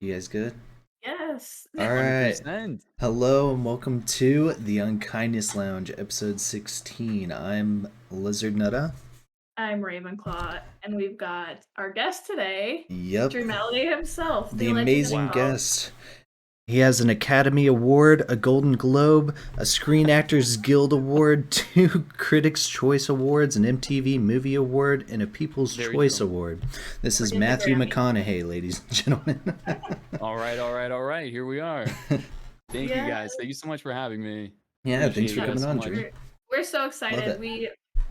You guys good? Yes. All right. 100%. Hello and welcome to the Unkindness Lounge, episode 16. I'm Lizard Nutta. I'm Ravenclaw, and we've got our guest today, Yep, Dreamality himself, the the legend amazing Wow. himself. guest. He has an Academy Award, a Golden Globe, a Screen Actors Guild Award, two Critics' Choice Awards, an MTV Movie Award, and a People's Very Choice true. Award. This is Forget the Matthew Grammy. McConaughey, ladies and gentlemen. All right. Here we are. Thank you Yeah, guys. Thank you so much for having me. Yeah, thanks Appreciate for you no, guys coming so on, much. Dream. we're so Love excited.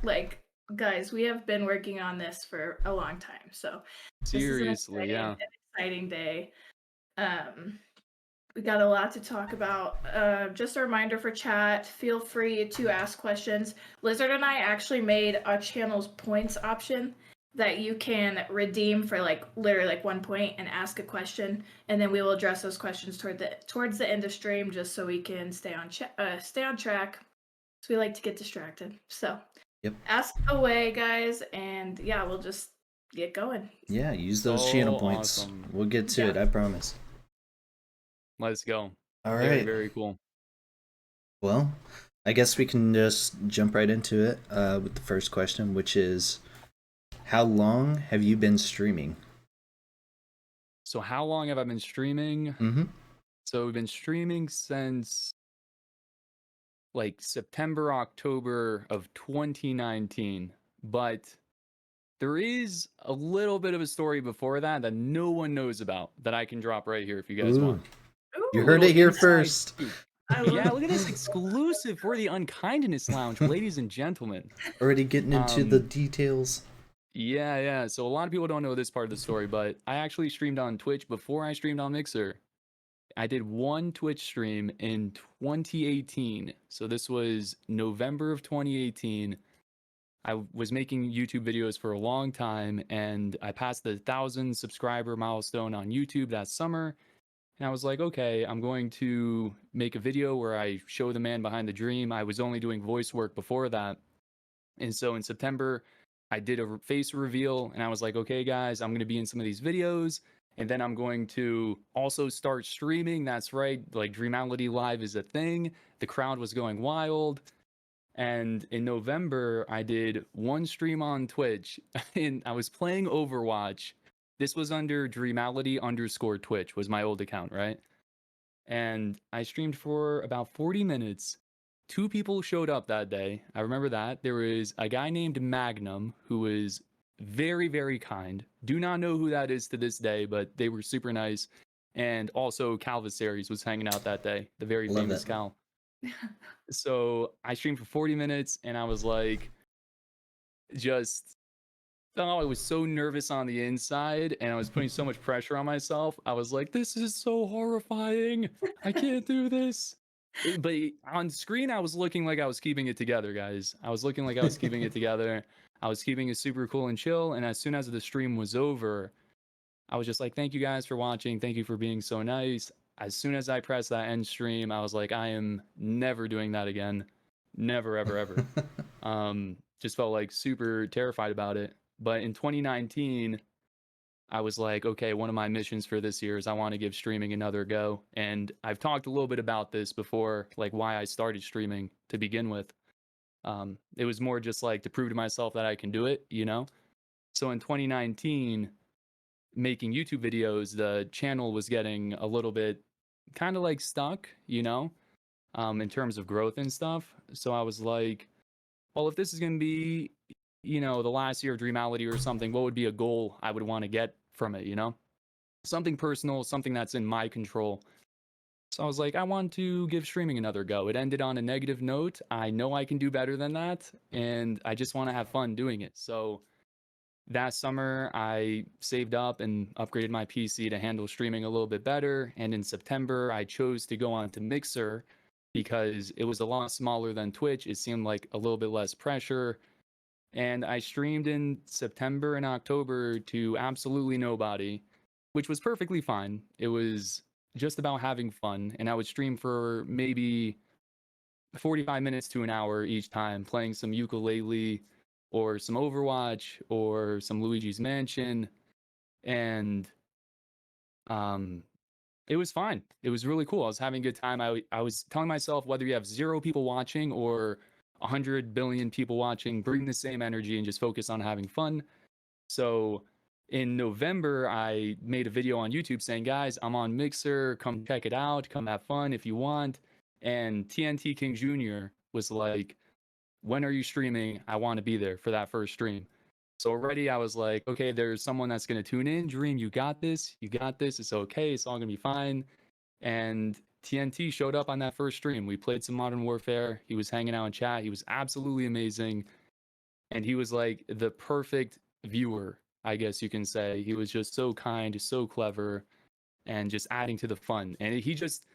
it. Guys, we have been working on this for a long time, so this is an Seriously, yeah. exciting day. Um, we got a lot to talk about. Just a reminder for chat, feel free to ask questions. Lizard and I actually made our channel's points option that you can redeem for literally 1 point and ask a question, and then we will address those questions towards the end of stream just so we can stay on track. So we like to get distracted. So Yep. ask away, guys, and yeah, we'll just get going. Yeah, use those channel So points. awesome. We'll get to Yeah. it, I promise. Let's go. All Very, right. very cool. Well, I guess we can just jump right into it with the first question, which is how long have you been streaming? So how long have I been streaming? Mm-hmm. So we've been streaming since like September, October of 2019. But there is a little bit of a story before that that no one knows about that I can drop right here if you guys Ooh, want. you A Ooh, heard little it here inside first. scoop. I Yeah, love look at this exclusive for the Unkindness Lounge, ladies and gentlemen. Already getting into the Um, details. yeah. So a lot of people don't know this part of the story, but I actually streamed on Twitch before I streamed on Mixer. I did one Twitch stream in 2018. So this was November of 2018. I was making YouTube videos for a long time, and I passed the 1,000 subscriber milestone on YouTube that summer. And I was like, okay, I'm going to make a video where I show the man behind the dream. I was only doing voice work before that. And so in September, I did a face reveal, and I was like, okay, guys, I'm going to be in some of these videos. And then I'm going to also start streaming. That's right. Like Dreamality Live is a thing. The crowd was going wild. And in November, I did one stream on Twitch, and I was playing Overwatch. This was under Dreamality underscore Twitch was my old account, right? And I streamed for about 40 minutes. Two people showed up that day. I remember that. There was a guy named Magnum who was very, very kind. Do not know who that is to this day, but they were super nice. And also Calvisaries was hanging out that day, the very Love it. famous Cal. So I streamed for 40 minutes and I was like, just, oh, I was so nervous on the inside and I was putting so much pressure on myself. I was like, this is so horrifying. I can't do this. But on screen, I was looking like I was keeping it together, guys. I was looking like I was keeping it together. I was keeping it super cool and chill. And as soon as the stream was over, I was just like, thank you guys for watching. Thank you for being so nice. As soon as I pressed that end stream, I was like, I am never doing that again. Never, ever, ever. Just felt like super terrified about it. But in 2019, I was like, okay, one of my missions for this year is I want to give streaming another go. And I've talked a little bit about this before, like why I started streaming to begin with. It was more just like to prove to myself that I can do it, you know? So in 2019, making YouTube videos, the channel was getting a little bit kind of like stuck, you know, in terms of growth and stuff. So I was like, well, if this is going to be, you know, the last year of Dreamality or something, what would be a goal I would want to get from it, you know? Something personal, something that's in my control. So I was like, I want to give streaming another go. It ended on a negative note. I know I can do better than that, and I just want to have fun doing it. So that summer, I saved up and upgraded my PC to handle streaming a little bit better. And in September, I chose to go on to Mixer because it was a lot smaller than Twitch. It seemed like a little bit less pressure. And I streamed in September and October to absolutely nobody, which was perfectly fine. It was just about having fun. And I would stream for maybe 45 minutes to an hour each time, playing some ukulele or some Overwatch or some Luigi's Mansion. And It was fine. It was really cool. I was having a good time. I was telling myself, whether you have 0 people watching or 100 billion people watching, bring the same energy and just focus on having fun. So in November, I made a video on YouTube saying, guys, I'm on Mixer. Come check it out. Come have fun if you want. And TNT King Jr. was like, when are you streaming? I want to be there for that first stream. So already I was like, okay, there's someone that's going to tune in. Dream, you got this. You got this. It's okay. It's all going to be fine. And TNT showed up on that first stream. We played some Modern Warfare. He was hanging out in chat. He was absolutely amazing. And he was like the perfect viewer, I guess you can say. He was just so kind, so clever, and just adding to the fun. And he just,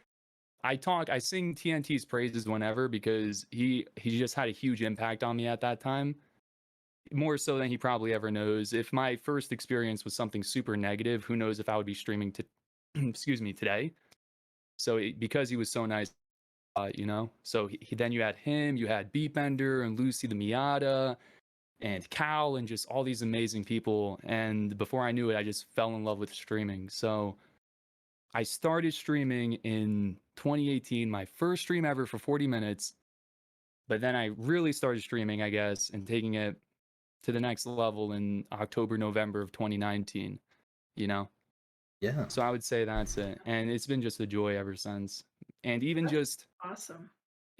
I sing TNT's praises whenever because he just had a huge impact on me at that time, more so than he probably ever knows. If my first experience was something super negative, who knows if I would be streaming to, excuse me, today. So because he was so nice, you know. So then you had him, you had Beatbender and Lucy the Miata and Cal and just all these amazing people. And before I knew it, I just fell in love with streaming. So I started streaming in 2018, my first stream ever for 40 minutes. But then I really started streaming, I guess, and taking it to the next level in October, November of 2019, you know? Yeah. So I would say that's it. And it's been just a joy ever since. And even That's just, awesome.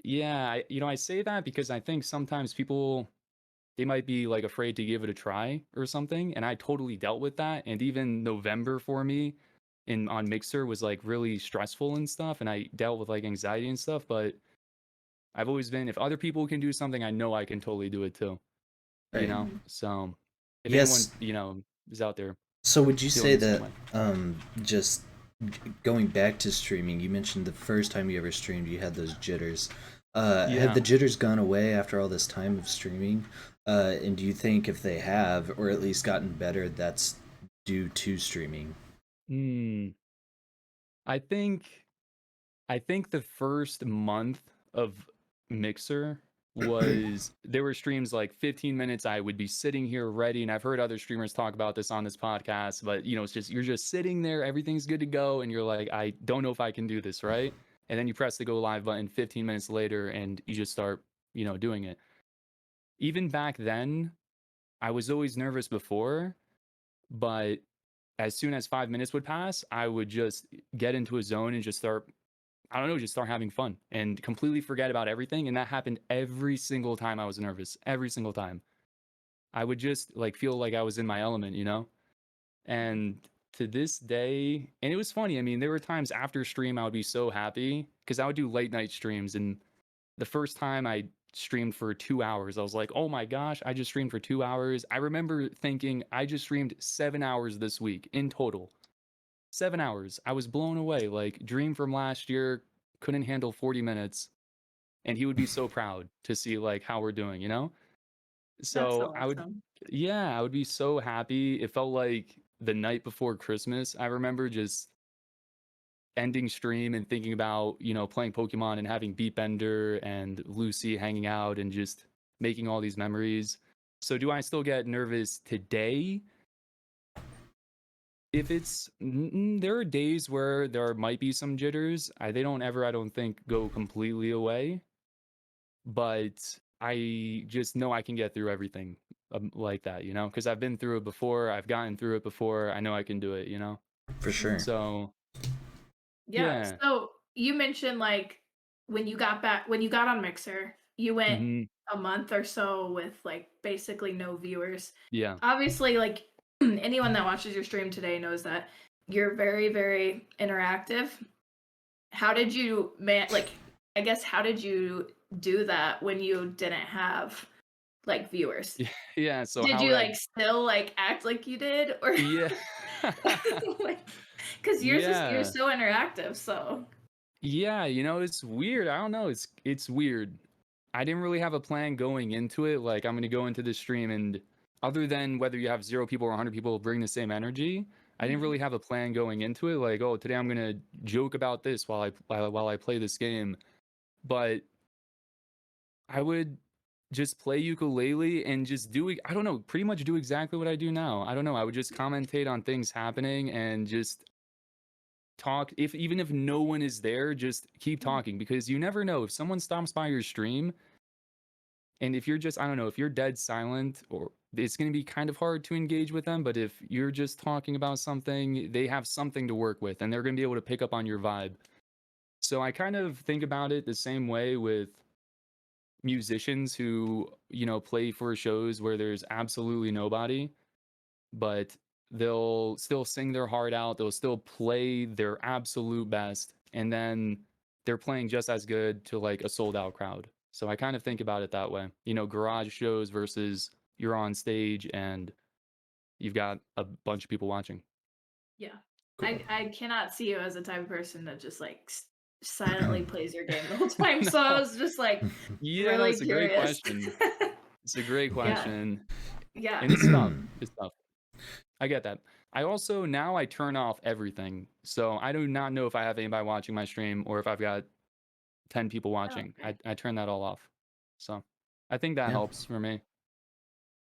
yeah, I say that because I think sometimes people, they might be like afraid to give it a try or something. And I totally dealt with that. And even November for me on Mixer was like really stressful and stuff. And I dealt with like anxiety and stuff. But I've always been, if other people can do something, I know I can totally do it too, you Right. know? Mhm. So if anyone, Yes. is out there So would you say feeling the same that way. just going back to streaming, you mentioned the first time you ever streamed, you had those jitters. Have Yeah. the jitters gone away after all this time of streaming? And do you think if they have, or at least gotten better, that's due to streaming? Hmm. I think I think the first month of Mixer was there were streams like 15 minutes. I would be sitting here ready, and I've heard other streamers talk about this on this podcast, but it's just you're just sitting there, everything's good to go, and you're like, I don't know if I can do this, right? And then you press the go live button 15 minutes later and you just start, doing it. Even back then, I was always nervous before, but as soon as 5 minutes would pass, I would just get into a zone and just start, I don't know, just start having fun and completely forget about everything. And that happened every single time I was nervous. Every single time. I would just like feel like I was in my element, you know? And to this day, and it was funny. I mean, there were times after stream I would be so happy because I would do late night streams. And the first time I streamed for 2 hours, I was like, oh my gosh, I just streamed for 2 hours. I remember thinking I just streamed 7 hours this week in total. 7 hours. I was blown away. Like Dream from last year couldn't handle 40 minutes, and he would be so proud to see like how we're doing, you know? That's So so I would, awesome. yeah, I would be so happy. It felt like the night before Christmas. I remember just ending stream and thinking about, playing Pokemon and having Beatbender and Lucy hanging out and just making all these memories. So do I still get nervous today? If it's there are days where there might be some jitters. They don't ever, I don't think, go completely away, but I just know I can get through everything like that, because I've been through it before. I've gotten through it before. I know I can do it, For sure. So Yeah. yeah. So you mentioned like when you got on Mixer, you went Hmm. a month or so with like basically no viewers. Yeah. Obviously, like anyone that watches your stream today knows that you're very, very interactive. How did you like I guess how did you do that when you didn't have like viewers? Yeah. So Did how you would I? like still like act like you did or Yeah. like because you're Yeah. so interactive, so Yeah, it's weird. I don't know. It's weird. I didn't really have a plan going into it. Like I'm gonna go into this stream and other than whether you have 0 people or 100 people bring the same energy, I didn't Mhm. really have a plan going into it. Like, oh, today I'm gonna joke about this while I play this game. But I would just play ukulele and just do it. I don't know, pretty much do exactly what I do now. I don't know. I would just commentate on things happening and just talk. Even if no one is there, just keep talking, because you never know if someone stops by your stream. And if you're just, I don't know, if you're dead silent, or it's going to be kind of hard to engage with them. But if you're just talking about something, they have something to work with, and they're going to be able to pick up on your vibe. So I kind of think about it the same way with musicians who, play for shows where there's absolutely nobody, but they'll still sing their heart out. They'll still play their absolute best. And then they're playing just as good to like a sold out crowd. So I kind of think about it that way. Garage shows versus you're on stage and you've got a bunch of people watching. Yeah. Cool. I cannot see you as the type of person that just like silently plays your game the whole time. So I was just like Yeah, no, really it's a great curious. question. It's a great question. Yeah. And it's tough. It's tough. I get that. I also, now I turn off everything. So I do not know if I have anybody watching my stream or if I've got 10 people watching. Okay. I turn that all off. So I think that Yeah. helps for me.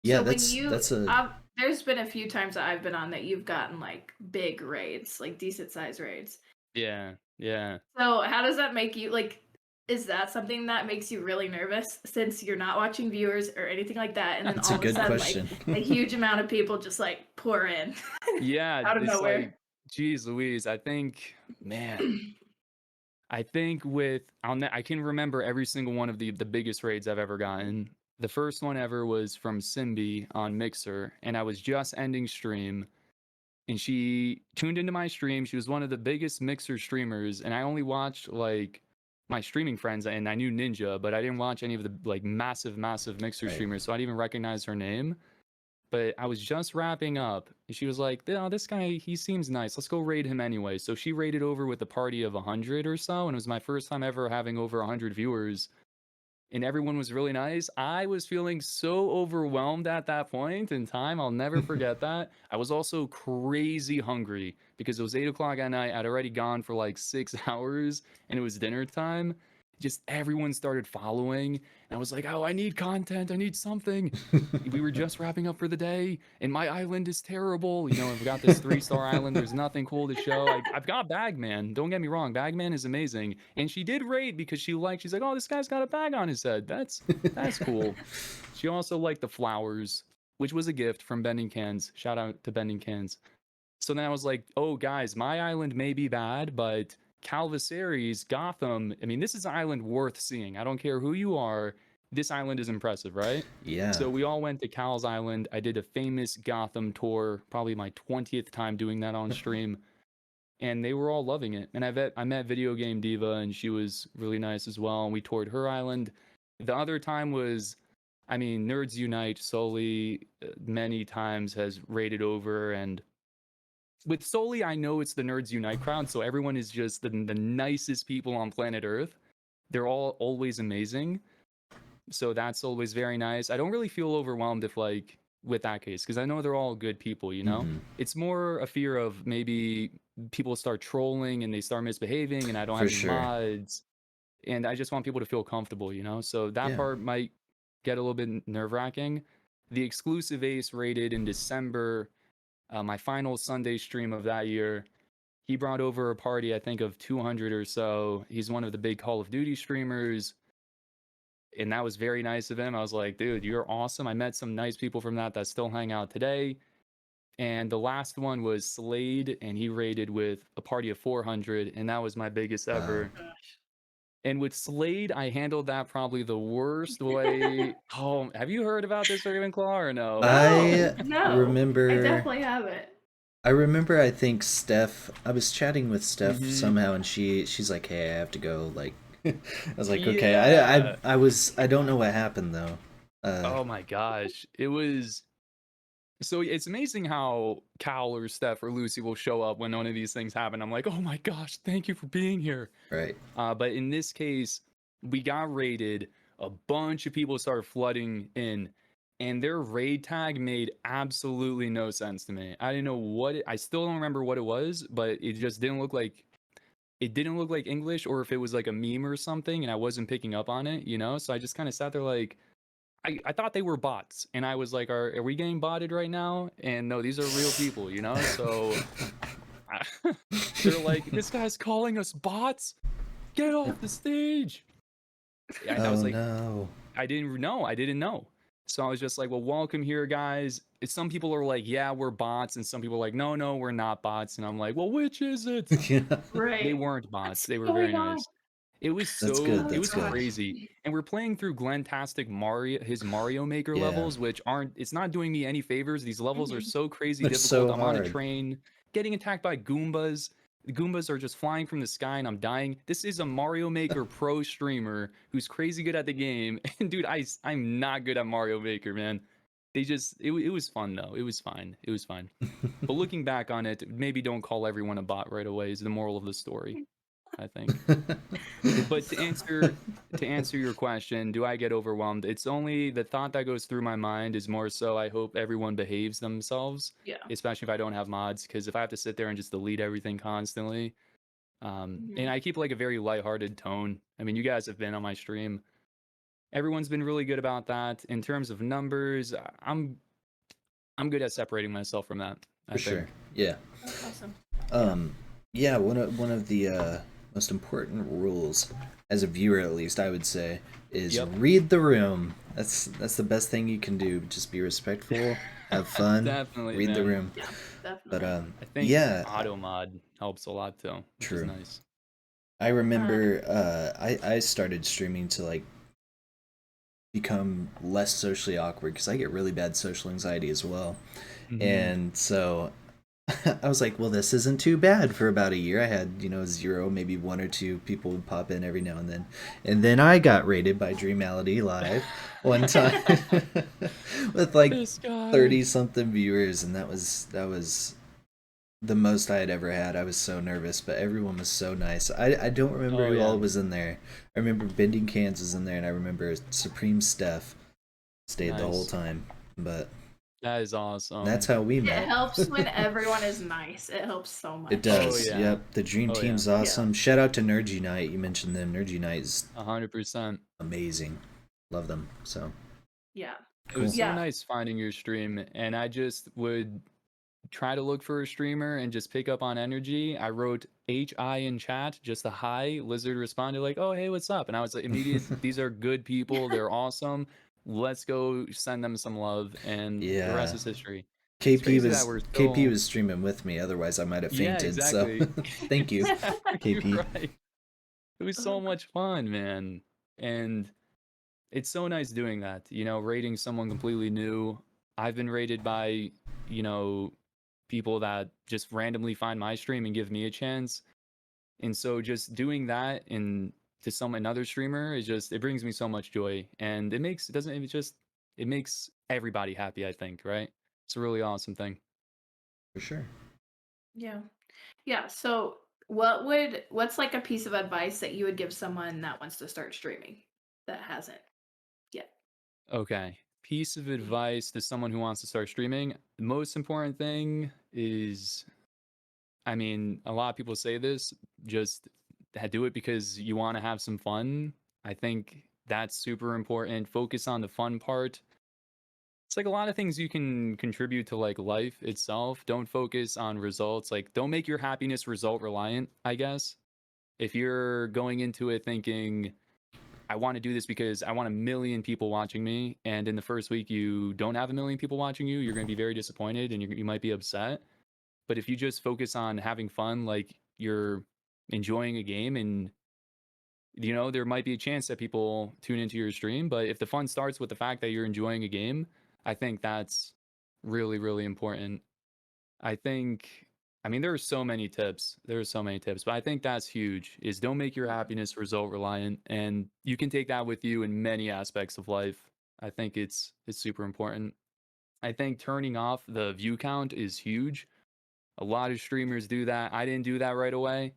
Yeah, So when that's a there's been a few times that I've been on that you've gotten like big raids, like decent size raids. Yeah. Yeah. So how does that make you like? Is that something that makes you really nervous since you're not watching viewers or anything like that, and then That's all a of a good sudden question. like a huge amount of people just like pour in Yeah. out of It's nowhere? like, geez Louise, I think, man, I think with, I can remember every single one of the biggest raids I've ever gotten. The first one ever was from Simbi on Mixer, and I was just ending stream, and she tuned into my stream. She was one of the biggest Mixer streamers, and I only watched like my streaming friends, and I knew Ninja, but I didn't watch any of the like massive Mixer Right. streamers, so I didn't even recognize her name. But I was just wrapping up, and she was like, "Oh, this guy, he seems nice. Let's go raid him anyway." So she raided over with a party of 100 or so, and it was my first time ever having over 100 viewers. And everyone was really nice. I was feeling so overwhelmed at that point in time. I'll never forget that. I was also crazy hungry because it was 8 o'clock at night. I'd already gone for like 6 hours, and it was dinner time. Just everyone started following, and I was like, "Oh, I need content. I need something." We were just wrapping up for the day, and my island is terrible. I've got this 3-star island. There's nothing cool to show. I've got Bagman. Don't get me wrong. Bagman is amazing. And she did raid because she's like, "Oh, this guy's got a bag on his head. That's cool." She also liked the flowers, which was a gift from Bending Cans. Shout out to Bending Cans. So then I was like, "Oh, guys, my island may be bad, but Calvisaries, Gotham, I mean, this is an island worth seeing. I don't care who you are. This island is impressive, right?" Yeah. So we all went to Cal's Island. I did a famous Gotham tour, probably my 20th time doing that on stream, and they were all loving it. And I met Video Game Diva, and she was really nice as well. And we toured her island. The other time was, I mean, Nerds Unite solely many times has raided over, and with solely, I know it's the Nerds Unite crowd, so everyone is just the nicest people on planet Earth. They're all always amazing. So that's always very nice. I don't really feel overwhelmed if like with that case, because I know they're all good people, Mhm. It's more a fear of maybe people start trolling and they start misbehaving and I don't For have any sure. mods. And I just want people to feel comfortable, So that Yeah. part might get a little bit nerve-wracking. The exclusive ace rated in December, my final Sunday stream of that year, he brought over a party, I think, of 200 or so. He's one of the big Call of Duty streamers. And that was very nice of him. I was like, "Dude, you're awesome." I met some nice people from that still hang out today. And the last one was Slade, and he raided with a party of 400, and that was my biggest Wow. ever. Gosh. And with Slade, I handled that probably the worst way. Oh, have you heard about this, Ravenclaw, or no? I No, remember. I definitely haven't. I think Steph. I was chatting with Steph Mhm. somehow, and she's like, "Hey, I have to go." Like, I was like, "Okay." Yeah. I don't know what happened though. Oh my gosh. It was so it's amazing how Cal or Steph or Lucy will show up when one of these things happen. I'm like, "Oh my gosh, thank you for being here." Right. But in this case, we got raided. A bunch of people started flooding in, and their raid tag made absolutely no sense to me. I didn't know I still don't remember what it was, but it just didn't look like English, or if it was like a meme or something, and I wasn't picking up on it, So I just kind of sat there like, I thought they were bots, and I was like, are we getting botted right now? And no, these are real people, So They're like, this guy's calling us bots. Get off the stage. I was Oh like, no. I didn't know. So I was just like, well, welcome here, guys. Some people are like, yeah, we're bots, and some people are like, no, we're not bots. And I'm like, well, which is it? Yeah, Right. They weren't bots. What's They were going very on? nice. It was That's so good. it That's was good. crazy. And we're playing through Glentastic his Mario Maker Yeah. levels, which it's not doing me any favors. These levels are so crazy It's difficult. so I'm on a hard. train, getting attacked by Goombas. The Goombas are just flying from the sky and I'm dying. This is a Mario Maker pro streamer who's crazy good at the game. And dude, I'm not good at Mario Maker, man. It was fun though. It was fine. It was fine. But looking back on it, maybe don't call everyone a bot right away is the moral of the story, I think. But to answer your question, do I get overwhelmed? It's only the thought that goes through my mind is more so I hope everyone behaves themselves, Yeah. especially if I don't have mods, because if I have to sit there and just delete everything constantly, and I keep like a very lighthearted tone. I mean, you guys have been on my stream. Everyone's been really good about that. In terms of numbers, I'm good at separating myself from that, I For think. sure. Yeah. That's awesome. Yeah, one of the most important rules, as a viewer at least, I would say, is Yep. read the room. That's the best thing you can do. Just be respectful, have fun, Definitely, read the man. room. Yeah, definitely. But I think yeah, auto mod helps a lot too, which True. is nice. I remember I started streaming to like become less socially awkward because I get really bad social anxiety as well. Mhm. And so I was like, well, this isn't too bad for about a year. I had, 0, maybe 1 or 2 people would pop in every now and then. And then I got raided by Dreamality live one time with like This guy. 30 something viewers, and that was the most I had ever had. I was so nervous, but everyone was so nice. I don't remember Oh, who all yeah. was in there. I remember Bending Cans was in there, and I remember Supreme Steph stayed the whole Nice. time. But That is awesome. that's how we It met. helps when everyone is nice. It helps so much. It does. yeah. Yep. The Dream Oh, Team's yeah. awesome. Shout out to Nerdy Night. You mentioned them. Nerdy Night is 100%. amazing. Love them. So Yeah. It was so Yeah. nice finding your stream, and I just would try to look for a streamer and just pick up on energy. I wrote HI in chat, just a hi. Lizard responded like, "Oh, hey, what's up?" And I was like, immediate. These are good people. They're awesome. Let's go send them some love, and the rest Yeah. is history. KP was streaming with me. Otherwise, I might have Yeah, fainted. exactly. So thank you, Exactly KP. right. It was so much fun, man. And it's so nice doing that, rating someone completely new. I've been rated by, people that just randomly find my stream and give me a chance. And so just doing that to another streamer it brings me so much joy. And it makes everybody happy, I think, right? It's a really awesome thing. For sure. Yeah. Yeah. So what's like a piece of advice that you would give someone that wants to start streaming that hasn't yet? Okay. Piece of advice to someone who wants to start streaming. The most important thing is, I mean, a lot of people say this, just do it because you want to have some fun. I think that's super important. Focus on the fun part. It's like a lot of things you can contribute to like life itself. Don't focus on results. Like, don't make your happiness result reliant, I guess. If you're going into it thinking, I want to do this because I want 1,000,000 people watching me, and in the first week you don't have 1,000,000 people watching you, you're going to be very disappointed and you might be upset. But if you just focus on having fun, like you're enjoying a game, and there might be a chance that people tune into your stream, but if the fun starts with the fact that you're enjoying a game, I think that's really, really important. I mean, there are so many tips. But I think that's huge, is don't make your happiness result reliant. And you can take that with you in many aspects of life. I think it's super important. I think turning off the view count is huge. A lot of streamers do that. I didn't do that right away.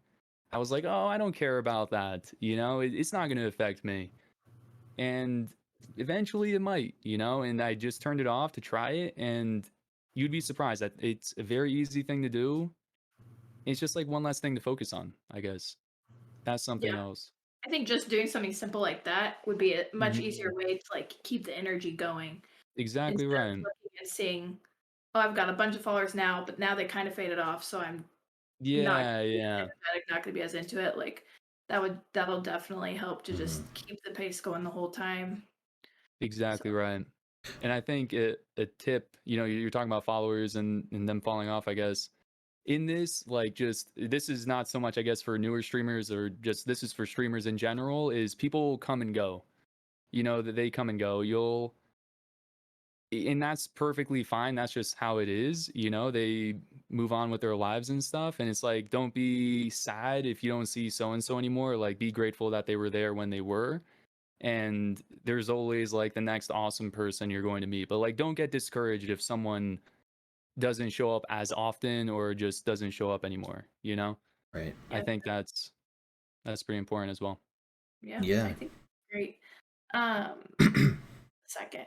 I was like, oh, I don't care about that. It's not going to affect me. And eventually it might, and I just turned it off to try it. And you'd be surprised that it's a very easy thing to do. It's just like one less thing to focus on, I guess. That's something else. I think just doing something simple like that would be a much Mhm. easier way to like keep the energy going Exactly instead of right. looking and seeing, oh, I've got a bunch of followers now, but now they kind of faded off, so I'm not Yeah, yeah. energetic, not gonna be as into it, like, that'll definitely help to just keep the pace going the whole time. So Exactly right. And I think a tip, you're talking about followers and them falling off, I guess. In this, like, just this is not so much, I guess, for newer streamers or just this is for streamers in general, is people come and go. That they come and go. And that's perfectly fine. That's just how it is. They move on with their lives and stuff. And it's like, don't be sad if you don't see so and so anymore. Like, be grateful that they were there when they were. And there's always like the next awesome person you're going to meet. But like, don't get discouraged if someone doesn't show up as often or just doesn't show up anymore. Right. I yeah, think that's pretty important as well. yeah, Yeah. I think great. Um, second,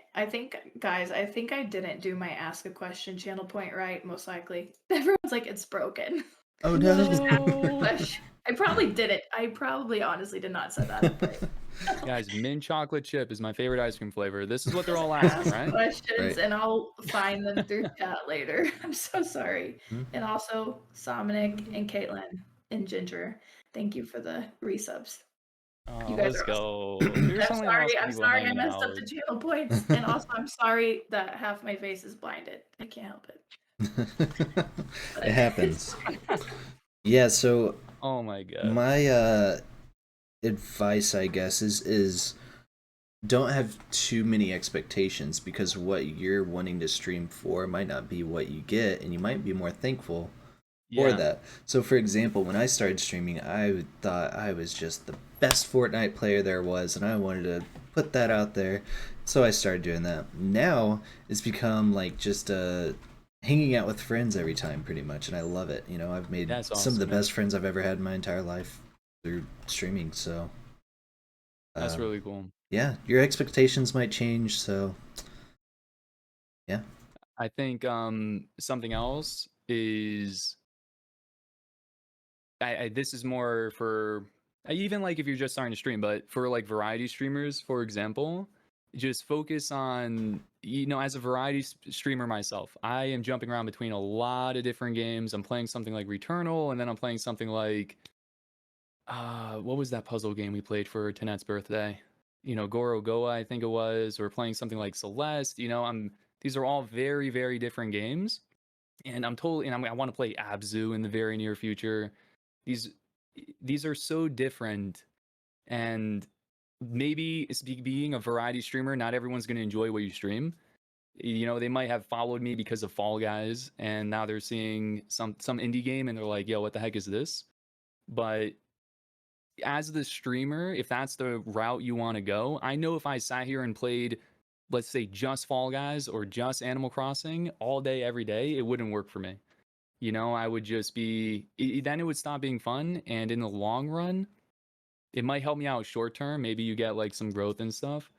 guys, I think I didn't do my ask a question channel point right. Most likely, everyone's like it's broken. Oh So just ask no. a question. I probably didn't. I probably honestly did not set that up right. Guys, mint chocolate chip is my favorite ice cream flavor. This is what they're Just all asking, ask right? questions Right. and I'll find them through chat later. I'm so sorry. Mhm. And also, Dominic and Caitlin and Ginger, thank you for the resubs. You guys Let's are awesome. go. There's only awesome I'm people sorry I hanging messed up out. the channel points. And also I'm sorry that half my face is blinded. I can't help it. It happens. Yeah, so Oh my god. my advice, I guess, is don't have too many expectations, because what you're wanting to stream for might not be what you get, and you might be more thankful for Yeah. that. So for example, when I started streaming, I thought I was just the best Fortnite player there was, and I wanted to put that out there. So I started doing that. Now it's become like just hanging out with friends every time, pretty much, and I love it. I've made That's some of the awesome, man. best friends I've ever had in my entire life through streaming. So That's really cool. yeah, your expectations might change. So yeah. I think something else is this is more for even like if you're just starting to stream, but for like variety streamers, for example, just focus on as a variety streamer myself, I am jumping around between a lot of different games. I'm playing something like Returnal, and then I'm playing something like what was that puzzle game we played for Tanet's birthday? Goro Goa, I think it was. Or playing something like Celeste. These are all very, very different games, and I want to play Abzu in the very near future. These these are so different, and maybe it's being a variety streamer. Not everyone's going to enjoy what you stream. They might have followed me because of Fall Guys, and now they're seeing some indie game, and they're like, "Yo, what the heck is this?" But as the streamer, if that's the route you want to go, I know if I sat here and played, let's say, just Fall Guys or just Animal Crossing all day, every day, it wouldn't work for me. I would just then it would stop being fun. And in the long run, it might help me out short term. Maybe you get like some growth and stuff,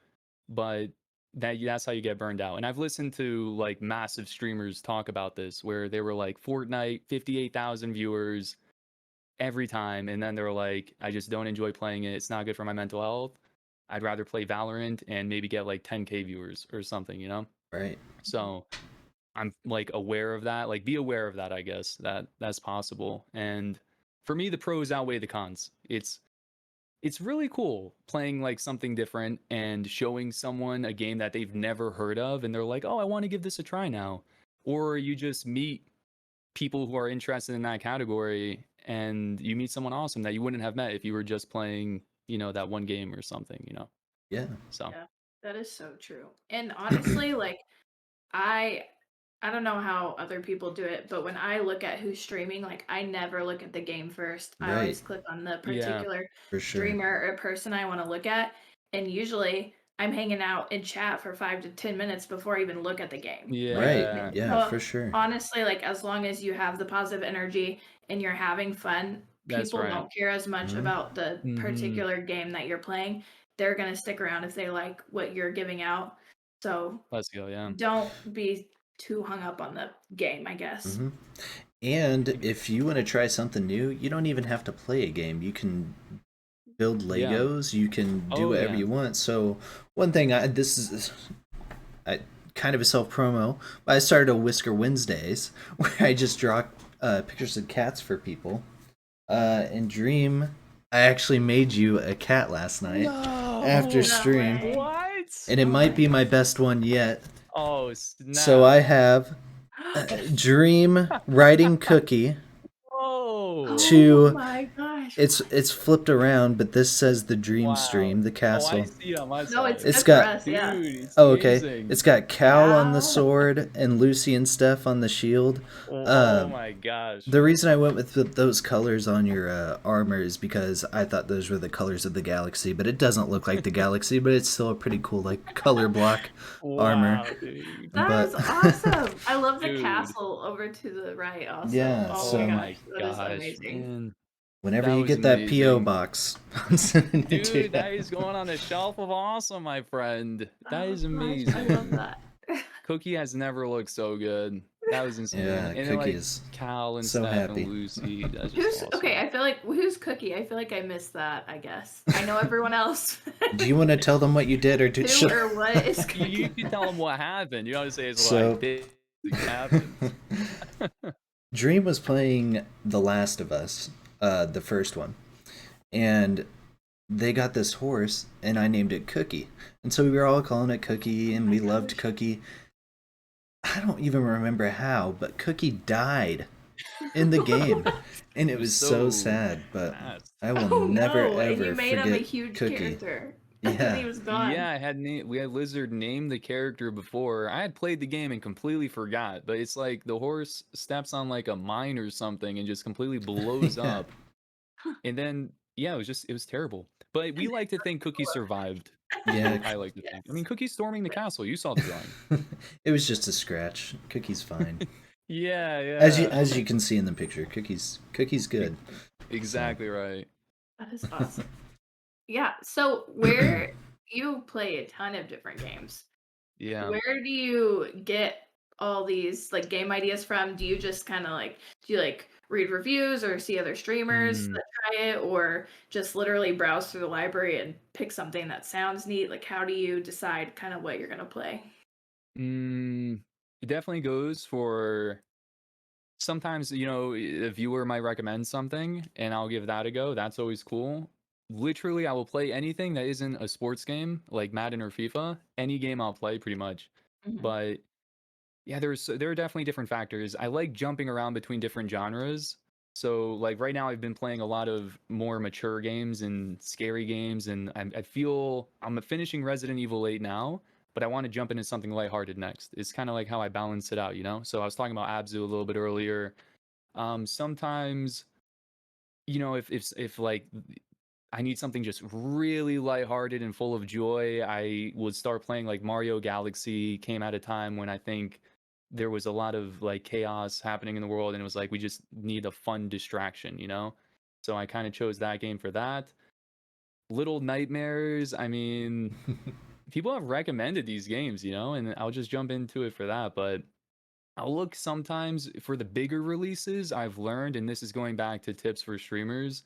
but that's how you get burned out. And I've listened to like massive streamers talk about this where they were like Fortnite, 58,000 viewers every time. And then they're like, I just don't enjoy playing it. It's not good for my mental health. I'd rather play Valorant and maybe get like 10K viewers or something. Right. So I'm like aware of that. Like, be aware of that, I guess, that's possible. And for me, the pros outweigh the cons. It's really cool playing like something different and showing someone a game that they've never heard of, and they're like, oh, I want to give this a try now. Or you just meet people who are interested in that category, and you meet someone awesome that you wouldn't have met if you were just playing, that one game or something. Yeah. So Yeah, that is so true. And honestly, like I I don't know how other people do it, but when I look at who's streaming, like I never look at the game first. I Right. always click on the yeah, particular For sure. streamer or person I want to look at, and usually I'm hanging out in chat for 5 to 10 minutes before I even look at the game. Like Right. yeah, Yeah, so for sure. honestly, like as long as you have the positive energy and you're having fun, that's people right. don't care as much Mhm. about the Mhm. particular game that you're playing. They're gonna stick around if they like what you're giving out. So Let's go. Yeah. don't be too hung up on the game, I guess. Mhm. And if you want to try something new, you don't even have to play a game. You can build Yeah. Legos. You can do Oh, whatever yeah. you want. So one thing, this is kind of a self promo, but I started a Whisker Wednesdays where I just pictures of cats for people. And Dream, I actually made you a cat last night after No. stream, way. What? and it might be my best one yet. Oh snap! So I have Dream riding Cookie. Oh. To- Oh my gosh. It's flipped around, but this says the Dream Wow. Stream, the Oh, I castle. see it on my No, side. it's It's good got- for us, yeah. Dude, it's Oh, okay. amazing. It's got Cal on the Wow. sword and Lucy and Steph on the shield. Oh my gosh. The reason I went with those colors on your armor is because I thought those were the colors of the galaxy, but it doesn't look like the galaxy, but it's still a pretty cool like color block armor. Wow, dude. That But- is awesome. I love the Dude. castle over to the right also. Yeah, Oh so- my gosh, that is amazing. man. Whenever That you was get that PO amazing. box, I'm sending it to you. Dude, that is going on the shelf of awesome, my friend. That Oh is gosh, amazing. I love that. Cookie has never looked so good. That was insane. Yeah, and then, Cookie like, is Cal and so Steph happy. and Lucy. That's just Who's awesome. okay? I feel like who's Cookie? I feel like I missed that. I guess I know everyone else. Do you want to tell them what you did, or do Who or what is You Cookie? can tell them what happened. You don't have to say it's So- like this happened. Dream was playing The Last of Us, the first one, and they got this horse, and I named it Cookie, and so we were all calling it Cookie, and Oh my we loved gosh. Cookie. I don't even remember how, but Cookie died in the game, and it was so sad. But fast. I will Oh never no! And ever you made him a forget huge Cookie. character. Yeah. he was gone. Yeah, we had Lizard name the character before. I had played the game and completely forgot, but it's like the horse steps on like a mine or something and just completely blows Yeah. up. And then yeah, it was terrible. But we like to think Cookie survived. Yeah, I like to think. I Yes. mean, Cookie's storming the castle. You saw the drawing. it was just a scratch. Cookie's fine. Yeah, yeah. As you can see in the picture, Cookie's good. Exactly right. That is awesome. Yeah. So where you play a ton of different games, Yeah. where do you get all these like game ideas from? Do you just kind of like read reviews or see other streamers Mm. that try it, or just literally browse through the library and pick something that sounds neat? Like, how do you decide kind of what you're gonna play? It definitely goes for sometimes, a viewer might recommend something and I'll give that a go. That's always cool. Literally, I will play anything that isn't a sports game like Madden or FIFA. Any game I'll play pretty much. Mhm. But yeah, there are definitely different factors. I like jumping around between different genres. So like right now I've been playing a lot of more mature games and scary games, and I feel I'm finishing Resident Evil 8 now, but I want to jump into something lighthearted next. It's kind of like how I balance it out, you know? So I was talking about Abzu a little bit earlier. Sometimes, if like I need something just really lighthearted and full of joy, I would start playing like Mario Galaxy. Came at a time when I think there was a lot of like chaos happening in the world, and it was like we just need a fun distraction, you know? So I kind of chose that game for that. Little Nightmares, I mean, people have recommended these games, and I'll just jump into it for that. But I'll look sometimes for the bigger releases. I've learned, and this is going back to tips for streamers.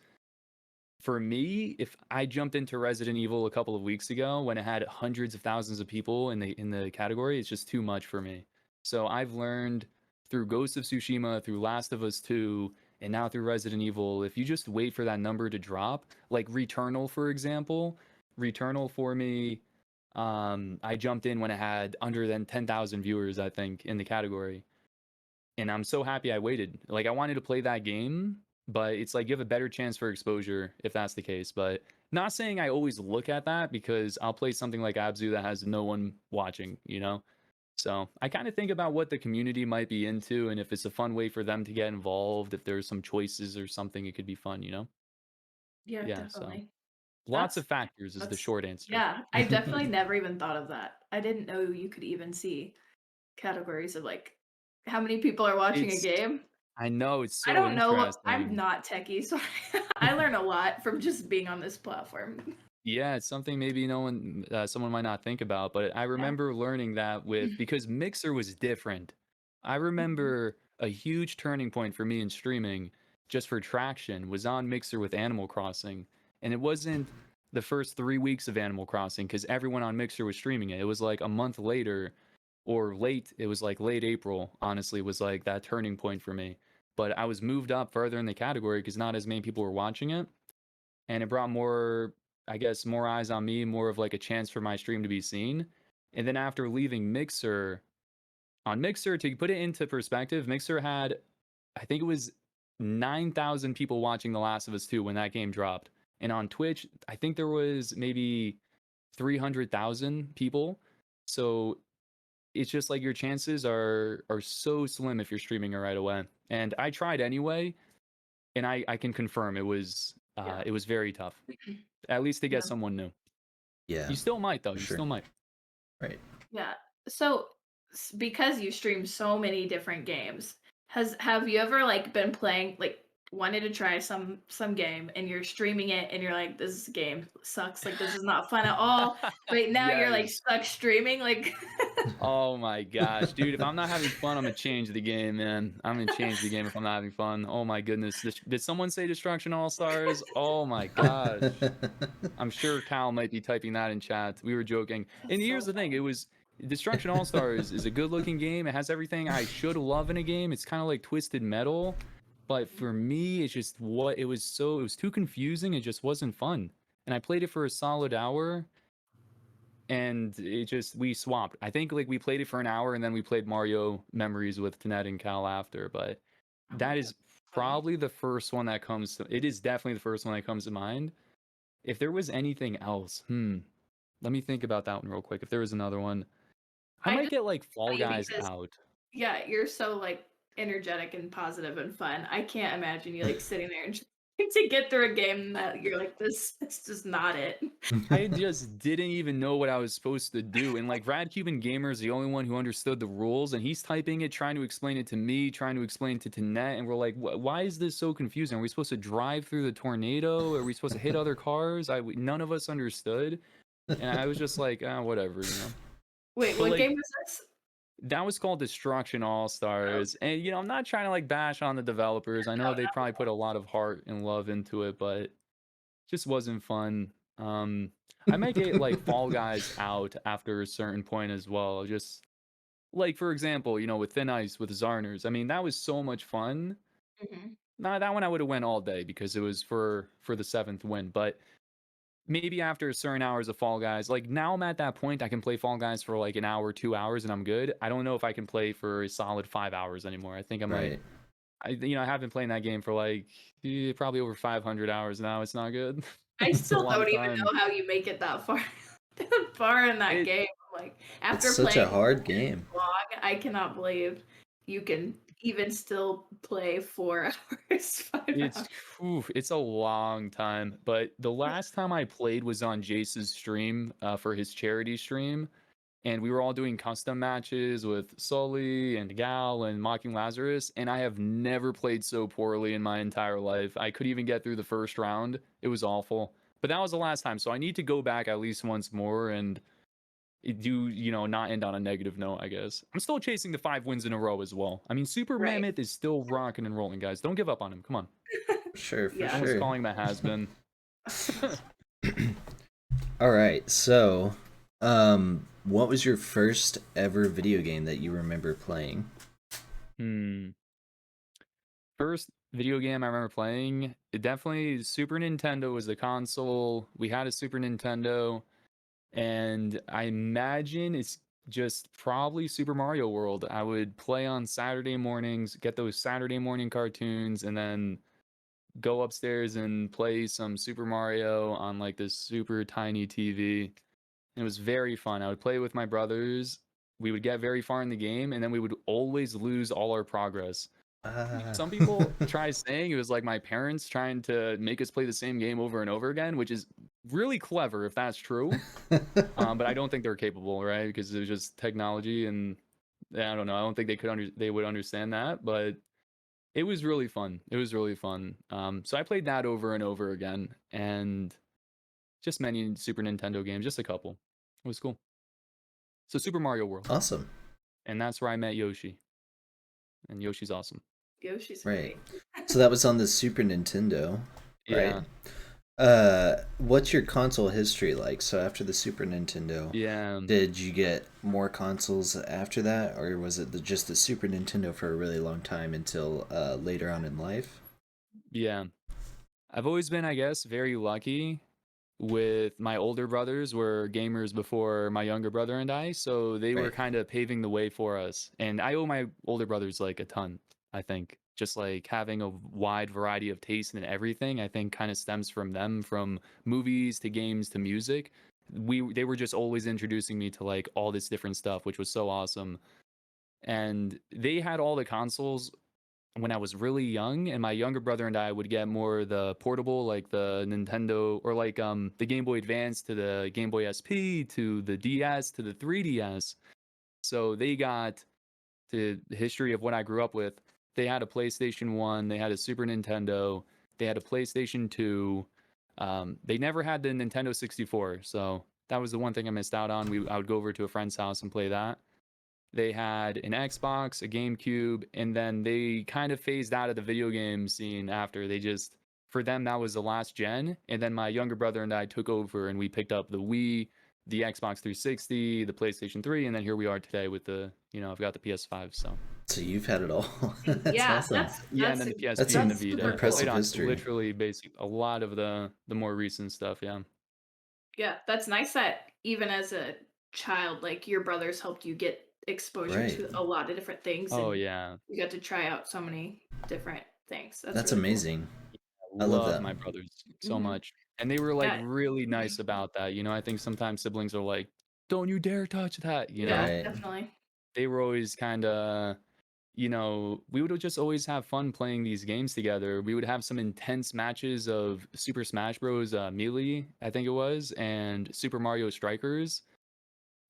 For me, if I jumped into Resident Evil a couple of weeks ago when it had hundreds of thousands of people in the category, it's just too much for me. So I've learned through Ghost of Tsushima, through Last of Us 2, and now through Resident Evil, if you just wait for that number to drop, like Returnal, for example, Returnal for me, I jumped in when it had under than 10,000 viewers, I think, in the category. And I'm so happy I waited. Like, I wanted to play that game, but it's like you have a better chance for exposure if that's the case. But not saying I always look at that, because I'll play something like Abzu that has no one watching, you know? So I kind of think about what the community might be into, and if it's a fun way for them to get involved, if there's some choices or something, it could be fun, you know? Yeah, Yeah, so definitely. lots of That's- factors is the that's- short answer. Yeah, I definitely never even thought of that. I didn't know you could even see categories of like how many people are watching It's a game. I know, it's so I don't know. interesting. I'm not techie, so I learn a lot from just being on this platform. Yeah, it's something maybe someone might not think about, but I remember learning that because Mixer was different. I remember a huge turning point for me in streaming, just for traction, was on Mixer with Animal Crossing. And it wasn't the first 3 weeks of Animal Crossing, because everyone on Mixer was streaming it. It was like a month later, or it was like late April, honestly, was like that turning point for me. but I was moved up further in the category because not as many people were watching it, and it brought more, I guess, more eyes on me, more of like a chance for my stream to be seen. And then after leaving Mixer, on Mixer, to put it into perspective, Mixer had, I think it was 9,000 people watching The Last of Us 2 when that game dropped. And on Twitch, I think there was maybe 300,000 people. So it's just like your chances are so slim if you're streaming it right away. And I tried anyway, and I can confirm it was very tough. At least to get Yeah. someone new. Yeah. You still might though. for You sure. still might. Right. Yeah. So because you stream so many different games, have you ever like been playing like wanted to try some game and you're streaming it and you're like this game sucks, like this is not fun at all, but now you're like Yes. stuck streaming like Oh my gosh, dude! If I'm not having fun, I'm gonna change the game, man. I'm gonna change the game if I'm not having fun. Oh my goodness! Did someone say Destruction All Stars? Oh my gosh! I'm sure Cal might be typing that in chat. We were joking. And so here's the thing: it was Destruction All Stars is a good-looking game. It has everything I should love in a game. It's kind of like Twisted Metal, but for me, it's just it was too confusing. It just wasn't fun. And I played it for a solid hour, and we swapped. I think like we played it for an hour, and then we played Mario Memories with Tanet and Cal after. But Oh my that God, is funny. probably the first one that comes to. It is definitely the first one that comes to mind. If there was anything else, let me think about that one real quick. If there was another one, I I might just get like Fall funny Guys because out. yeah, you're so like energetic and positive and fun. I can't imagine you like sitting there and trying to get through a game that you're like this is not it. I just didn't even know what I was supposed to do. And like Rad Cuban Gamer is the only one who understood the rules, and he's typing it, trying to explain it to me, trying to explain it to Tanet, and we're like, why is this so confusing? Are we supposed to drive through the tornado? Are we supposed to hit other cars? None of us understood. And I was just like, whatever, you know. Wait, But what like game was this? that was called Destruction All Oh, Stars. And I'm not trying to like bash on the developers. I know no, they probably put a lot of heart and love into it, but just wasn't fun. I might get like Fall Guys out after a certain point as well. Just like for example, with Thin Ice with Zarners. I mean, that was so much fun. no. Mhm. Nah, that one I would have went all day because it was for the seventh win. But maybe after certain hours of Fall Guys, like now I'm at that point I can play Fall Guys for like an hour, 2 hours, and I'm good. I don't know if I can play for a solid 5 hours anymore. I think I might. Right. I have been playing that game for like probably over 500 hours now. It's not good. I It's a still long don't even time. know how you make it that far that far in that It game. Like It's after such a playing hard game. long, I cannot believe you can even still play 4 hours, 5 hours. it's a long time. But the last time I played was on Jace's stream for his charity stream, and we were all doing custom matches with Sully and Gal and Mocking Lazarus, and I have never played so poorly in my entire life. I couldn't even get through the first round. It was awful. But that was the last time, so I need to go back at least once more and not end on a negative note, I guess. I'm still chasing the 5 wins in a row as well. I mean, Super Right. Mammoth is still rocking and rolling, guys. Don't give up on him. Come on. For Yeah. No one's sure. calling him a has-been. All right. So, what was your first ever video game that you remember playing? First video game I remember playing, it definitely Super Nintendo was the console. We had a Super Nintendo, and I imagine it's just probably Super Mario World. I would play on Saturday mornings, get those Saturday morning cartoons, and then go upstairs and play some Super Mario on like this super tiny TV. It was very fun. I would play with my brothers. We would get very far in the game, and then we would always lose all our progress. Some people try saying it was like my parents trying to make us play the same game over and over again, which is really clever if that's true. But I don't think they're capable, right? Because it was just technology, and I don't know. I don't think they would understand that, but it was really fun. It was really fun. So I played that over and over again, and just many Super Nintendo games, just a couple. It was cool. So Super Mario World, Awesome. and that's where I met Yoshi, and Yoshi's awesome. Yoshi's Right. great. So that was on the Super Nintendo, right? Yeah. What's your console history like? So after the Super Nintendo, Yeah. did you get more consoles after that, or was it just the Super Nintendo for a really long time until later on in life? Yeah. I've always been, I guess, very lucky with my older brothers were gamers before my younger brother and I, so they were Right. kind of paving the way for us. And I owe my older brothers like a ton, I think. Just like having a wide variety of taste in everything, I think kind of stems from them, from movies to games to music. They were just always introducing me to like all this different stuff, which was so awesome. And they had all the consoles when I was really young, and my younger brother and I would get more the portable, like the Nintendo or like the Game Boy Advance to the Game Boy SP to the DS to the 3DS. So they got the history of what I grew up with. They had a PlayStation 1, they had a Super Nintendo, they had a PlayStation 2. They never had the Nintendo 64, so that was the one thing I missed out on. I would go over to a friend's house and play that. They had an Xbox, a GameCube, and then they kind of phased out of the video game scene after. For them, that was the last gen. And then my younger brother and I took over and we picked up the Wii, the Xbox 360, the PlayStation 3, and then here we are today with I've got the PS5. So, So you've had it all. That's Yeah, awesome. yeah, and that's then the That's PSP and some the that's super Vita. cool. Played impressive on history. literally basic a lot of the more recent stuff. Yeah. Yeah, that's nice that even as a child, like your brothers helped you get exposure Right. to a lot of different things Oh, and yeah. you got to try out so many different things. That's That's really cool. amazing. I love Love that. my brothers so Hmm. much. And they were like Yeah. really nice about that. I think sometimes siblings are like, don't you dare touch that, Yeah, Right. definitely. They were always kind of, we would just always have fun playing these games together. We would have some intense matches of Super Smash Bros. Melee, I think it was, and Super Mario Strikers.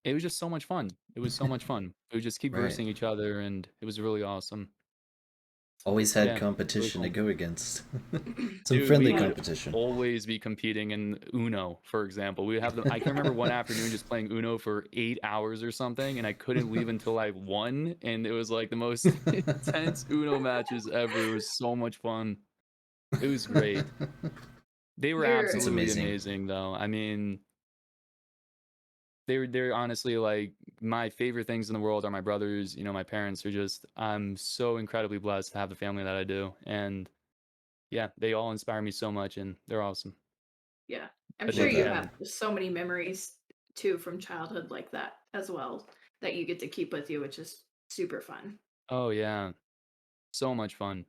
It was just so much fun. It was so much fun. We would just keep Right. versing each other, and it was really awesome. Always had Yeah, really competition to cool. go against. Some Dude, we friendly Yeah. would competition. always be competing in Uno, for example. We would have them. I can remember one afternoon just playing Uno for 8 hours or something, and I couldn't leave until I won. And it was like the most intense Uno matches ever. It was so much fun. It was great. They were You're That's absolutely amazing. amazing, though. I mean, they're honestly like my favorite things in the world are my brothers. My parents are just. I'm so incredibly blessed to have the family that I do, and yeah, they all inspire me so much, and they're awesome. yeah. I'm But sure Love they, you that. yeah. have so many memories too from childhood like that as well that you get to keep with you, which is super fun. Oh yeah, so much fun.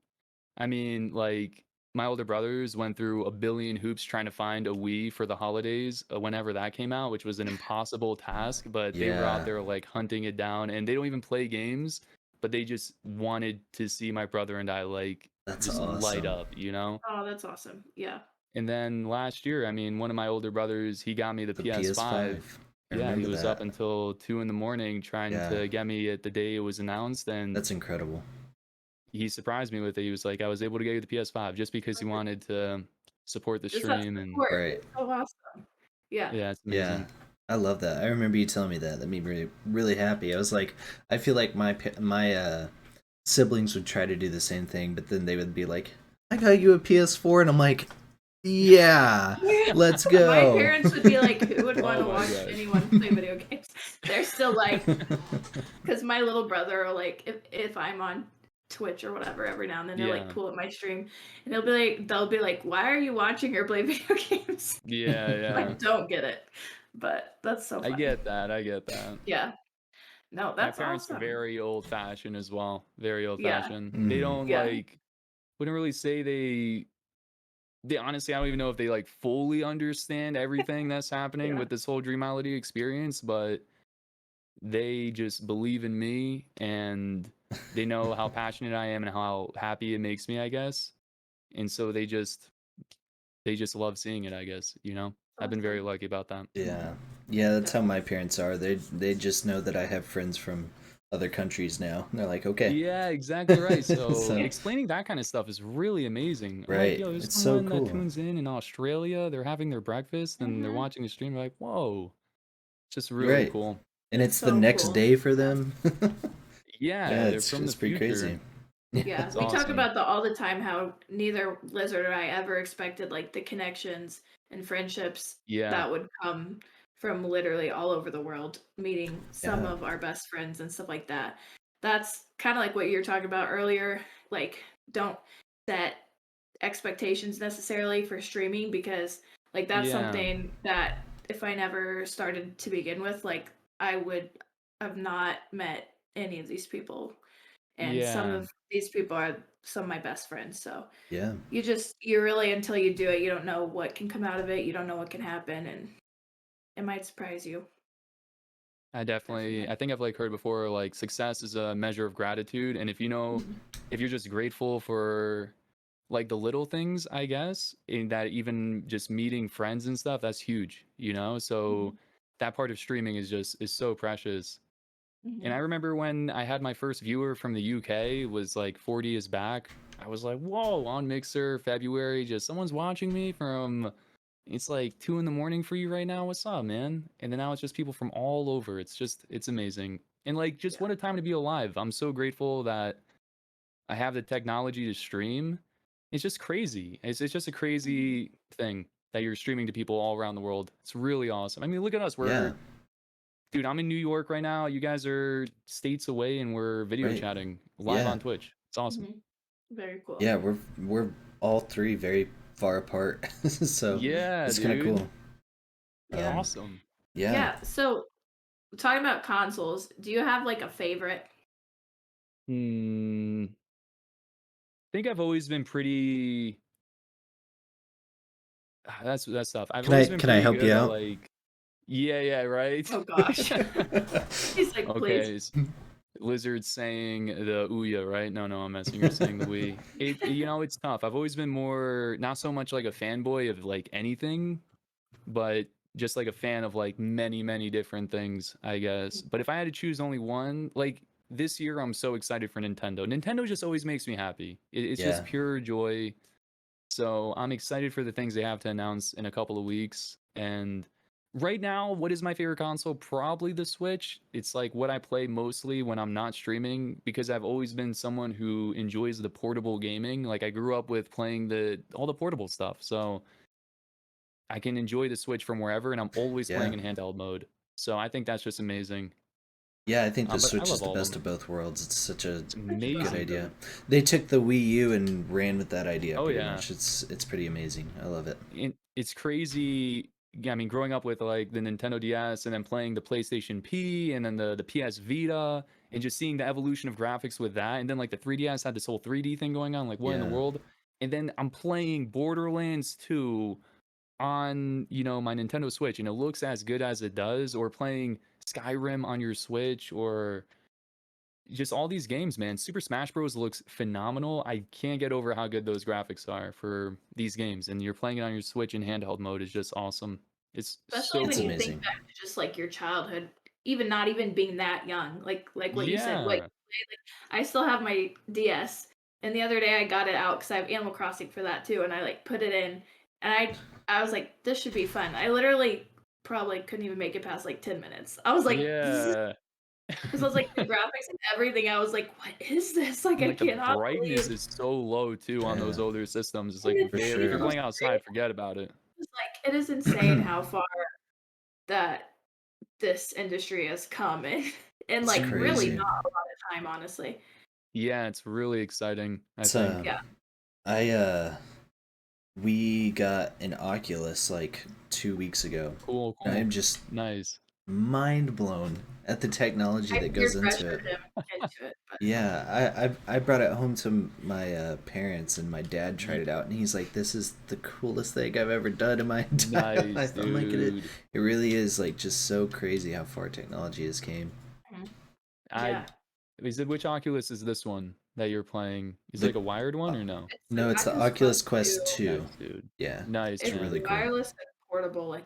I mean, like my older brothers went through a billion hoops trying to find a Wii for the holidays whenever that came out, which was an impossible task, but they were out Yeah. there like hunting it down and they don't even play games, but they just wanted to see my brother and I like That's just light awesome. up. Oh, that's awesome. Yeah. And then last year, I mean, one of my older brothers, he got me the The PS5. PS5. I Yeah, he remember was up that. until 2 in the morning trying Yeah. to get me at the day it was announced, and That's incredible. he surprised me with it. He was like, "I was able to get you the PS5 just because he wanted to support the Just that stream," and support. Right. It's so awesome. Yeah. yeah, it's Yeah. amazing. I love that. I remember you telling me that. That made me really, really happy. I was like, I feel like my siblings would try to do the same thing, but then they would be like, "I got you a PS4," and I'm like, "Yeah, let's My go." parents would be like, who would want Oh to my watch gosh. anyone play video games? They're still like, because my little brother, will like, if I'm on Twitch or whatever, every now and then they'll like Yeah. pull up my stream and they'll be like, why are you watching her play video games? Yeah, I yeah. don't get it, but that's so I funny. get that. I get that. Yeah. No, My that's parents are awesome. very old-fashioned as well. Very Yeah. old-fashioned. They Mm. don't Yeah. like wouldn't really say they honestly, I don't even know if they like fully understand everything that's happening Yeah. with this whole Dreamality experience, but they just believe in me and they know how passionate I am and how happy it makes me, I guess. And so they just love seeing it, I guess. I've been very Awesome. lucky about that. Yeah. Yeah, that's how my Definitely. parents are. They just know that I have friends from other countries now. They're like, "Okay." Yeah, exactly right. So So, explaining that kind of stuff is really amazing. I'm like, right. yo, there's It's so someone that cool. tunes in Australia. They're having their breakfast and they're Hmm. watching the stream. They're like, whoa, it's just really Right. cool. And It's it's the so next cool. day for Yeah. them. Yeah, Yeah, they're from the it's pretty future. crazy. Yeah, It's we talk awesome. about all the time how neither Lizard or I ever expected like the connections and friendships Yeah. that would come from literally all over the world, meeting some Yeah. of our best friends and stuff like that. That's kind of like what you were talking about earlier. Like, don't set expectations necessarily for streaming because like that's Yeah. something that if I never started to begin with, like I would have not met any of these people, and some Yeah. of these people are some of my best friends. So Yeah. you really, until you do it, you don't know what can come out of it, you don't know what can happen, and it might surprise you. Definitely. I think I've like heard before, like success is a measure of gratitude. And Mhm. if you're just grateful for like the little things, I guess, in that even just meeting friends and stuff, that's huge, you know? So Mhm. that part of streaming is so precious. And I Mhm. remember when I had my first viewer from the UK was like 40 years back. I was like, whoa, on Mixer, February, just someone's watching me from it's like 2 in the morning for you right now. What's up, man? And then now it's just people from all over. It's amazing. And like just Yeah. what a time to be alive. I'm so grateful that I have the technology to stream. It's just crazy. It's just a Mhm. crazy thing that you're streaming to people all around the world. It's really awesome. I mean, look at us. Yeah. Dude, I'm in New York right now. You guys are states away and we're video Right. chatting live Yeah. on Twitch. It's awesome. Mhm. Very cool. Yeah. We're all three very far apart, so Mhm. Yeah, it's kind of dude. cool. Yeah. Awesome. Yeah. Yeah. So talking about consoles, do you have like a favorite? Hmm. Think I've always been pretty that's tough. I've Can I always been can I pretty help good you at out? like yeah, yeah, right. Oh gosh. He's like, please. Okay, Lizard saying the Ouya, right? No, no, I'm messing. You're saying the Wii. You know, it's tough. I've always been more not so much like a fanboy of like anything, but just like a fan of like many different things, I guess. But if I had to choose only one, like this year, I'm so excited for Nintendo. Nintendo just always makes me happy. It's just Yeah. pure joy. So I'm excited for the things they have to announce in a couple of weeks. And right now, what is my favorite console? Probably the Switch. It's like what I play mostly when I'm not streaming because I've always been someone who enjoys the portable gaming. Like I grew up with playing the all the portable stuff. So I can enjoy the Switch from wherever and I'm always Yeah. playing in handheld mode. So I think that's just amazing. Yeah, I think the But I Switch is love the all of best them. of both worlds. It's such a It's Such a good fun. amazing, idea. dude. They took the Wii U and ran with that idea Oh pretty yeah. much. It's pretty amazing. I love it. It's crazy. Yeah, I mean, growing up with like the Nintendo DS and then playing the PlayStation P and then the PS Vita and just seeing the evolution of graphics with that. And then like the 3DS had this whole 3D thing going on. Like, what in the Yeah. world? And then I'm playing Borderlands 2 on, my Nintendo Switch and it looks as good as it does, or playing Skyrim on your Switch, or just all these games, man. Super Smash Bros looks phenomenal. I can't get over how good those graphics are for these games, and you're playing it on your Switch in handheld mode is just awesome. It's Especially so It's when you cool. think amazing. back to just like your childhood, even not even being that young. Like what you said, what Yeah. I still have my DS, and the other day I got it out because I have Animal Crossing for that too, and I like put it in, and I was like, this should be fun. I literally probably couldn't even make it past like 10 minutes. I was like, this is Yeah. because I was like the graphics and everything. I was like, what is this? Like And I like the cannot brightness believe. is so low too on Yeah, those older systems. It's And like it's for barely if you're sure. playing insane. outside, forget about it. It's like it is insane how far that this industry has come in It's like really Mhm. crazy. not a lot of time, honestly. Yeah, it's really exciting, I It's think. Yeah. I we got an Oculus like 2 weeks ago. Cool, And I'm cool. just Nice. mind blown at the technology I that peer goes into it. pressured him into it, but Yeah, I brought it home to my parents, and my dad tried Ye it out, and he's like, "This is the coolest thing I've ever done in my entire nice, life." I'm like, dude. it really is like just so crazy how far technology has came. mhm. I Yeah. Is it which Oculus is this one that you're playing? Is it The like a wired one uh, or no? It's no, the it's the Oculus Oculus Quest Quest 2. 2. Nice, dude. Yeah, Nice, it's It's really man. cool. wireless and portable, like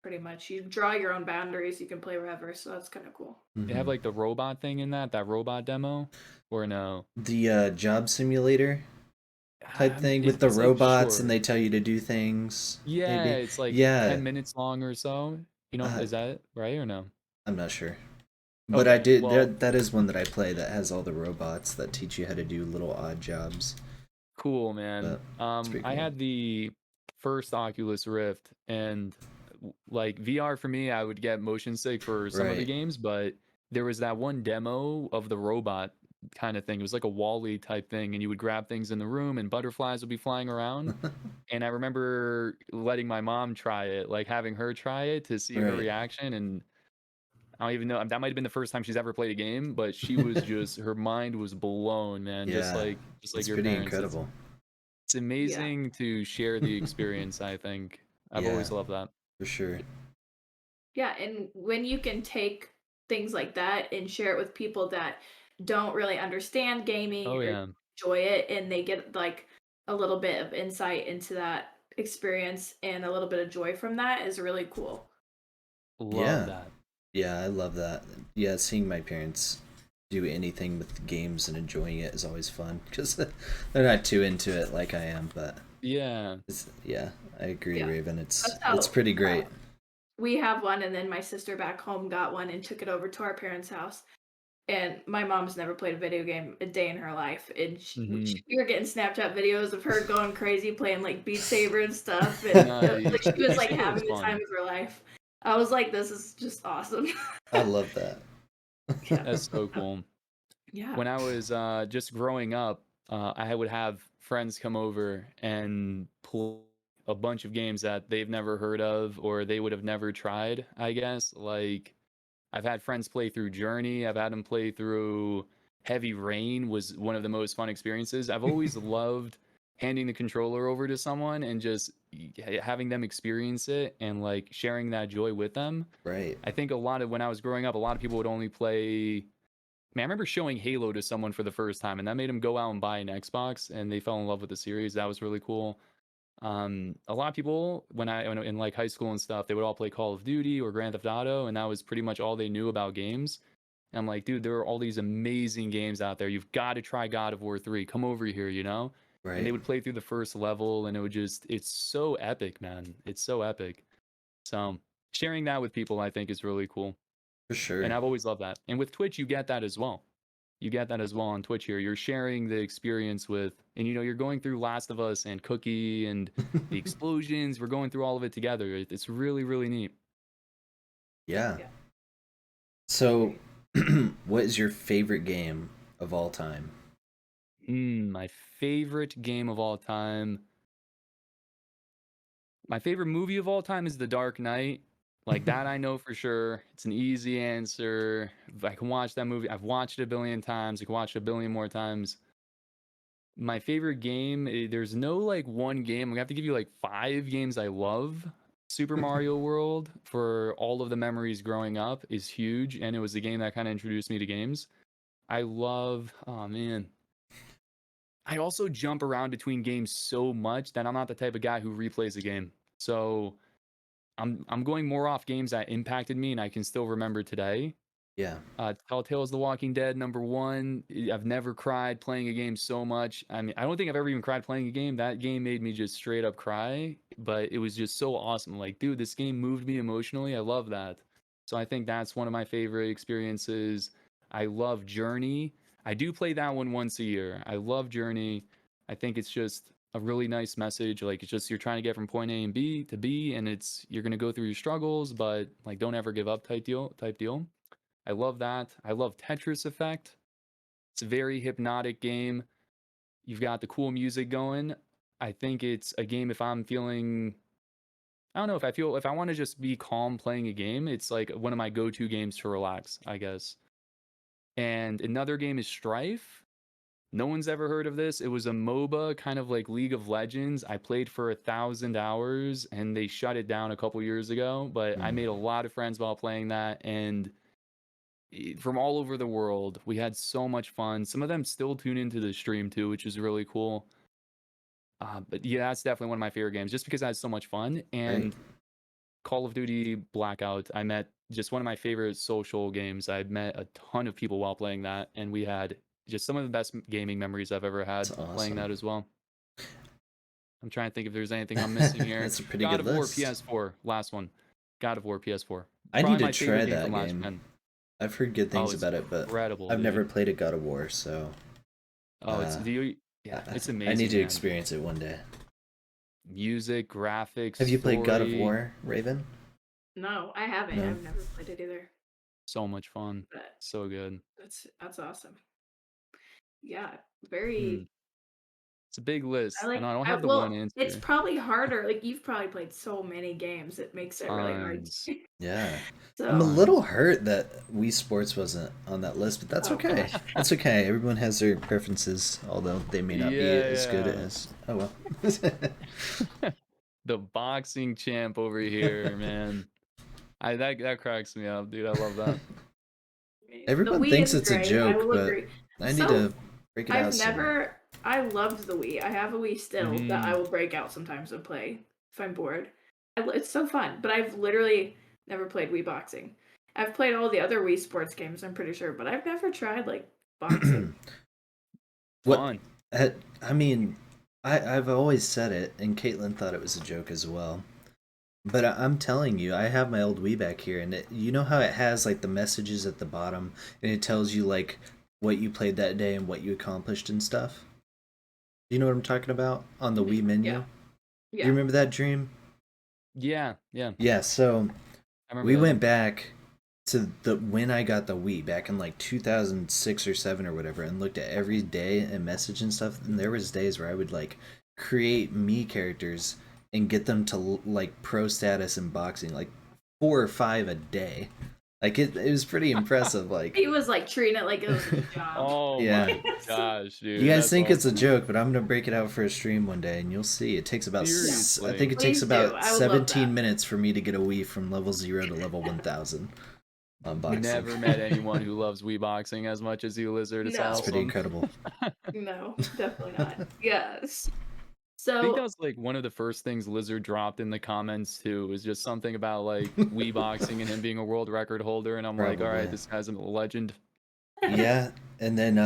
pretty much. You draw your own boundaries, you can play wherever, so that's kind of cool. They have Hmm. like the robot thing in that robot demo, or no? The job simulator type thing with the It's like robots, and short. they tell you to do things. Yeah, Maybe. it's like Yeah, 10 minutes long or so. uh, Is that right or no? I'm not sure. But I Okay, did well, that is one that I play that has all the robots that teach you how to do little odd jobs. cool, man. But it's pretty I cool. had the first Oculus Rift, and like VR for me, I would get motion sick for some of the Right. games, but there was that one demo of the robot kind of thing. It was like a Wall-E type thing, and you would grab things in the room, and butterflies would be flying around. And I remember letting my mom try it, like having her try it to see her Right. reaction, and I don't even know. That might have been the first time she's ever played a game, but she was just her mind was blown, man. Yeah. Just like It's your pretty parents. incredible. It's amazing to share the experience, I think. I've Yeah, always loved that. for sure. Yeah, and when you can take things like that and share it with people that don't really understand gaming Oh or yeah. enjoy it, and they get like a little bit of insight into that experience and a little bit of joy from that is really cool. Love Yeah. that. Yeah, I love that. Yeah, seeing my parents do anything with games and enjoying it is always fun because they're not too into it like I am, but Yeah. yeah, I agree, Yeah, Raven. that's It's how pretty great. we have one, and then my sister back home got one and took it over to our parents' house. And my mom's never played a video game a day in her life, and Hmm. we were getting Snapchat videos of her going crazy playing like Beat Saber and stuff, and like Nice. she was Beat like Saber was having the time fun. of her life. I was like, this is just awesome. I love that. Yeah, That's so cool. yeah, When I was just growing up, I would have friends come over and play a bunch of games that they've never heard of or they would have never tried, I guess. Like I've had friends play through Journey. I've had them play through Heavy Rain was one of the most fun experiences. I've always loved handing the controller over to someone and just having them experience it and like sharing that joy with them. Right. I think a lot of when I was growing up, a lot of people would only play. Man, I remember showing Halo to someone for the first time, and that made them go out and buy an Xbox, and they fell in love with the series. That was really cool. A lot of people when in like high school and stuff, they would all play Call of Duty or Grand Theft Auto, and that was pretty much all they knew about games. And I'm like, dude, there are all these amazing games out there. You've got to try God of War 3. Come over here, you know? And they Right. would play through the first level, and it would just, it's so epic, man. It's so epic. So sharing that with people, I think, is really cool. For And sure. I've always loved that. And with Twitch, you get that as well. You get that as well on Twitch here. You're sharing the experience with, and you know, you're going through Last of Us and Cookie and the explosions. We're going through all of it together. It's really, really neat. Yeah. yeah. So, what is your favorite game of all time? My favorite game of all time. My favorite movie of all time is The Dark Knight. Like that, I know for sure. It's an easy answer. I can watch that movie. I've watched it a billion times. I can watch it a billion more times. My favorite game, there's no like one game. I'm gonna have to give you like 5 games I love. Super Mario World, for all of the memories growing up, is huge, and it was the game that kind of introduced me to games. I love, oh man. I also jump around between games so much that I'm not the type of guy who replays a game. So I'm going more off games that impacted me and I can still remember today. Yeah. Telltale's The Walking Dead, number one. I've never cried playing a game so much. I mean, I don't think I've ever even cried playing a game. That game made me just straight up cry, but it was just so awesome. Like, dude, this game moved me emotionally. I love that. So I think that's one of my favorite experiences. I love Journey. I do play that one once a year. I love Journey. I think it's just a really nice message. Like, it's just you're trying to get from point A and B to B, and it's you're gonna go through your struggles, but like, don't ever give up type deal. Type deal. I love that. I love Tetris Effect. It's a very hypnotic game. You've got the cool music going. I think it's a game if I'm feeling I don't know if I want to just be calm playing a game, it's like one of my go-to games to relax, I guess. And another game is Strife. No one's ever heard of this. It was a MOBA, kind of like League of Legends. I played for 1,000 hours and they shut it down a couple years ago, but I Mm. made a lot of friends while playing that and from all over the world. We had so much fun. Some of them still tune into the stream too, which is really cool. But yeah, that's definitely one of my favorite games, just because I had so much fun. Right. And Call of Duty Blackout, I met just one of my favorite social games. I met a ton of people while playing that, and we had just some of the best gaming memories I've ever That's had playing awesome. that as well. I'm trying to think if there's anything I'm missing here. That's a pretty God good of War list. PS4, last one. God of War PS4. I need Probably to my favorite try game that from last game. gen. I've heard good Oh, things it's about it, but incredible, I've never dude. played a God of War, so Oh, it's uh, yeah, it's I need amazing, to man. experience it one day. Music, graphics, Have you played God of story, War, Raven? No, I haven't. No. I've never played it either. so much fun. But So good. that's awesome. Yeah, Hmm. very. It's a big I list. I know like. I don't I have the one well, it's answer. probably harder. Like you've probably played so many games, it makes it really hard. Tons. Yeah. I'm a So, little Tons. hurt that Wii Sports wasn't on that list, but that's oh okay. gosh, That's okay. Everyone has their preferences, although they may not be as good Yeah, as. Oh well. yeah. The boxing champ over here, man. That cracks me up, dude. I love that. the Everyone Wii thinks is it's a great. I joke, will but agree. I need So to break it out I've some. never. I loved the Wii. I have a Wii still that I Hmm. will break out sometimes and play if I'm bored. It's so fun, but I've literally never played Wii boxing. I've played all the other Wii sports games, I'm pretty sure, but I've never tried like boxing. What? Fun. I mean, I've always said it, and Caitlin thought it was a joke as well. But I'm telling you, I have my old Wii back here, and you know how it has like the messages at the bottom, and it tells you like what you played that day and what you accomplished and stuff. Do you know what I'm talking about on the Wii Yeah, menu? Do you yeah. remember that, Dream? Yeah, yeah. Yeah. So I remember we that. went back to the when I got the Wii back in like 2006 or 7 or whatever, and looked at every day and message and stuff. And there was days where I would like create me characters and get them to like pro status in boxing, like 4 or 5 a day. Like it was pretty impressive. Like He was like treating it like it was his job. Oh yeah, my gosh, you dude. guys That's think it's a awesome. joke, but I'm gonna break it out for a stream one day, and you'll see. It takes about Yeah, I think Seriously. it takes please do. about I would love 17 that. minutes for me to get a Wii from level 0 to level 1000 on boxing. Never met anyone who loves Wii boxing as much as you, Lizard. It's It's pretty No, awesome. incredible. no, definitely not. Yes. I think that So was like one of the first things Lizard dropped in the comments too. Was just something about like Wii boxing and him being a world record holder, and I'm like, all right, Probably. this guy's a legend. Yeah, and then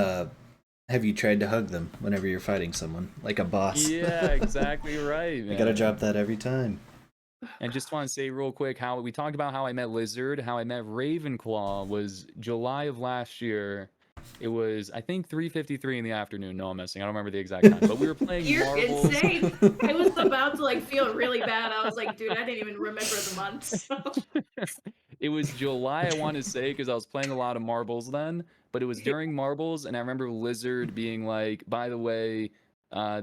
have you tried to hug them whenever you're fighting someone like a boss? Yeah, exactly right, I gotta man. drop that every time. And just want to say real quick how we talked about how I met Lizard, how I met Ravenclaw was July of last year. It was I think 3:53 in the afternoon. No, I'm messing. I don't remember the exact time, but we were playing you're marbles. insane. I was about to like feel really bad. I was like, dude, I didn't even remember the months. It was July, I want to say, because I was playing a lot of marbles then. But it was during marbles, and I remember Lizard being like, "By the way,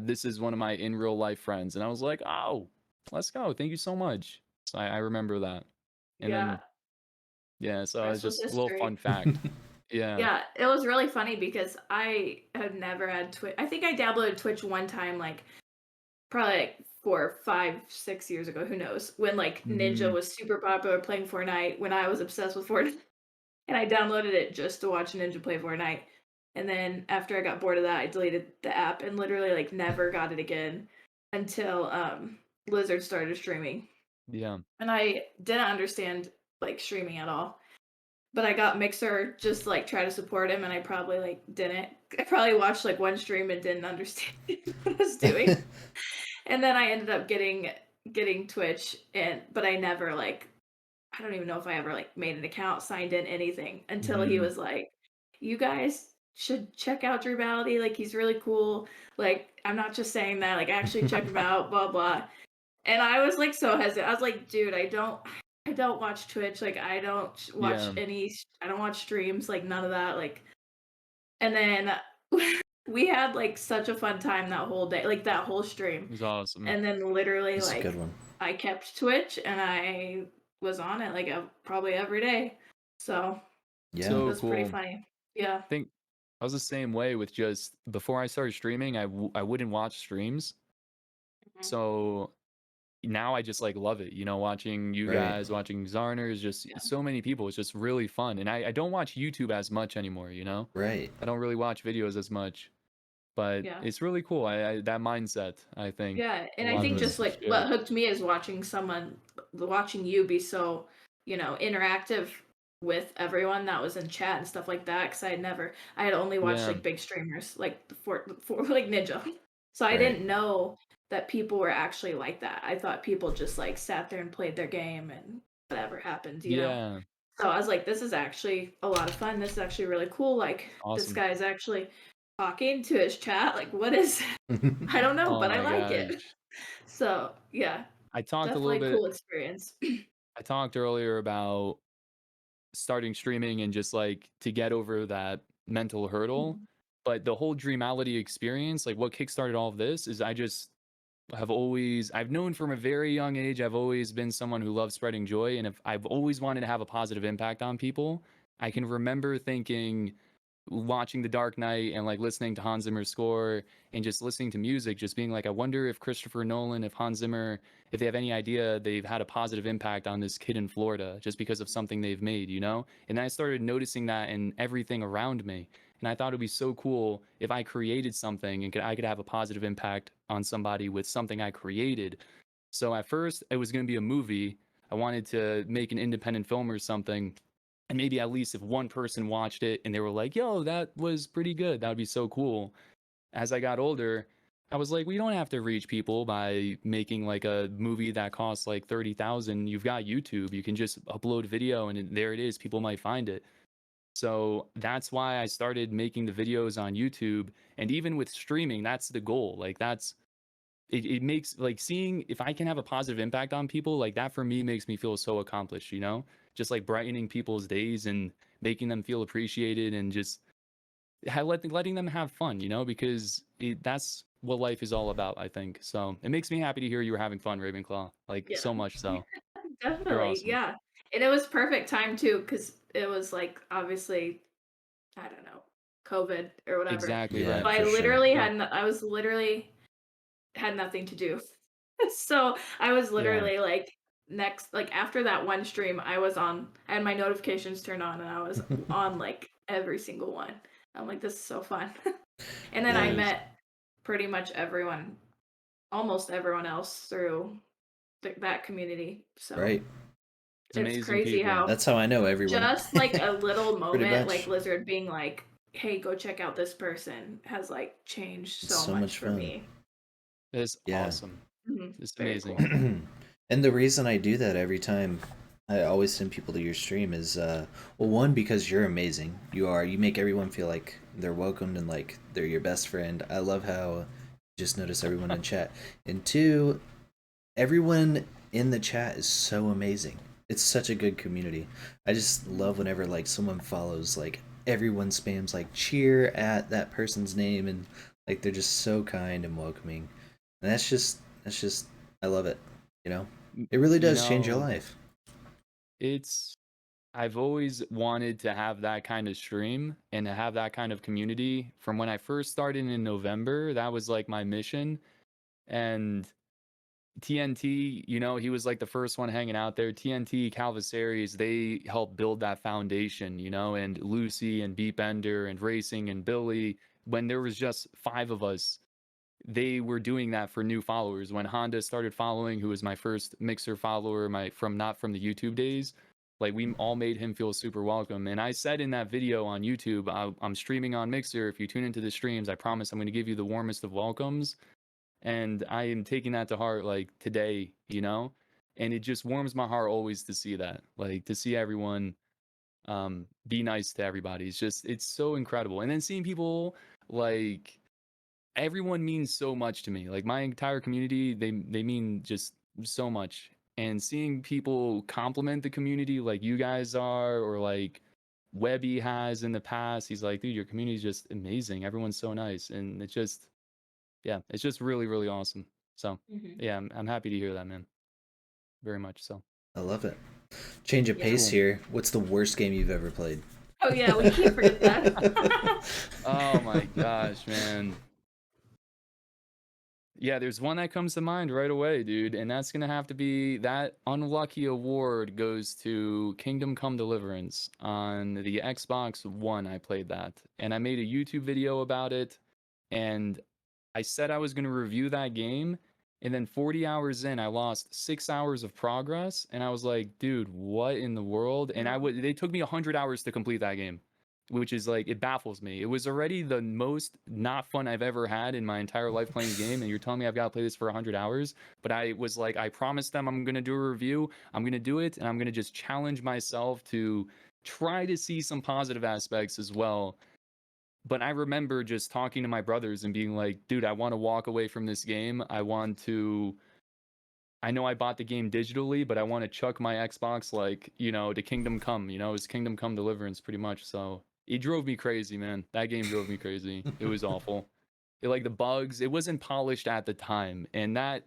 this is one of my in real life friends," and I was like, "Oh, let's go! Thank you so much." So I remember that, and Yeah, then yeah, so it's rest was just a little history. fun fact. Yeah. Yeah, it was really funny because I had never had Twitch. I think I downloaded Twitch one time, like probably like 4, 5, 6 years ago. Who knows? When like Ninja Mm, was super popular playing Fortnite, when I was obsessed with Fortnite, and I downloaded it just to watch Ninja play Fortnite. And then after I got bored of that, I deleted the app and literally like never got it again until Lizard started streaming. yeah. And I didn't understand like streaming at all. But I got Mixer just like try to support him, and I probably like didn't. I probably watched like one stream and didn't understand what I was doing. And then I ended up getting Twitch, and but I never like I don't even know if I ever like made an account, signed in anything until he Mhm. was like, "You guys should check out Dreamality. Like he's really cool. Like I'm not just saying that. Like actually check him out. Blah blah." And I was like so hesitant. I was like, "Dude, I don't watch Twitch. Like I don't watch Yeah. any. I don't watch streams. Like none of that. Like." And then we had like such a fun time that whole day, like that whole It stream. was awesome. And then literally It's a good like one. I kept Twitch and I was on it like probably every day. So Yeah. it So was pretty cool. funny. Yeah. Think I was the same way with just before I started streaming, I wouldn't watch streams. Mhm. So now I just like love it, watching you Right. guys, watching Zarners, just Yeah. so many people. It's just really fun. And I don't watch YouTube as much anymore. Right. I don't really watch videos as much, but Yeah. it's really cool. That mindset, I think Yeah. a And I lot of think Mhm. just us like what share. hooked me is watching you be so, interactive with everyone that was in chat and stuff like that. Cause I had only watched Yeah. like big streamers like for like Ninja. So I Right. didn't know that people were actually like that. I thought people just like sat there and played their game and whatever happened. Yeah. So I was like, this is actually a lot of fun. This is actually really cool. Like this Awesome. guy is actually talking to his chat. Like what is I don't know, Oh but I my like it. gosh. So yeah, I talked a little definitely a bit cool experience. I talked earlier about starting streaming and just like to get over that mental hurdle. Mhm. But the whole Dreamality experience, like what kickstarted all of this is I've known from a very young age, I've always been someone who loves spreading joy. And if I've always wanted to have a positive impact on people, I can remember thinking, watching The Dark Knight and like listening to Hans Zimmer's score and just listening to music, just being like, I wonder if Christopher Nolan, if Hans Zimmer, if they have any idea they've had a positive impact on this kid in Florida just because of something they've made, you know? And then I started noticing that in everything around me. And I thought it'd be so cool if I created something and I could have a positive impact on somebody with something I created. So at first, it was going to be a movie. I wanted to make an independent film or something. And maybe at least if one person watched it and they were like, yo, that was pretty good, that would be so cool. As I got older, I was like, we don't have to reach people by making like a movie that costs like 30,000. You've got YouTube. You can just upload video and there it is. People might find it. So that's why I started making the videos on YouTube. And even with streaming, that's the goal. Like it makes like seeing if I can have a positive impact on people, like that for me makes me feel so accomplished, you know? Just like brightening people's days and making them feel appreciated and just letting them have fun, you know, because that's what life is all about, I think. So it makes me happy to hear you were having fun, Ravenclaw. Like Yeah, so much so. You're definitely. awesome. Yeah. And it was perfect time too, because it was like obviously, I don't know, COVID or whatever. Exactly Yeah, right. So I for sure. literally Yeah. I was literally had nothing to do. So I was Yeah. literally like next like after that one stream I had my notifications turned on and I was on like every single one. I'm like this is so fun. And then It I Yeah, is. met pretty much everyone, almost everyone else through that community. So right. It's it's amazing crazy people. how That's how I know everyone. just like a little Pretty moment like much. Lizard being like, "Hey, go check out this person," has like changed It's so so much much for fun. me. It's Yeah. awesome. It's Very amazing. cool. And the reason I do that every time I always send people to your stream is well, one, because you're amazing. You make everyone feel like they're welcomed and like they're your best friend. I love how you just notice everyone in chat. And two, everyone in the chat is so amazing. It's such a good community. I just love whenever like someone follows, like everyone spams like cheer at that person's name, and like they're just so kind and welcoming. And that's just I love it, you know? It really You does change your know, life. it's I've always wanted to have that kind of stream and to have that kind of community. From when I first started in November, that was like my mission. And TNT, you know, he was like the first one hanging out there. TNT, Calvisaries, they helped build that foundation, you know, and Lucy and Beepender and Racing and Billy. When there was just five of us, they were doing that for new followers. When Honda started following, who was my first Mixer follower, not from the YouTube days, like we all made him feel super welcome. And I said in that video on YouTube, I'm streaming on Mixer. If you tune into the streams, I promise I'm going to give you the warmest of welcomes. And I am taking that to heart like today, you know? And it just warms my heart always to see that, like to see everyone be nice to everybody. It's so incredible. And then seeing people like everyone means so much to me. Like my entire community, they mean just so much. And seeing people compliment the community like you guys are, or like Webby has in the past, he's like, dude, your community is just amazing. Everyone's so nice, and yeah, it's just really, really awesome. So Hmm. yeah, I'm happy to hear that, man. Very much so. I love it. Change of Yeah. pace Cool. here. What's the worst game you've ever played? Oh yeah, we can't forget that. Oh my gosh, man. Yeah, there's one that comes to mind right away, dude, and that's gonna have to be that unlucky award goes to Kingdom Come Deliverance on the Xbox One. I played that, and I made a YouTube video about it, and I said I was gonna review that game, and then 40 hours in, I lost 6 hours of progress, and I was like, dude, what in the world? And Mm. they took me 100 hours to complete that game. which is like, it baffles me. It was already the most not fun I've ever had in my entire life playing a game, and you're telling me I've got to play this for 100 hours. But I was like, I promised them I'm going to do a review. I'm going to do it, and I'm going to just challenge myself to try to see some positive aspects as well. But I remember just talking to my brothers and being like, dude, I want to walk away from this game. I know I bought the game digitally, but I want to chuck my Xbox, like, to Kingdom Come. It's Kingdom Come Deliverance pretty much. So it drove me crazy, man. That game drove me crazy. It was awful. Like the bugs, it wasn't polished at the time, and that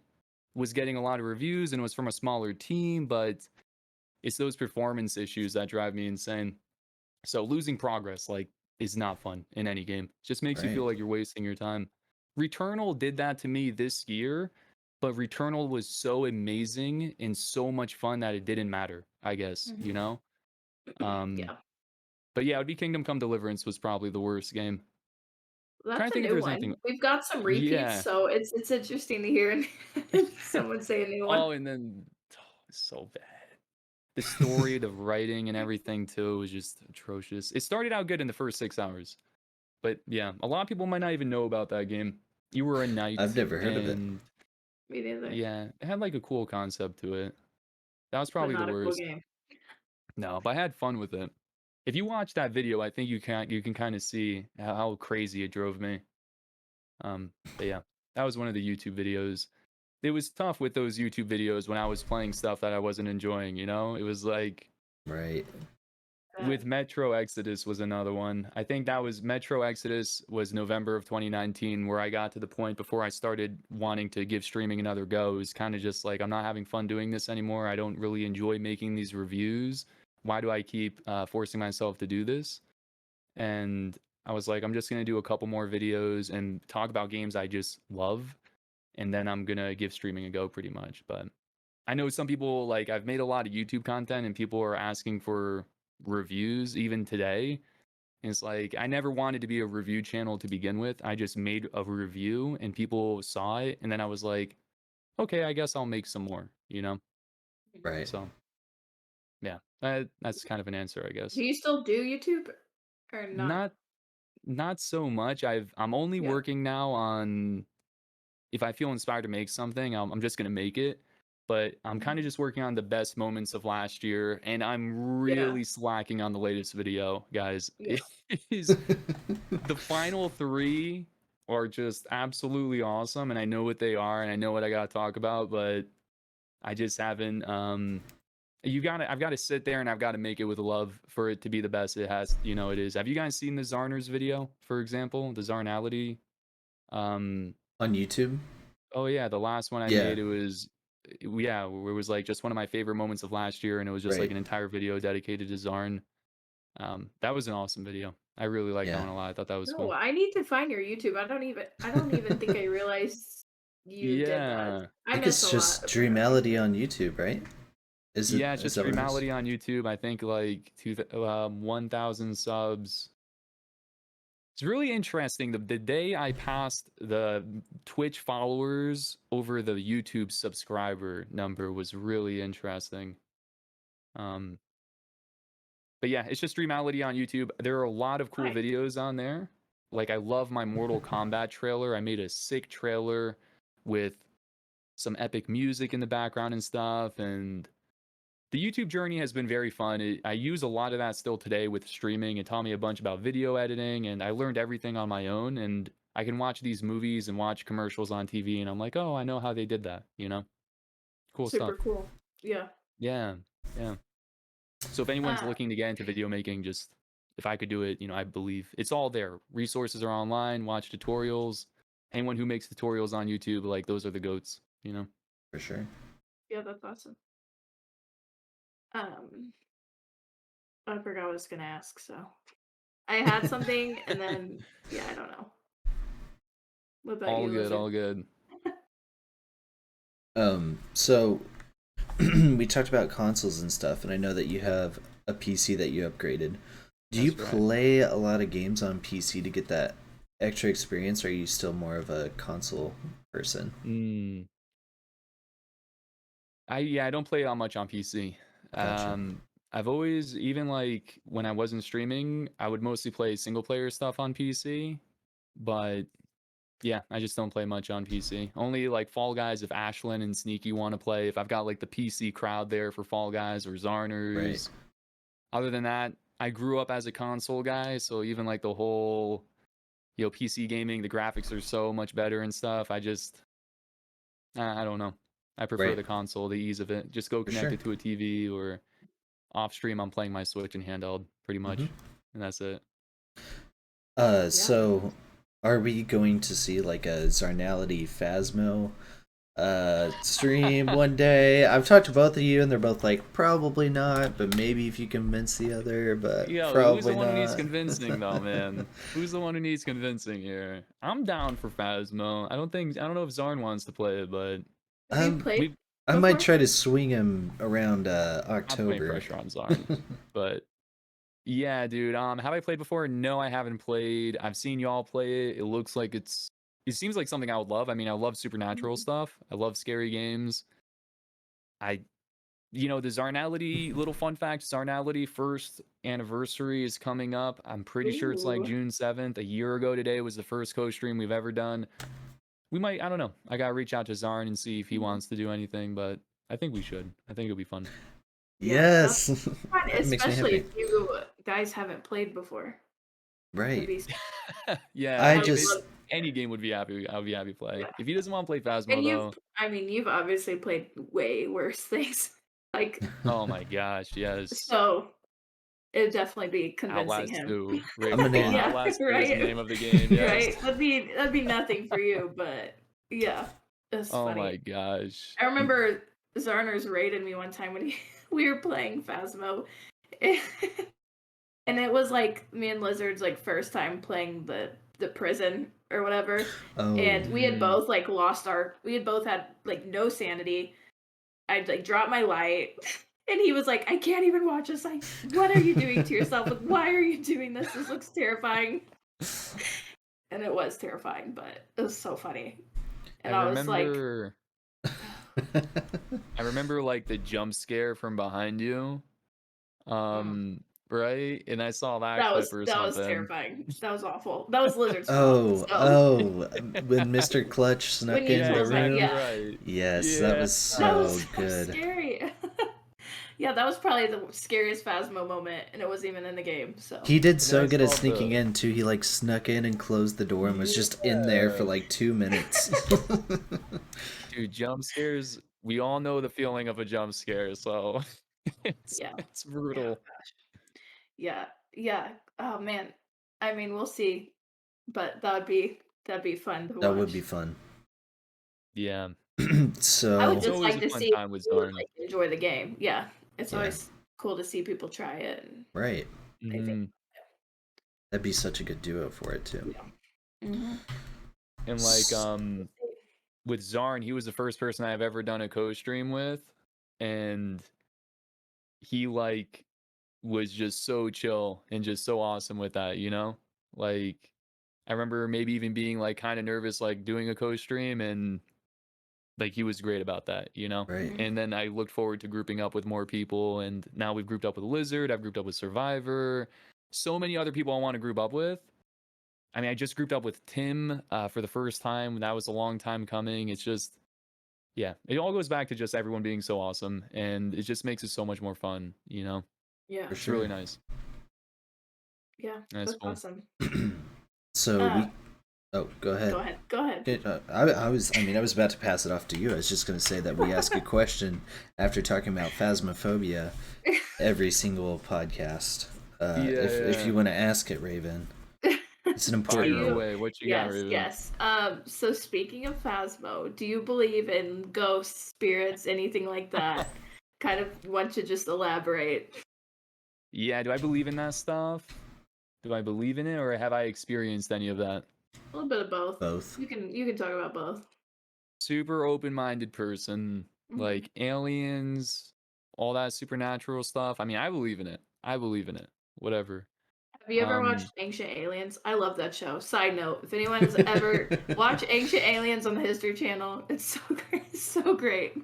was getting a lot of reviews and it was from a smaller team, but it's those performance issues that drive me insane. So losing progress, like, is not fun in any game. It just makes you feel Right. like you're wasting your time. Returnal did that to me this year, but Returnal was so amazing and so much fun that it didn't matter, I guess, Um, Yeah. but yeah, it would be Kingdom Come Deliverance was probably the worst game. Trying That's to a think if new there's one. anything. We've got some repeats, Yeah. so it's interesting to hear someone say a new one. Oh, and then it's so bad. The story, the writing, and everything too was just atrocious. It started out good in the first 6 hours, but yeah, a lot of people might not even know about that game. You were a I've knight, never heard of it. and Me neither. yeah, it had like a cool concept to it. That was But probably the not a cool worst. game. No, but I had fun with it. If you watch that video, I think you can kind of see how crazy it drove me. But yeah, that was one of the YouTube videos. It was tough with those YouTube videos when I was playing stuff that I wasn't enjoying, It was like Right. with Metro Exodus was another one. I think that was Metro Exodus was November of 2019, where I got to the point before I started wanting to give streaming another go. It was kind of just like, I'm not having fun doing this anymore. I don't really enjoy making these reviews. Why do I keep forcing myself to do this? And I was like, I'm just going to do a couple more videos and talk about games I just love. And then I'm going to give streaming a go pretty much. But I know some people, like, I've made a lot of YouTube content and people are asking for reviews even today. And it's like, I never wanted to be a review channel to begin with. I just made a review and people saw it. And then I was like, okay, I guess I'll make some more. Right. So, yeah, that's kind of an answer, I guess. Do you still do YouTube or not? Not so much. I'm only Yeah. working now on, if I feel inspired to make something, I'm just gonna make it. But I'm kind of just working on the best moments of last year, and I'm really slacking on the latest video, guys. Yeah. It is the final 3 are just absolutely awesome, and I know what they are, and I know what I gotta talk about, but I just haven't. I've got to sit there and I've got to make it with love for it to be the best it is. Have you guys seen the Zarners video, for example, the Zarnality? On YouTube? Oh yeah, the last one I Yeah. made, it was where it was like just one of my favorite moments of last year, and it was just like Right. an entire video dedicated to Zarn. That was an awesome video. I really liked that Yeah. one a lot. I thought that was No, cool. I need to find your YouTube. I don't even think I realized you did that. Yeah. I I think miss it's a lot just of what I Dreamality on YouTube, right? Is Yeah, it's just that what it is? Dreamality on YouTube. I think like 1,000 subs. It's really interesting. The day I passed the Twitch followers over the YouTube subscriber number was really interesting. But yeah, it's just Dreamality on YouTube. There are a lot of cool Nice. videos on there. Like, I love my Mortal Kombat trailer. I made a sick trailer with some epic music in the background and stuff. And the YouTube journey has been very fun. I use a lot of that still today with streaming. It taught me a bunch about video editing, and I learned everything on my own. And I can watch these movies and watch commercials on TV, and I'm like, oh, I know how they did that. Cool Super stuff. cool. Yeah. Yeah, yeah. So if anyone's Uh, looking to get into video making, just if I could do it, I believe it's all there. Resources are online. Watch tutorials. Anyone who makes tutorials on YouTube, like, those are the goats. For sure. yeah, that's awesome. I forgot what I was gonna ask, so I had something and then yeah, I don't know. What about All you, good, Lizard? all good. So we talked about consoles and stuff, and I know that you have a PC that you upgraded. Do you That's right. play a lot of games on PC to get that extra experience, or are you still more of a console person? I don't play that much on PC. Gotcha. I've always, even like when I wasn't streaming, I would mostly play single player stuff on PC. But yeah, I just don't play much on PC. Only like Fall Guys if Ashlyn and Sneaky want to play. If I've got like the PC crowd there for Fall Guys or Zarners. Other than that, I grew up as a console guy, so even like the whole, PC gaming, the graphics are so much better and stuff. I don't know. I prefer the console, the ease of it. Just go connect it to a TV, or off stream I'm playing my Switch and handheld pretty much. And that's it. So are we going to see like a Zarnality Phasmo stream one day? I've talked to both of you and they're both like, probably not, but maybe if you convince the other, but probably who's the one not. who needs convincing though, man? Who's the one who needs convincing here? I'm down for Phasmo. I don't know if Zarn wants to play it, but Have you played I might try to swing him around October. I'm putting pressure on Zarn. But yeah, dude. Have I played before? No, I haven't played. I've seen y'all play it. It looks like it seems like something I would love. I mean, I love supernatural stuff. I love scary games. The Zarnality, little fun fact, Zarnality first anniversary is coming up. I'm pretty sure it's like June 7th. A year ago today was the first co-stream we've ever done. We might, I don't know. I gotta reach out to Zarn and see if he wants to do anything, but I think we should. I think it'll be fun. Yes. Fun, especially if you guys haven't played before. Right. Yeah, any game would be happy. I would be happy to play. If he doesn't want to play Phasmo, though. You've obviously played way worse things. Like, oh my gosh, yes. So it'd definitely be convincing him. Outlast 2 is the name of the game. Yes. Right? That'd be nothing for you, but yeah, that's funny. Oh my gosh. I remember Zarners raided me one time when we were playing Phasmo, and it was like me and Lizard's like first time playing the prison or whatever, and we had both like we had both had like no sanity. I'd like drop my light, and he was like, I can't even watch this. Like, what are you doing to yourself? Like, why are you doing this? This looks terrifying. And it was terrifying, but it was so funny. And I remember like the jump scare from behind you. Right? And I saw that clip or something. That was terrifying. That was awful. That was Lizard's fault. When Mr. Clutch snuck in the room. Right. Yes, that was so good. Scary. Yeah, that was probably the scariest Phasmo moment, and it wasn't even in the game. So he did so good at sneaking in too. He like snuck in and closed the door and was just in there for like 2 minutes. Dude, jump scares. We all know the feeling of a jump scare, so it's brutal. Yeah. Oh man. I mean, we'll see, but that'd be fun to watch. That would be fun. Yeah. So I would just like to see people like enjoy the game. Yeah, it's always cool to see people try it. Right. That'd be such a good duo for it too. Yeah. And like with Zarn, he was the first person I've ever done a co-stream with, and he like was just so chill and just so awesome with that, Like, I remember maybe even being like kind of nervous, like doing a co-stream, and like he was great about that, Right. And then I looked forward to grouping up with more people, and now we've grouped up with Lizard, I've grouped up with Survivor, so many other people I want to group up with. I mean, I just grouped up with Tim for the first time. That was a long time coming. It's just, it all goes back to just everyone being so awesome, and it just makes it so much more fun, Yeah, it's really nice. Yeah, that's cool. Awesome. So go ahead. Go ahead. I was about to pass it off to you. I was just going to say that we ask a question after talking about phasmophobia every single podcast. If you want to ask it, Raven. It's an important way. What you got, Raven? Yes. So speaking of Phasmo, do you believe in ghosts, spirits, anything like that? Kind of want to just elaborate. Yeah, do I believe in that stuff? Do I believe in it, or have I experienced any of that? A little bit of both. Both. You can talk about both. Super open-minded person, like aliens, all that supernatural stuff. I mean, I believe in it. Whatever. Have you ever watched Ancient Aliens? I love that show. Side note, if anyone has ever watched Ancient Aliens on the History Channel, it's so great. It's so great.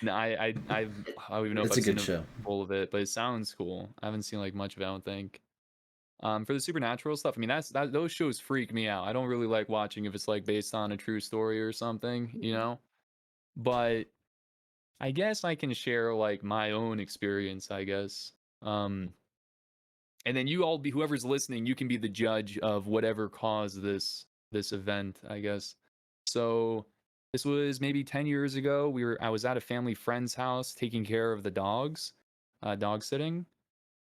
No, I don't even know if It's a I've seen good a show. full of it, but it sounds cool. I haven't seen like much of it, I don't think. For the supernatural stuff, I mean, those shows freak me out. I don't really like watching if it's like based on a true story or something, you know? But I guess I can share like my own experience, I guess. And then you all be whoever's listening, you can be the judge of whatever caused this event, I guess. So this was maybe 10 years ago. I was at a family friend's house taking care of the dogs, dog sitting.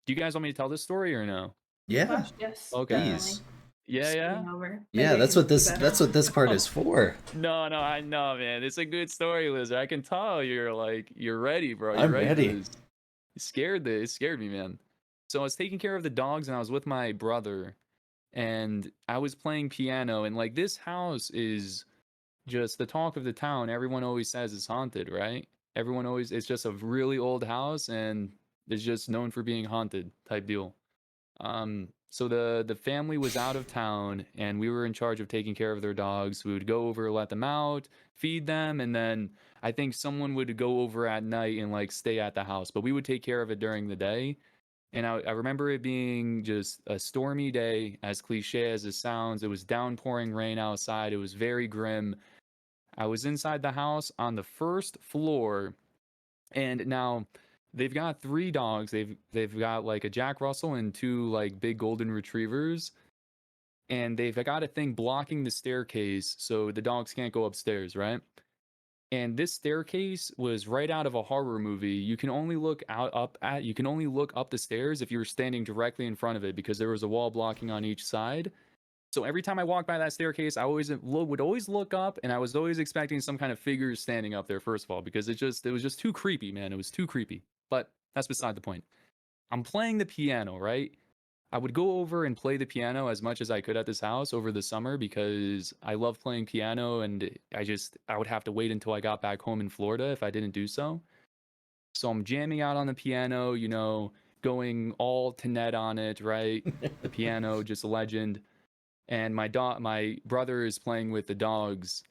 Do you guys want me to tell this story or no? Yeah, Gosh, yes, Okay. definitely. please. Yeah, yeah. Starting over. Yeah, Maybe I that's can what do this better. that's what this part is for. No, no, I know, man. It's a good story, Lizard. I can tell you're ready, bro. You're I'm ready for ready. this. It scared me, man. So I was taking care of the dogs and I was with my brother and I was playing piano and like this house is just the talk of the town. Everyone always says it's haunted, right? Everyone always it's just a really old house and it's just known for being haunted type deal. So the family was out of town and we were in charge of taking care of their dogs. We would go over, let them out, feed them, and then I think someone would go over at night and like stay at the house, but we would take care of it during the day. And I remember it being just a stormy day, as cliche as it sounds. It was downpouring rain outside. It was very grim. I was inside the house on the first floor, and now they've got three dogs. They've got like a Jack Russell and two like big golden retrievers, and they've got a thing blocking the staircase so the dogs can't go upstairs, right? And this staircase was right out of a horror movie. You can only look up the stairs if you were standing directly in front of it because there was a wall blocking on each side. So every time I walked by that staircase, I would always look up, and I was always expecting some kind of figure standing up there. First of all, because it was just too creepy, man. It was too creepy. But that's beside the point. I'm playing the piano, right? I would go over and play the piano as much as I could at this house over the summer because I love playing piano, and I would have to wait until I got back home in Florida if I didn't do so. So I'm jamming out on the piano, going all to net on it, right? The piano, just a legend. And my brother is playing with the dogs.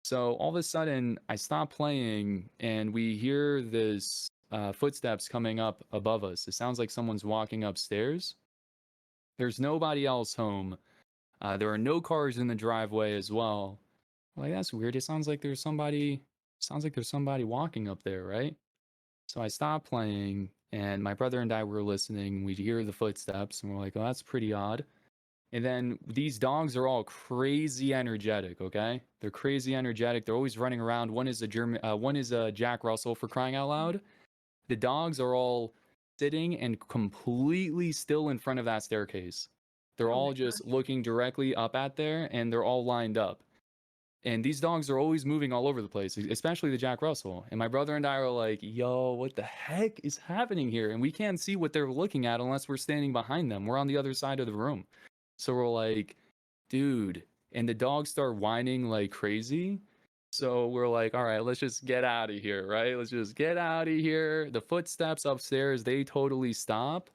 So all of a sudden, I stop playing, and we hear this footsteps coming up above us. It sounds like someone's walking upstairs. There's nobody else home. There are no cars in the driveway as well. Like, that's weird. It sounds like there's somebody. Sounds like there's somebody walking up there, right? So I stopped playing, and my brother and I were listening. We'd hear the footsteps, and we're like, "Oh, that's pretty odd." And then these dogs are all crazy energetic. Okay, they're crazy energetic. They're always running around. One is a Jack Russell for crying out loud. The dogs are all sitting and completely still in front of that staircase. They're Oh all my just gosh. looking directly up at there, and they're all lined up. And these dogs are always moving all over the place, especially the Jack Russell. And my brother and I are like, yo, what the heck is happening here? And we can't see what they're looking at unless we're standing behind them. We're on the other side of the room. So we're like, dude. And the dogs start whining like crazy. So we're like, all right, let's just get out of here, right? Let's just get out of here. The footsteps upstairs, they totally stop.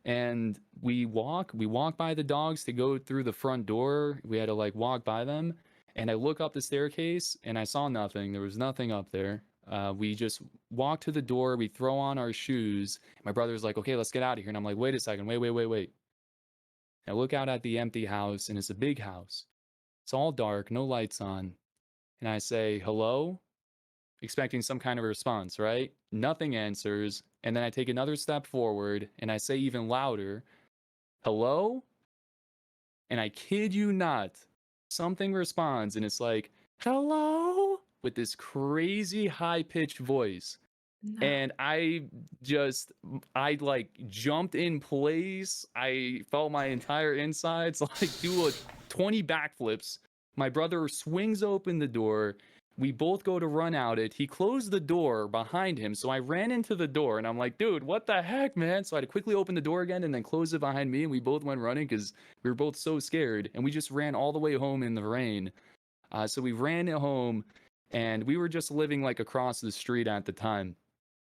And we walk by the dogs to go through the front door. We had to like walk by them. And I look up the staircase and I saw nothing. There was nothing up there. We just walk to the door. We throw on our shoes. My brother's like, okay, let's get out of here. And I'm like, wait a second. Wait, wait, wait, wait. I look out at the empty house, and it's a big house. It's all dark, no lights on. And I say, hello? Expecting some kind of response, right? Nothing answers. And then I take another step forward, and I say even louder, hello? And I kid you not, something responds, and it's like, hello? With this crazy high pitched voice. No. And I like jumped in place. I felt my entire insides like do a 20 backflips. My brother swings open the door. We both go to run out it. He closed the door behind him. So I ran into the door and I'm like, dude, what the heck, man? So I had to quickly open the door again and then close it behind me. And we both went running because we were both so scared. And we just ran all the way home in the rain. So we ran it home and we were just living like across the street at the time.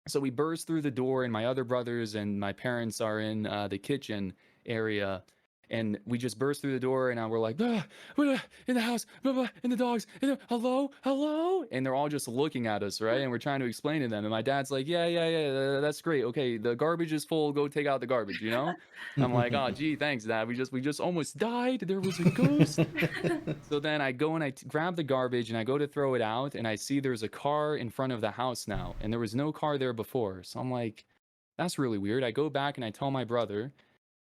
So we burst through the door, and my other brothers and my parents are in the kitchen area. And we just burst through the door, and we're like, in the house, and the dogs, hello, hello. And they're all just looking at us, right? And we're trying to explain to them. And my dad's like, yeah, that's great. Okay, the garbage is full. Go take out the garbage, you know? I'm like, oh, gee, thanks, Dad. We just almost died. There was a ghost. So then I go and I grab the garbage and I go to throw it out, and I see there's a car in front of the house now, and there was no car there before. So I'm like, that's really weird. I go back and I tell my brother,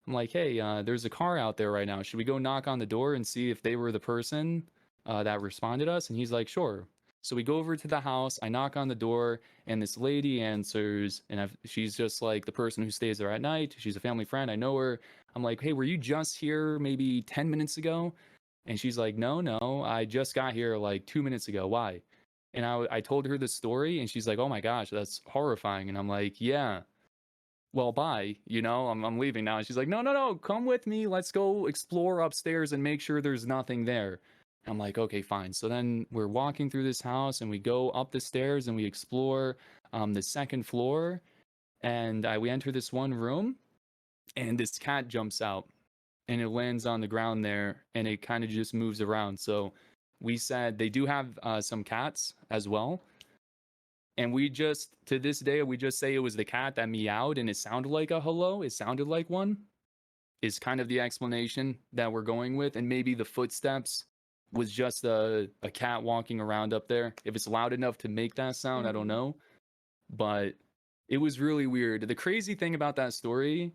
I'm like, hey, there's a car out there right now. Should we go knock on the door and see if they were the person that responded us? And he's like, sure. So we go over to the house. I knock on the door, and this lady answers, and she's just like the person who stays there at night. She's a family friend. I know her. I'm like, hey, were you just here maybe 10 minutes ago? And she's like, no, I just got here like 2 minutes ago. Why? And I told her the story, and she's like, oh my gosh, that's horrifying. And I'm like, yeah, well, bye. I'm leaving now. And she's like, no, come with me. Let's go explore upstairs and make sure there's nothing there. I'm like, okay, fine. So then we're walking through this house, and we go up the stairs and we explore the second floor. And we enter this one room, and this cat jumps out, and it lands on the ground there, and it kind of just moves around. So we said they do have some cats as well. And we just, to this day, we just say it was the cat that meowed and it sounded like a hello. It sounded like one, is kind of the explanation that we're going with. And maybe the footsteps was just a cat walking around up there. If it's loud enough to make that sound, I don't know. But it was really weird. The crazy thing about that story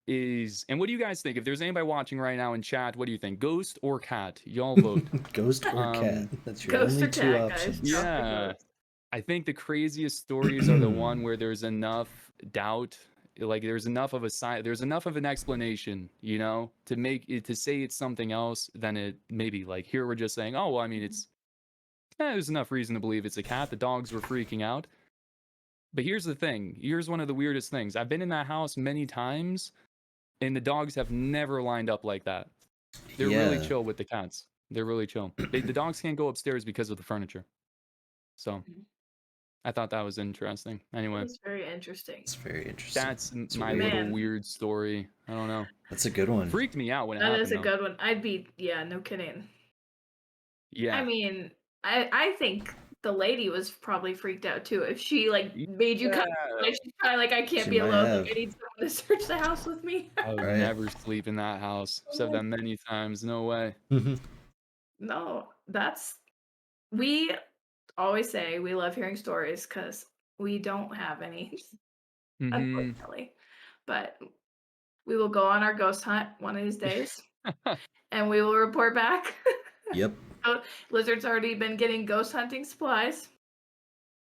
is, and what do you guys think? If there's anybody watching right now in chat, what do you think? Ghost or cat? Y'all vote. Ghost or cat? That's your Ghost only or two cat, options. guys. Yeah. I think the craziest stories are the one where there's enough doubt, like there's enough of an explanation, to make it, to say it's something else than it maybe. Like here we're just saying, oh, well, I mean, there's enough reason to believe it's a cat. The dogs were freaking out. But here's the thing. Here's one of the weirdest things. I've been in that house many times, and the dogs have never lined up like that. They're really chill with the cats. They're really chill. The dogs can't go upstairs because of the furniture. So I thought that was interesting. Anyway, It's very interesting. It's very interesting. that's It's my weird. little weird story. I don't know. That's a good one. Freaked me out when it That happened. is a though. good one. No kidding. Yeah. I mean, I think the lady was probably freaked out too. If she made you kind of like, she's kind of like, I can't She be might alone. have. Like, I need someone to search the house with me. I would Right. never sleep in that house. I've said that many times. No way. No, we always say we love hearing stories because we don't have any, unfortunately. But we will go on our ghost hunt one of these days, and we will report back. Yep. Lizard's already been getting ghost hunting supplies.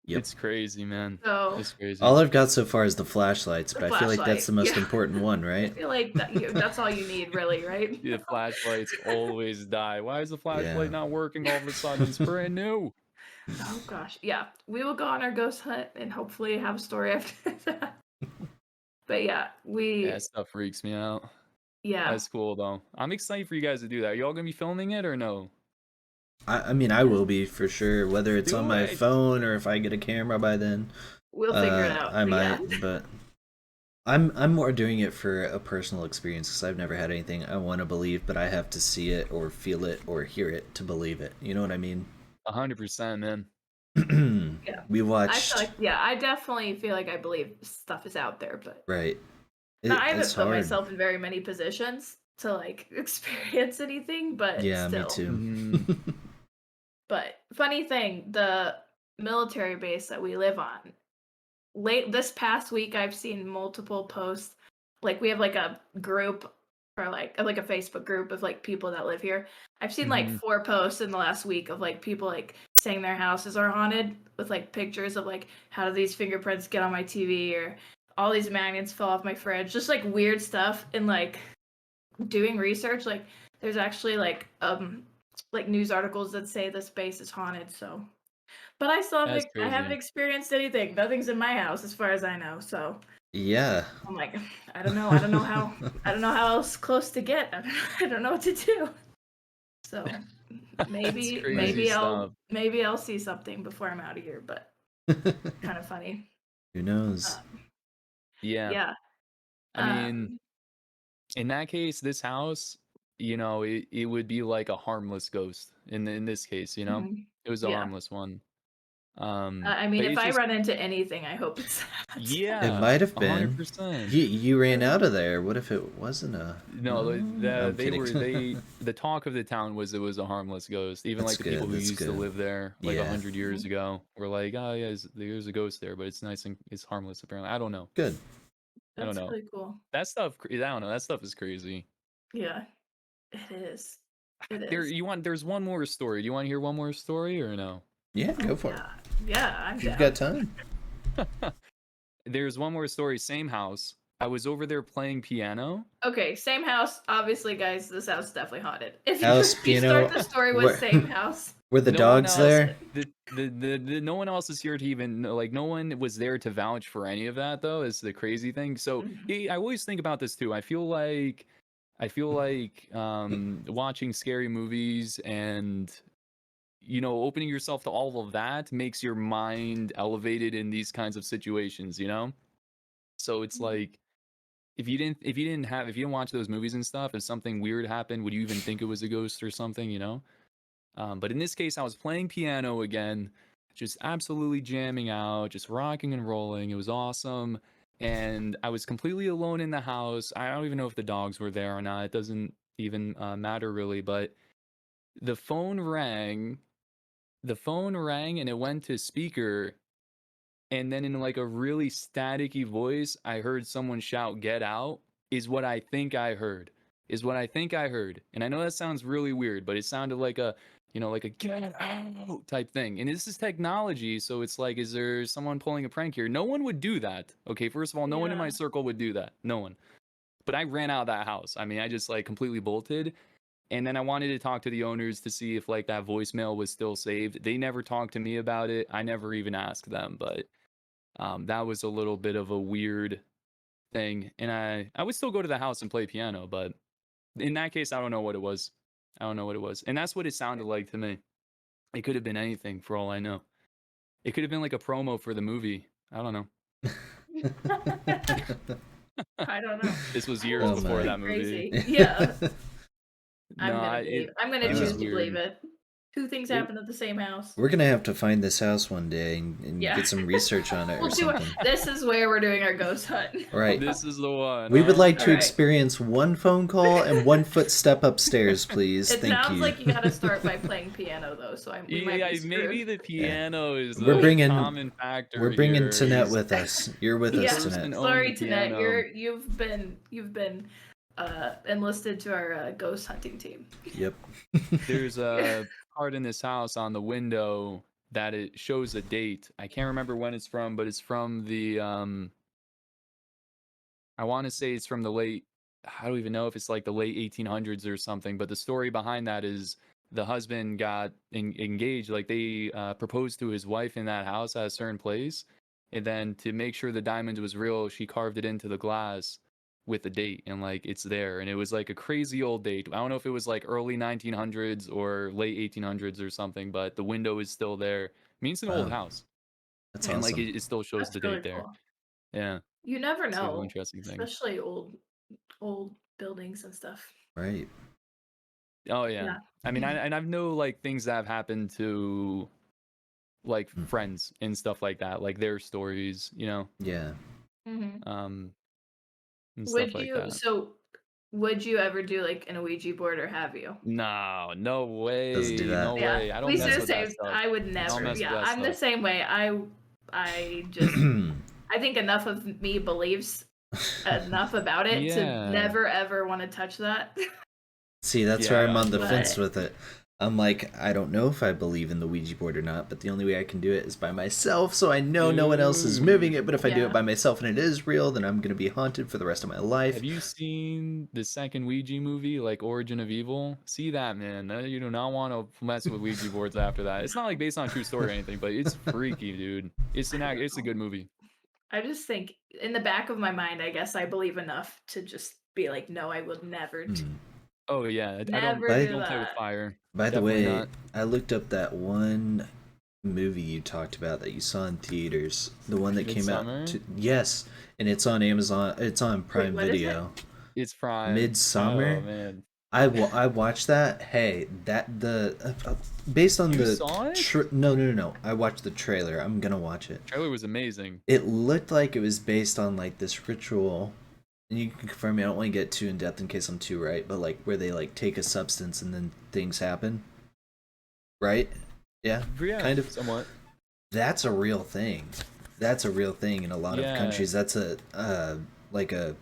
Yep. It's crazy, man. So It's crazy. All I've got so far is the flashlights, The but I feel like that's the most flashlight, yeah. important one, I right? feel like that's all you need, really, right? The flashlights always die. Why is the flashlight not working all of a sudden? It's brand new. Oh gosh, yeah. We will go on our ghost hunt and hopefully have a story after that. But yeah, That stuff freaks me out. yeah. That's cool though. I'm excited for you guys to do that. Are y'all gonna be filming it or no? I mean, I will be for sure, whether it's on Do my it. phone or if I get a camera by then. We'll figure it out. I but yeah. might, but I'm more doing it for a personal experience because I've never had anything I want to believe, but I have to see it or feel it or hear it to believe it. You know what I mean? 100%, man. Yeah. We I watched. feel like, I definitely feel like I believe stuff is out there, but Right. I haven't It's put hard. myself in very many positions to experience anything, but Yeah, still. me too. Mhm. But funny thing, the military base that we live on, this past week I've seen multiple posts. Like we have a group or like a Facebook group of people that live here. I've seen 4 posts in the last week of people saying their houses are haunted with pictures of how do these fingerprints get on my TV or all these magnets fell off my fridge. Just weird stuff and doing research. There's actually news articles that say the space is haunted. So, but I still haven't, I haven't experienced anything. Nothing's in my house as far as I know. So Yeah. I'm like, I don't know how else close to get. I don't know what to do. So maybe I'll see something before I'm out of here. But kind of funny. Who knows? Yeah. Yeah. I mean, in that case, this house, it would be like a harmless ghost in this case, Mhm. it was a Yeah. harmless one. I mean, But if it's I just, run into anything, I hope it's that. It yeah, might have been. 100%. You ran out of there. What if it wasn't a? No, I'm kidding. the talk of the town was it was a harmless ghost. Even That's like the people good. who That's used to good. live there like Yeah. 100 years ago were like, oh yeah, there's a ghost there, but it's nice and it's harmless apparently. I don't know. Good. I don't That's know. really cool. That stuff, I don't know. That stuff is crazy. Yeah, it is. It is. There's one more story. Do you want to hear one more story or no? Yeah, go for it. Yeah, I'm You've down. got time. There's one more story. Same house. I was over there playing piano. Okay, same house. Obviously, guys, this house is definitely haunted. If House, you piano, start the story with where- same house, Were the No one dogs else- there? No one else is here to even like. No one was there to vouch for any of that, though. Is the crazy thing. So I always think about this too. I feel like watching scary movies and opening yourself to all of that makes your mind elevated in these kinds of situations. So it's like if you didn't watch those movies and stuff, and something weird happened, would you even think it was a ghost or something? But in this case, I was playing piano again, just absolutely jamming out, just rocking and rolling. It was awesome. And I was completely alone in the house. I don't even know if the dogs were there or not. It doesn't even matter really. But the phone rang. The phone rang and it went to speaker. And then in like a really staticky voice, I heard someone shout, "Get out," is what I think I heard. Is what I think I heard. And I know that sounds really weird, but it sounded like a like a "get out" type thing. And this is technology, so it's like, is there someone pulling a prank here? No one would do that. Okay, first of all, no one in my circle would do that. No one. But I ran out of that house. I mean, I just like completely bolted. And then I wanted to talk to the owners to see if like that voicemail was still saved. They never talked to me about it. I never even asked them, but that was a little bit of a weird thing. And I would still go to the house and play piano, but in that case, I don't know what it was. I don't know what it was. And that's what it sounded like to me. It could have been anything for all I know. It could have been like a promo for the movie. I don't know. I don't know. This was years before that movie. Crazy. Yeah. I'm No, gonna it was choose to weird. believe it. Two things happen at the same house. We're gonna have to find this house one day and Yeah. get some research on it or something. This is where we're doing our ghost hunt. Right. This is the one. We would like to Alright. experience one phone call and one footstep upstairs, please. It Thank sounds you. like you gotta start by playing piano, though. So we might be screwed. Maybe the piano is We're the bringing- common factor. We're bringing here. Tanet with us. You're with Yeah. us, Tanet. Sorry, Own the Tanet. piano. You've been enlisted to our ghost hunting team. Yep. There's a part in this house on the window that it shows a date. I can't remember when it's from, but it's from the I want to say it's from the late, I don't even know if it's like the late 1800s or something, but the story behind that is the husband got engaged, like they proposed to his wife in that house at a certain place, and then to make sure the diamond was real, she carved it into the glass with the date, and like it's there, and it was like a crazy old date. I don't know if it was like early 1900s or late 1800s or something, but the window is still there. I mean, it's an old house. That's And awesome. like it still shows That's the really date there. cool. Yeah. You never It's a real know, interesting thing. especially old buildings and stuff. Right. Oh yeah. Yeah. I mean, I've know like things that have happened to like friends and stuff like that, like their stories, Yeah. and stuff Would like you? that. So, would you ever do like an Ouija board, or have you? No way. Doesn't do that. No way. I don't we mess should with that say stuff. I would don't never. mess with Yeah, that I'm the stuff. same way. I just I think enough of me believes enough about it Yeah. to never ever want to touch that. See, that's Yeah, where I'm on the but- fence with it. I'm like, I don't know if I believe in the Ouija board or not, but the only way I can do it is by myself, so I know no one else is moving it, but if I do Yeah. it by myself and it is real, then I'm going to be haunted for the rest of my life. Have you seen the second Ouija movie, like Origin of Evil? See that, man. You do not want to mess with Ouija boards after that. It's not like based on a true story or anything, but it's freaky, dude. It's a good movie. I just think in the back of my mind, I guess I believe enough to just be like, no, I will never. Oh yeah, I don't Never play do with that. fire. By the Definitely way, not. I looked up that one movie you talked about that you saw in theaters. The one that came Midsummer? out. Yes, and it's on Amazon. It's on Prime what is Video. It's Prime. Oh Midsummer. man. I watched that. Hey, that the based on You the saw it? no. I watched the trailer. I'm gonna watch it. Trailer was amazing. It looked like it was based on like this ritual, and you can confirm me. I don't want to get too in depth in case I'm too right, but like where they like take a substance and then things happen. Right? Yeah, Yeah, kind of. somewhat. That's a real thing. That's a real thing in a lot of Yeah. countries. That's a like a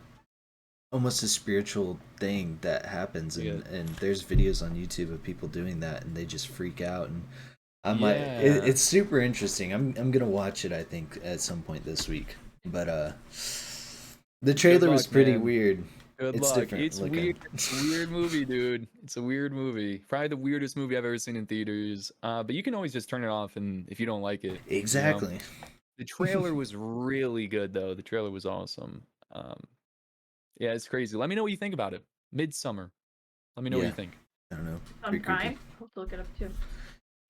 almost a spiritual thing that happens, Yeah. and there's videos on YouTube of people doing that and they just freak out, and I'm like Yeah. it's super interesting. I'm gonna watch it I think at some point this week. But the Good trailer was luck, pretty man. weird. Good It's luck. different It's weird. looking. It's a weird movie, dude. It's a weird movie. Probably the weirdest movie I've ever seen in theaters. But you can always just turn it off and if you don't like it, you know. Exactly. The trailer was really good though. The trailer was awesome. Um, yeah, it's crazy. Let me know what you think about it. Midsummer. Let me know what Yeah, you think. I don't know. On Pretty creepy. Prime. I'll have to look it up too.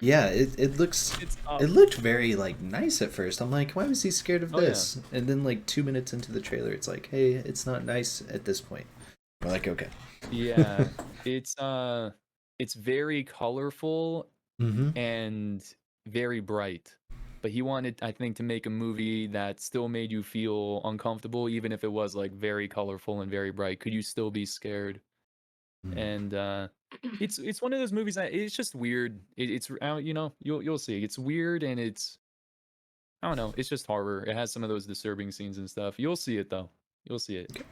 Yeah, it looks It's up. it looked very like nice at first. I'm like, why was he scared of Oh yeah. this? And then like 2 minutes into the trailer, it's like, hey, it's not nice at this point. We're like, okay. Yeah. It's very colorful Mm-hmm. and very bright. But he wanted, I think, to make a movie that still made you feel uncomfortable, even if it was like very colorful and very bright. Could you still be scared? And it's one of those movies that it's just weird. It's you know, you'll see. It's weird and it's I don't know. It's just horror. It has some of those disturbing scenes and stuff. You'll see it though. You'll see it.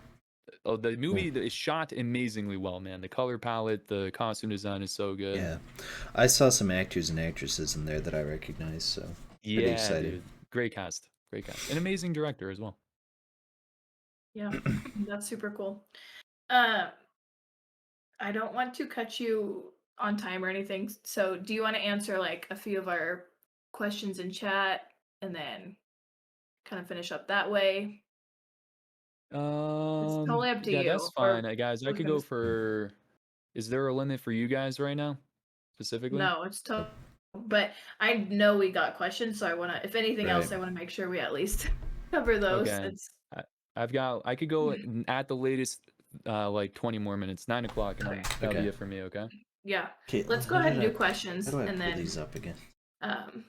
Oh, the movie is shot amazingly well, man. The color palette, the costume design is so good. Yeah, I saw some actors and actresses in there that I recognize, so pretty Yeah, excited. dude. Great cast. Great cast. An amazing director as well. Yeah, that's super cool. Uh, I don't want to cut you on time or anything. So, do you want to answer like a few of our questions in chat and then kind of finish up that way? It's totally up to Yeah, that's you. fine, Or guys. I we're could gonna go for. Is there a limit for you guys right now, specifically? no, it's totally. But I know we got questions, so I want to. If anything else, Right. I want to make sure we at least cover those. Okay. It's I, I've got. I could go at the latest, like 20 more minutes, 9 o'clock, and okay. then that'll be Okay. it for me. Okay. Yeah. Okay. Let's go How ahead did and do I? How questions, do I and pull then these up again? um.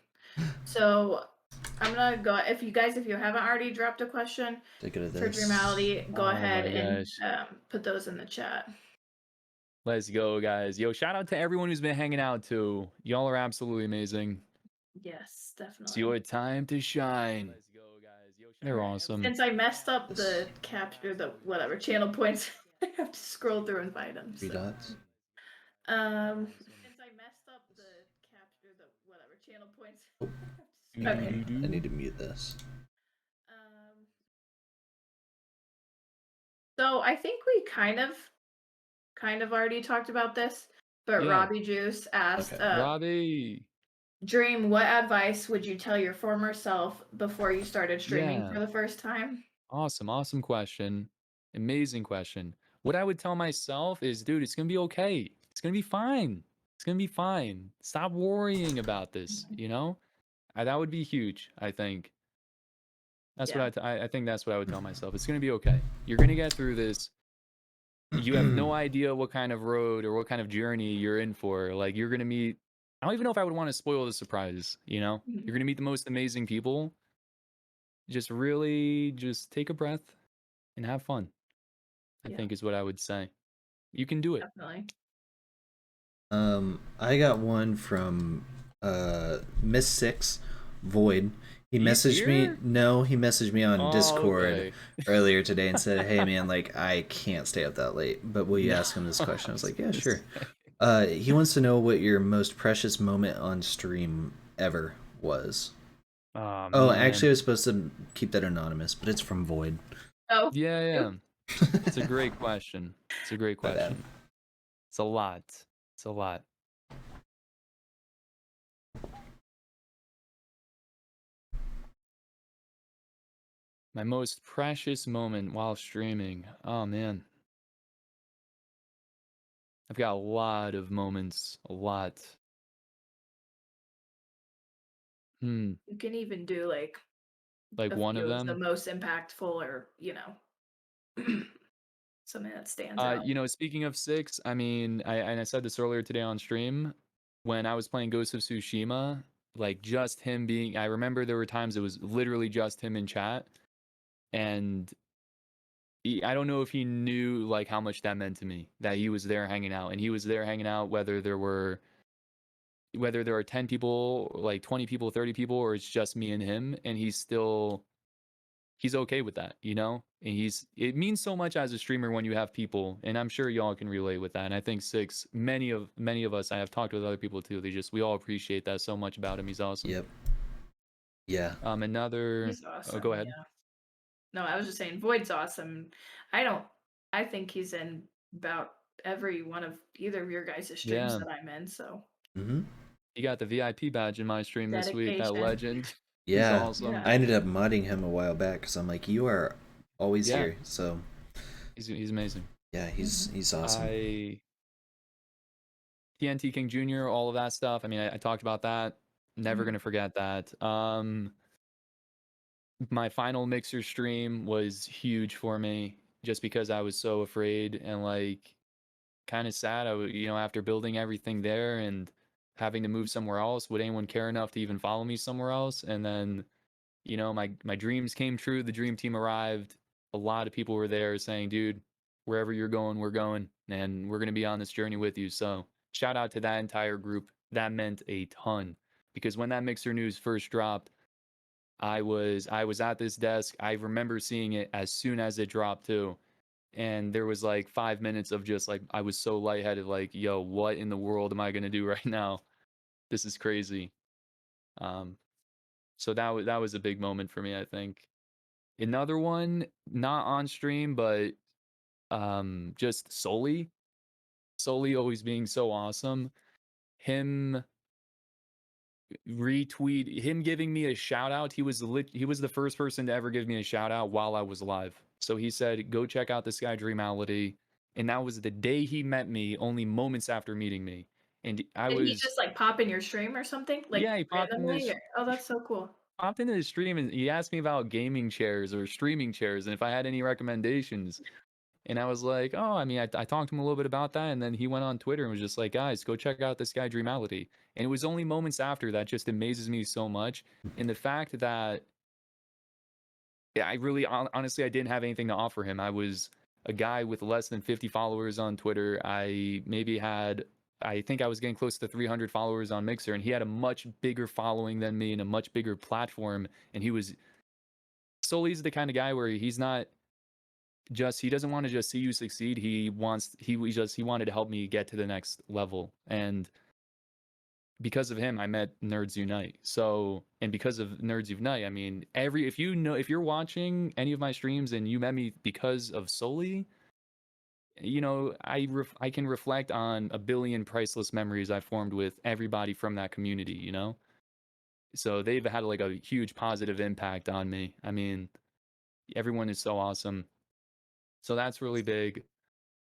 So I'm gonna go. If you guys, if you haven't already dropped a question Take it of for this. Dreamality, go Oh ahead my and gosh. put those in the chat. Let's go, guys. Yo, shout out to everyone who's been hanging out too. Y'all are absolutely amazing. Yes, It's definitely. your time to shine. Let's go, guys. Yo, All they're right. awesome. Since I messed up This the capture, the whatever channel points, I have to scroll through and find them. three So, dots. since I messed up the capture, the whatever channel points. Okay. I need to mute this. So I think we kind of already talked about this, but Yeah. Robbie Juice asked, Okay. Robbie. Dream, what advice would you tell your former self before you started streaming Yeah. for the first time? Awesome question. Amazing question. What I would tell myself is, dude, it's gonna be okay. It's gonna be fine. It's gonna be fine. Stop worrying about this, you know? That would be huge, I think. That's Yeah. what I think that's what I would tell myself. It's gonna be okay. You're gonna get through this. You have no idea what kind of road or what kind of journey you're in for. Like you're gonna meet. I don't even know if I would want to spoil the surprise. You know, Mhm. you're gonna meet the most amazing people. Just really, just take a breath and have fun. I Yeah, think is what I would say. You can do it. definitely. I got one from Miss Six Void. He He's messaged me. here? No, he messaged me on Oh, Discord okay. earlier today and said, "Hey man, like I can't stay up that late, but will you No, ask him this question?" I was like, "Yeah, gonna sure." say. He wants to know what your most precious moment on stream ever was. Oh Oh, man. actually, I was supposed to keep that anonymous, but it's from Void. Oh, Yeah. It's a great question. It's a great My bad. question. It's a lot. It's a lot. My most precious moment while streaming. Oh man. I've got a lot of moments. A lot. you can even do like Like a one of few of the them? most impactful, or something that stands out. Speaking of six, I mean, I said this earlier today on stream. When I was playing Ghost of Tsushima, like just him being, I remember there were times it was literally just him in chat, and I don't know if he knew like how much that meant to me that he was there hanging out, and he was there hanging out whether there are 10 people, like 20 people, 30 people, or it's just me and him, and he's okay with that, and it means so much as a streamer when you have people, and I'm sure y'all can relate with that. And I think Six, many of us, I have talked with other people too, we all appreciate that so much about him. He's awesome. Yep. Yeah. He's awesome. Go ahead. Yeah. No, I was just saying Void's awesome. I think he's in about every one of either of your guys' streams that I'm in, so. He got the VIP badge in my stream this week, that legend. Yeah. He's awesome. I ended up modding him a while back because I'm like, you are always here, so. He's amazing. Yeah, he's awesome. TNT King Jr., all of that stuff. I mean, I talked about that. Never gonna forget that. My final Mixer stream was huge for me just because I was so afraid and like kind of sad. After building everything there and having to move somewhere else, would anyone care enough to even follow me somewhere else? And then, my dreams came true. The dream team arrived. A lot of people were there saying, dude, wherever you're going, we're going, and we're going to be on this journey with you. So shout out to that entire group. That meant a ton, because when that Mixer news first dropped, I was at this desk. I remember seeing it as soon as it dropped too. And there was like 5 minutes of just like, I was so lightheaded, like, yo, what in the world am I going to do right now? This is crazy. So that was a big moment for me, I think. Another one, not on stream, but just Sully always being so awesome. Him giving me a shout out. He was the first person to ever give me a shout out while I was live. So he said, go check out this guy Dreamality, and that was the day he met me, only moments after meeting me. And Did he just like pop in your stream or something? Like, yeah, he popped randomly? Oh, that's so cool. Popped into his stream and he asked me about gaming chairs or streaming chairs and if I had any recommendations. And I was like, oh, I mean, I talked to him a little bit about that. And then he went on Twitter and was just like, guys, go check out this guy Dreamality. And it was only moments after that just amazes me so much. And the fact that, I really, honestly, I didn't have anything to offer him. I was a guy with less than 50 followers on Twitter. I think I was getting close to 300 followers on Mixer, and he had a much bigger following than me and a much bigger platform. And Sully's the kind of guy where he doesn't want to just see you succeed. He wanted to help me get to the next level. And because of him, I met Nerds Unite. So, and because of Nerds Unite, I mean, if you're watching any of my streams and you met me because of Sully, I can reflect on a billion priceless memories I formed with everybody from that community, So they've had like a huge positive impact on me. I mean, everyone is so awesome. So that's really big.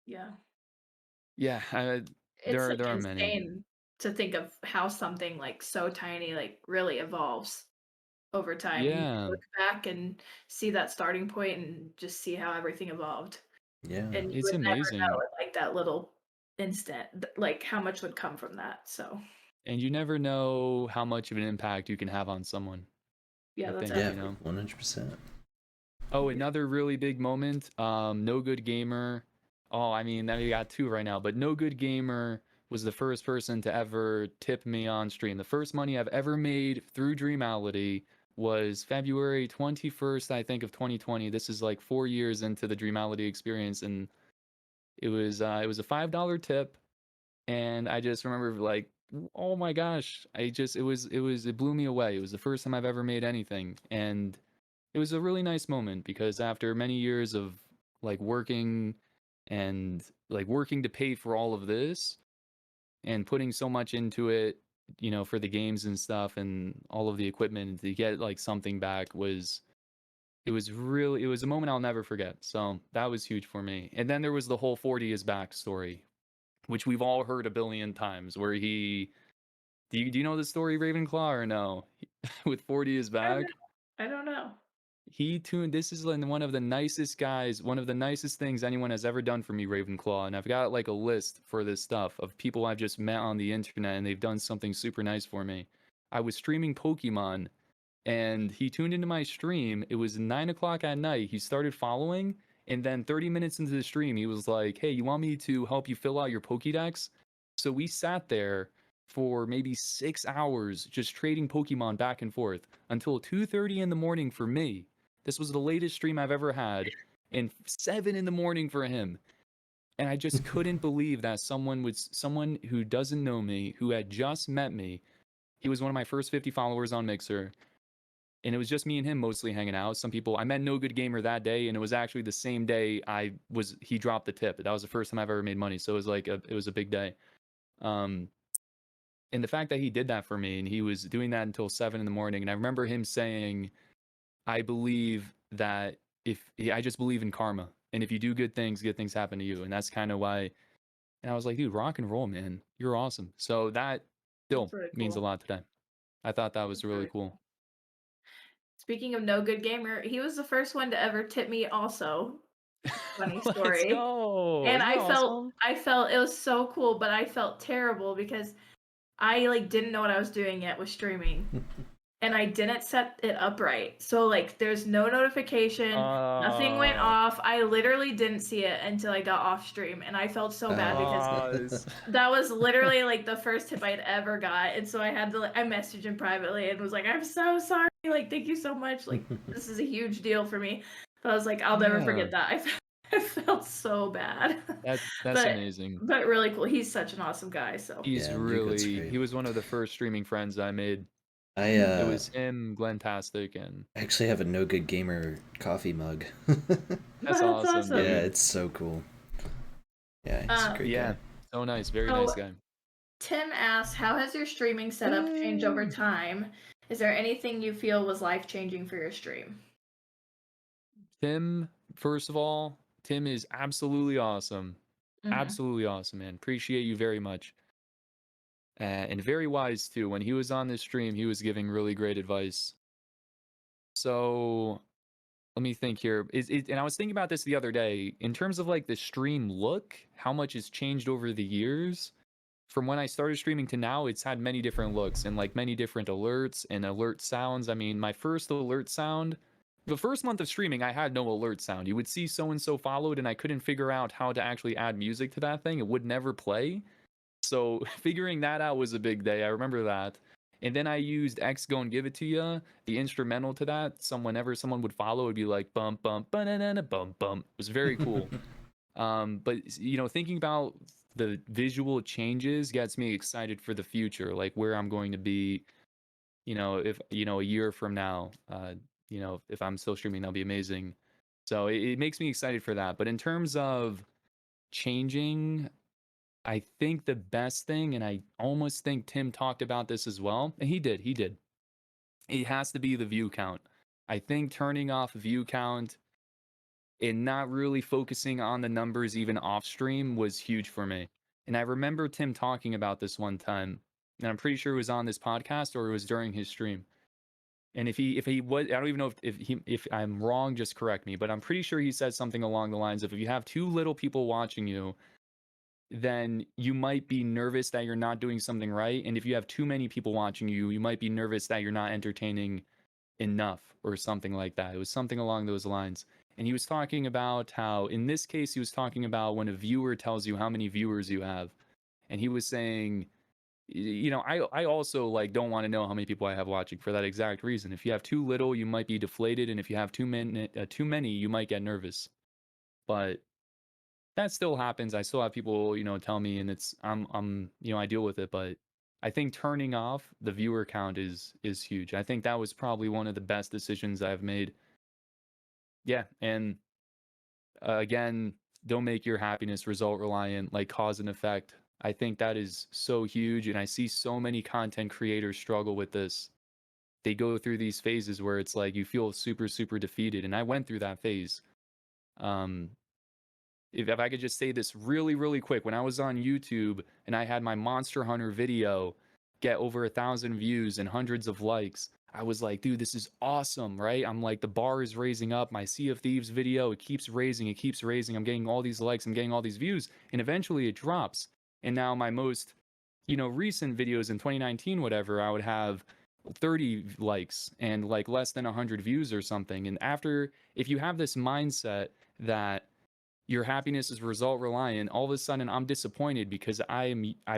Yeah. Yeah, there are many. Insane to think of how something like so tiny like really evolves over time. Yeah. You look back and see that starting point and just see how everything evolved. Yeah. And you It's would amazing. never know like that little instant, like how much would come from that. So. And you never know how much of an impact you can have on someone. Yeah, that's 100%. Oh, another really big moment. No Good Gamer. Oh, I mean, we got two right now, but No Good Gamer was the first person to ever tip me on stream. The first money I've ever made through Dreamality was February 21st, I think, of 2020. This is like 4 years into the Dreamality experience, and it was a $5 tip, and I just remember like, oh my gosh, it blew me away. It was the first time I've ever made anything, and it was a really nice moment because after many years of like working to pay for all of this and putting so much into it, for the games and stuff and all of the equipment, to get like something back it was a moment I'll never forget. So that was huge for me. And then there was the whole 40 is back story, which we've all heard a billion times, where do you know the story, Ravenclaw, or no? With 40 is back? I don't know. This is like one of the nicest guys, one of the nicest things anyone has ever done for me, Ravenclaw. And I've got like a list for this stuff of people I've just met on the internet and they've done something super nice for me. I was streaming Pokemon and he tuned into my stream. It was 9 o'clock at night. He started following, and then 30 minutes into the stream, he was like, "Hey, you want me to help you fill out your Pokédex?" So we sat there for maybe 6 hours just trading Pokemon back and forth until 2:30 in the morning for me. This was the latest stream I've ever had, and 7 in the morning for him. And I just couldn't believe that someone who doesn't know me, who had just met me, he was one of my first 50 followers on Mixer, and it was just me and him mostly hanging out. Some people I met No Good Gamer that day, and it was actually the same day he dropped the tip. That was the first time I've ever made money, so it was like it was a big day. Um, and the fact that he did that for me, and he was doing that until 7 in the morning, and I remember him saying, "I believe that I just believe in karma, and if you do good things happen to you," and that's kind of why. And I was like, "Dude, rock and roll, man, you're awesome." So that That's still really means a cool. lot today. I thought that was That's really really cool. cool. Speaking of No Good Gamer, he was the first one to ever tip me also. Funny Let's story. go! And Isn't that awesome? I felt it was so cool, but I felt terrible because I, like, didn't know what I was doing yet with streaming. And I didn't set it up right. So, like, there's no notification, nothing went off. I literally didn't see it until I got off stream, and I felt so bad because that was literally, like, the first tip I'd ever got, and so I had to, like, I messaged him privately and was like, "I'm so sorry, like, thank you so much, like, this is a huge deal for me." But I was like, "I'll never forget that." I felt so bad. That's But amazing. really cool. He's such an awesome guy, so He's Yeah, Newgood's really great. he was one of the first streaming friends I made. I It was him, Glentastic, and actually have a No Good Gamer coffee mug. that's that's awesome, awesome. Yeah, dude. it's so cool. Yeah, he's a great Yeah, guy. so nice, very nice So guy. Tim asks, how has your streaming setup changed over time? Is there anything you feel was life-changing for your stream? Tim, first of all, Tim is absolutely awesome. Mhm. Absolutely awesome, man. Appreciate you very much. And very wise too. When he was on this stream, he was giving really great advice. So let me think here. And I was thinking about this the other day. In terms of like the stream look, how much has changed over the years? From when I started streaming to now, it's had many different looks and like many different alerts and alert sounds. I mean, my first alert sound, the first month of streaming, I had no alert sound. You would see so and so followed, and I couldn't figure out how to actually add music to that thing. It would never play. So figuring that out was a big day. I remember that. And then I used X Go and Give It To Ya, the instrumental to that. Whenever someone would follow, it'd be like bump bump banana bump bump. It was very cool. But thinking about the visual changes gets me excited for the future, like where I'm going to be, if a year from now, if I'm still streaming, that'll be amazing. So it makes me excited for that. But in terms of changing, I think the best thing, and I almost think Tim talked about this as well, and he did. It has to be the view count. I think turning off view count and not really focusing on the numbers even off stream was huge for me. And I remember Tim talking about this one time, and I'm pretty sure it was on this podcast or it was during his stream. And if he was, I don't even know if I'm wrong, just correct me, but I'm pretty sure he said something along the lines of, if you have too little people watching you, then you might be nervous that you're not doing something right. And if you have too many people watching you, you might be nervous that you're not entertaining enough or something like that. It was something along those lines. And he was talking about how, in this case, he was talking about when a viewer tells you how many viewers you have. And he was saying, I also like don't want to know how many people I have watching for that exact reason. If you have too little, you might be deflated, and if you have too many, you might get nervous. But that still happens. I still have people, tell me, and I deal with it. But I think turning off the viewer count is huge. I think that was probably one of the best decisions I've made. Yeah, and again, don't make your happiness result reliant, like cause and effect. I think that is so huge, and I see so many content creators struggle with this. They go through these phases where it's like you feel super, super defeated, and I went through that phase. Um, if I could just say this really, really quick, when I was on YouTube and I had my Monster Hunter video get over 1,000 views and hundreds of likes, I was like, dude, this is awesome, right? I'm like, the bar is raising up. My Sea of Thieves video, it keeps raising, it keeps raising. I'm getting all these likes, I'm getting all these views, and eventually it drops. And now my most, recent videos in 2019, whatever, I would have 30 likes and like less than 100 views or something. And if you have this mindset that your happiness is result reliant, all of a sudden I'm disappointed because I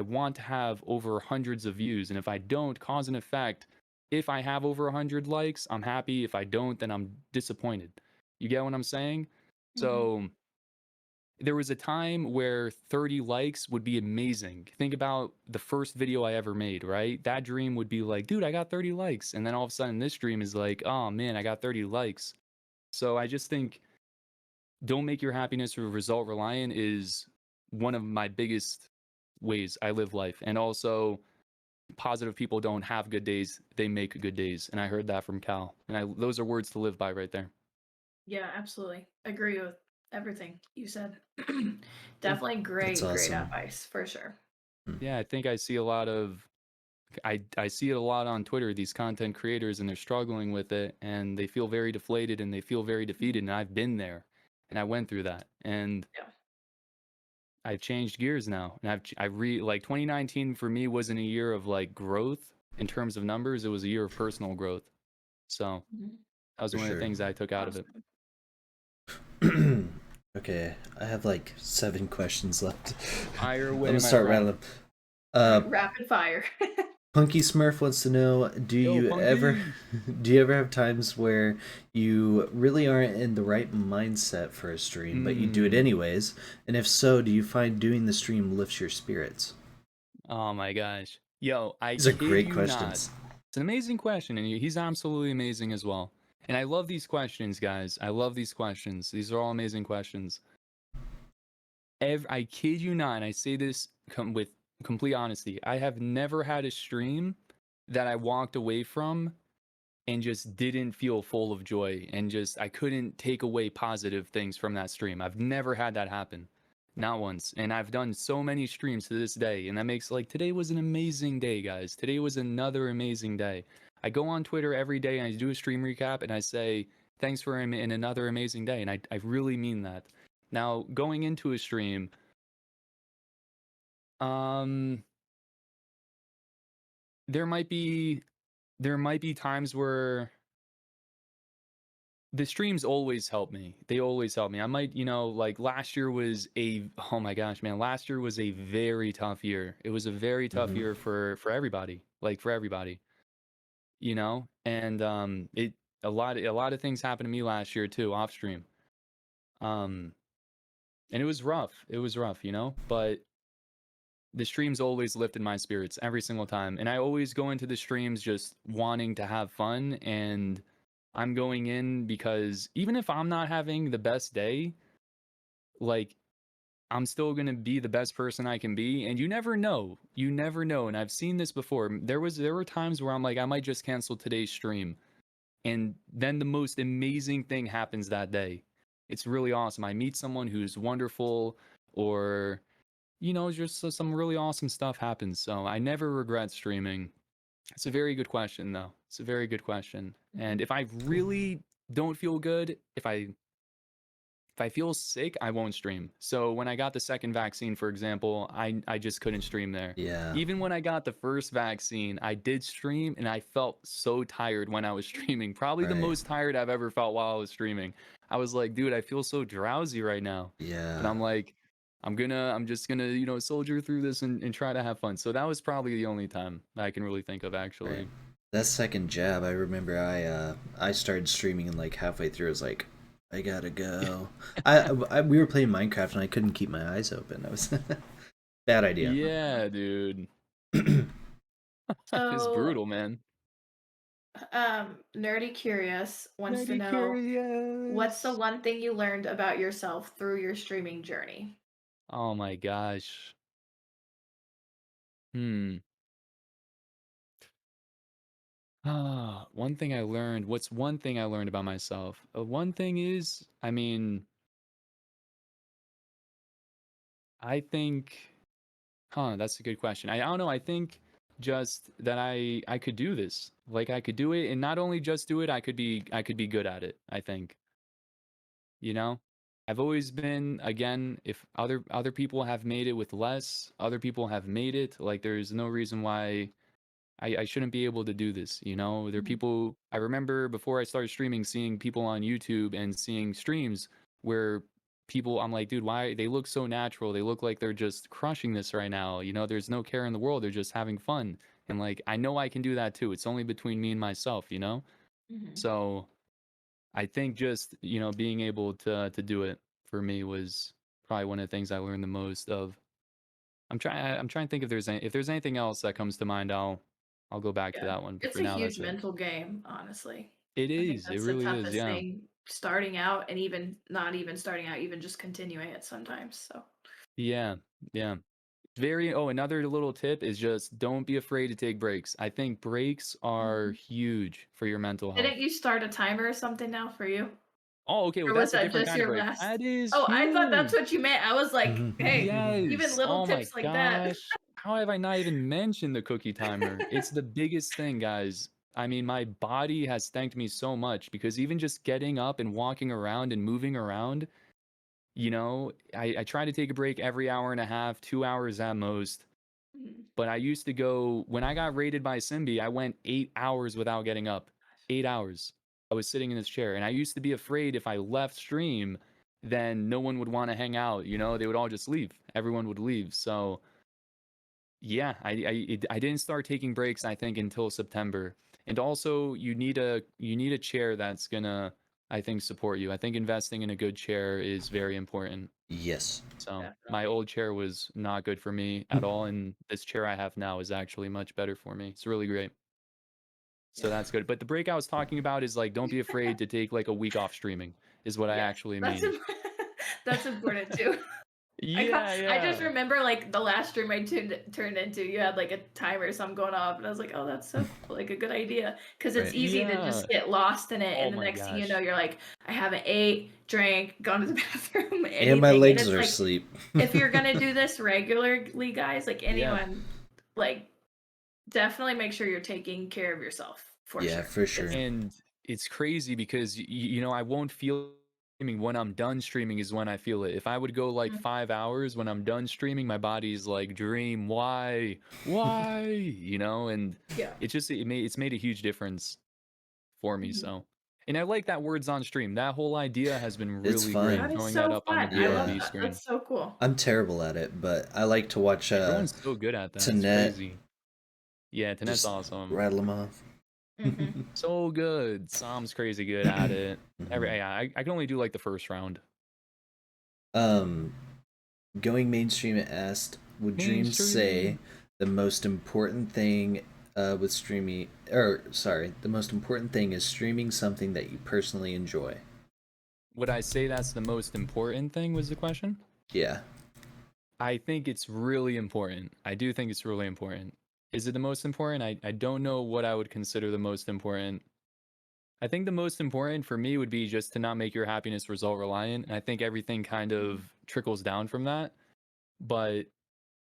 want to have over hundreds of views, and if I don't, cause and effect. If I have over 100 likes, I'm happy. If I don't, then I'm disappointed. You get what I'm saying? Mhm. So there was a time where 30 likes would be amazing. Think about the first video I ever made, right? That dream would be like, dude, I got 30 likes. And then all of a sudden this dream is like, oh man, I got 30 likes. So I just think don't make your happiness result reliant is one of my biggest ways I live life. And also, positive people don't have good days, they make good days. And I heard that from Cal. And those are words to live by right there. Yeah, absolutely. Agree with everything you said. Yeah. Definitely That's great awesome. advice for sure. Yeah, I think I see a lot of I see it a lot on Twitter, these content creators, and they're struggling with it and they feel very deflated and they feel very defeated. And I've been there and I went through that. And Yeah. I've changed gears now, and like 2019 for me wasn't a year of like growth in terms of numbers. It was a year of personal growth. So Mhm. that was For one of the sure. things I took out of it. Awesome. Okay, I have like 7 questions left. Fire I'm away, gonna my start friend. rattling. Uh, Rapid fire. Punky Smurf wants to know: Yo, Punky. do you ever have times where you really aren't in the right mindset for a stream, but you do it Hmm. anyways? And if so, do you find doing the stream lifts your spirits? Oh my gosh. Yo, I These are kid great you not. questions. It's an amazing question, and he's absolutely amazing as well. And I love these questions, guys. I love these questions. These are all amazing questions. I kid you not, and I say this with complete honesty. I have never had a stream that I walked away from and just didn't feel full of joy and just I couldn't take away positive things from that stream. I've never had that happen. Not once. And I've done so many streams to this day, and that makes like today was an amazing day, guys. Today was another amazing day. I go on Twitter every day and I do a stream recap and I say thanks for another amazing day, and I really mean that. Now, going into a stream, um there might be times where the streams always help me. They always help me. I might, like last year was oh my gosh, man, last year was a very tough year. It was a very tough Hmm. year for everybody, like for everybody, and it a lot of things happened to me last year too, off stream. Um, and it was rough. It was rough, but the streams always lifted my spirits every single time. And I always go into the streams just wanting to have fun. And I'm going in because even if I'm not having the best day, like I'm still going to be the best person I can be. And you never know. You never know. And I've seen this before. There were times where I'm like, I might just cancel today's stream. And then the most amazing thing happens that day. It's really awesome. I meet someone who's wonderful, or just some really awesome stuff happens. So I never regret streaming. It's a very good question, though. It's a very good question. And if I really don't feel good, if I feel sick, I won't stream. So when I got the second vaccine, for example, I just couldn't stream there. Yeah. Even when I got the first vaccine, I did stream and I felt so tired when I was streaming. Probably the Right. most tired I've ever felt while I was streaming. I was like, dude, I feel so drowsy right now. But Yeah. I'm like, I'm just gonna, soldier through this and try to have fun. So that was probably the only time I can really think of Right. actually. That second jab, I remember I started streaming and like halfway through I was like, I gotta go. We were playing Minecraft and I couldn't keep my eyes open. That was bad idea. Yeah, dude. It's So, brutal, man. Nerdy Curious wants to Very know what's the curious. one thing you learned about yourself through your streaming journey? Oh my gosh. Hmm. One thing I learned. What's one thing I learned about myself? One thing is, I think, that's a good question. I don't know. I think just that I could do this. Like I could do it, and not only just do it, I could be good at it, I think. You know? I've always been, again, if other people have made it with less, other people have made it, like there's no reason why I shouldn't be able to do this, you know? There are people I remember before I started streaming seeing people on YouTube and seeing streams where people I'm like, dude, why they look so natural. They look like they're just crushing this right now. You know, there's no care in the world. They're just having fun. And like I know I can do that too. It's only between me and myself, you know? Mhm. So I think just, you know, being able to do it for me was probably one of the things I learned the most of. I'm trying to think if there's anything else that comes to mind, I'll go back to Yeah. that one. But It's for a now, huge that's it. mental game, honestly. It I think is. It that's the really is. toughest Yeah. thing starting out, and even not even starting out, even just continuing it sometimes. So Yeah. Yeah. Very another little tip is just don't be afraid to take breaks. I think breaks are Mhm. huge for your mental Didn't health. you start a timer or something now for you? Oh, okay. Well, Or was that's a that different just kind of your break. last? That is Oh, I thought that's huge. what you meant. I was like, "Hey, even Yes. little Oh my tips like that." gosh. How have I not even mentioned the cookie timer? It's the biggest thing, guys. I mean, my body has thanked me so much because even just getting up and walking around and moving around, you know, I try to take a break every hour and a half, 2 hours at most. Mhm. But I used to go, when I got raided by Simbi, I went 8 hours without getting up. 8 hours. I was sitting in this chair. And I used to be afraid if I left stream, then no one would want to hang out. You know, they would all just leave. Everyone would leave. So, yeah, I didn't start taking breaks, I think, until September. And also, you need a chair that's gonna, I think, support you. I think investing in a good chair is very important. Yes. So my Definitely. old chair was not good for me at all, and this chair I have now is actually much better for me. It's really great. So Yeah. that's good. But the break I was talking about is like don't be afraid to take like a week off streaming is what I Yes, actually that's mean. that's important too. Yeah, I just yeah. remember like the last stream I turned into, you had like a timer or something going off, and I was like, "Oh, that's so cool, like a good idea," because it's Right. easy to Yeah. just get lost in it, Oh and the my next thing you know, gosh. you're like, "I haven't ate, drank, gone to the bathroom, And my anything," and legs it's are like, asleep. if you're gonna do this regularly, guys, like Yeah. anyone, like definitely make sure you're taking care of yourself for Yeah, sure. for It's sure. And it's crazy because you know, I won't feel streaming when I'm done streaming is when I feel it. If I would go like Mhm. 5 hours when I'm done streaming, my body's like, Dream, why? Why? You know, and Yeah. it's made a huge difference for me. Mhm. So and I like that words on stream. That whole idea has been It's really great. That fun. is Throwing that so up on the fun. I love Yeah. BRB that. screen. That's so cool. I'm terrible at it, but I like to watch Everyone's so good at that. It's Tanet crazy. Yeah, Tanet's just awesome. rattle them off. Mhm. So good. Sam's crazy good at it. Mhm. Yeah, I can only do like the first round. Um, Going mainstream asked, would Dream say Mainstream. the most important thing with streaming, or sorry, the most important thing is streaming something that you personally enjoy? Would I say that's the most important thing was the question? Yeah. I think it's really important. I do think it's really important. Is it the most important? I don't know what I would consider the most important. I think the most important for me would be just to not make your happiness result reliant. And I think everything kind Mhm. of trickles down from that. But